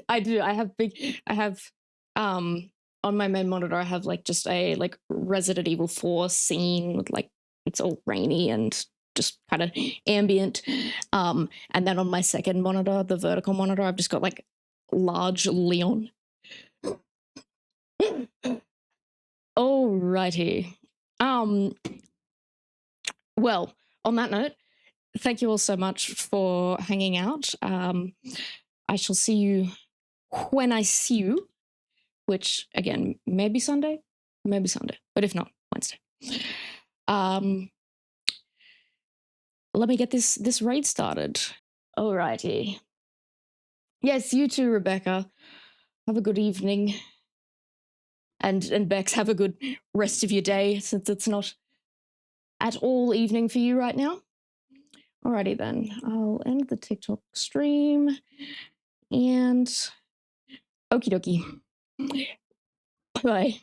I have on my main monitor I have like just a like Resident Evil 4 scene with like it's all rainy and just kind of ambient. And then on my second monitor, the vertical monitor, I've just got like large Leon. Alrighty. Well, on that note, thank you all so much for hanging out. I shall see you when I see you, which again, maybe Sunday, but if not, Wednesday. Let me get this raid started. Alrighty. Yes, you too, Rebecca. Have a good evening. And Bex, have a good rest of your day, since it's not at all evening for you right now. Alrighty then, I'll end the TikTok stream, and okie dokie. Bye.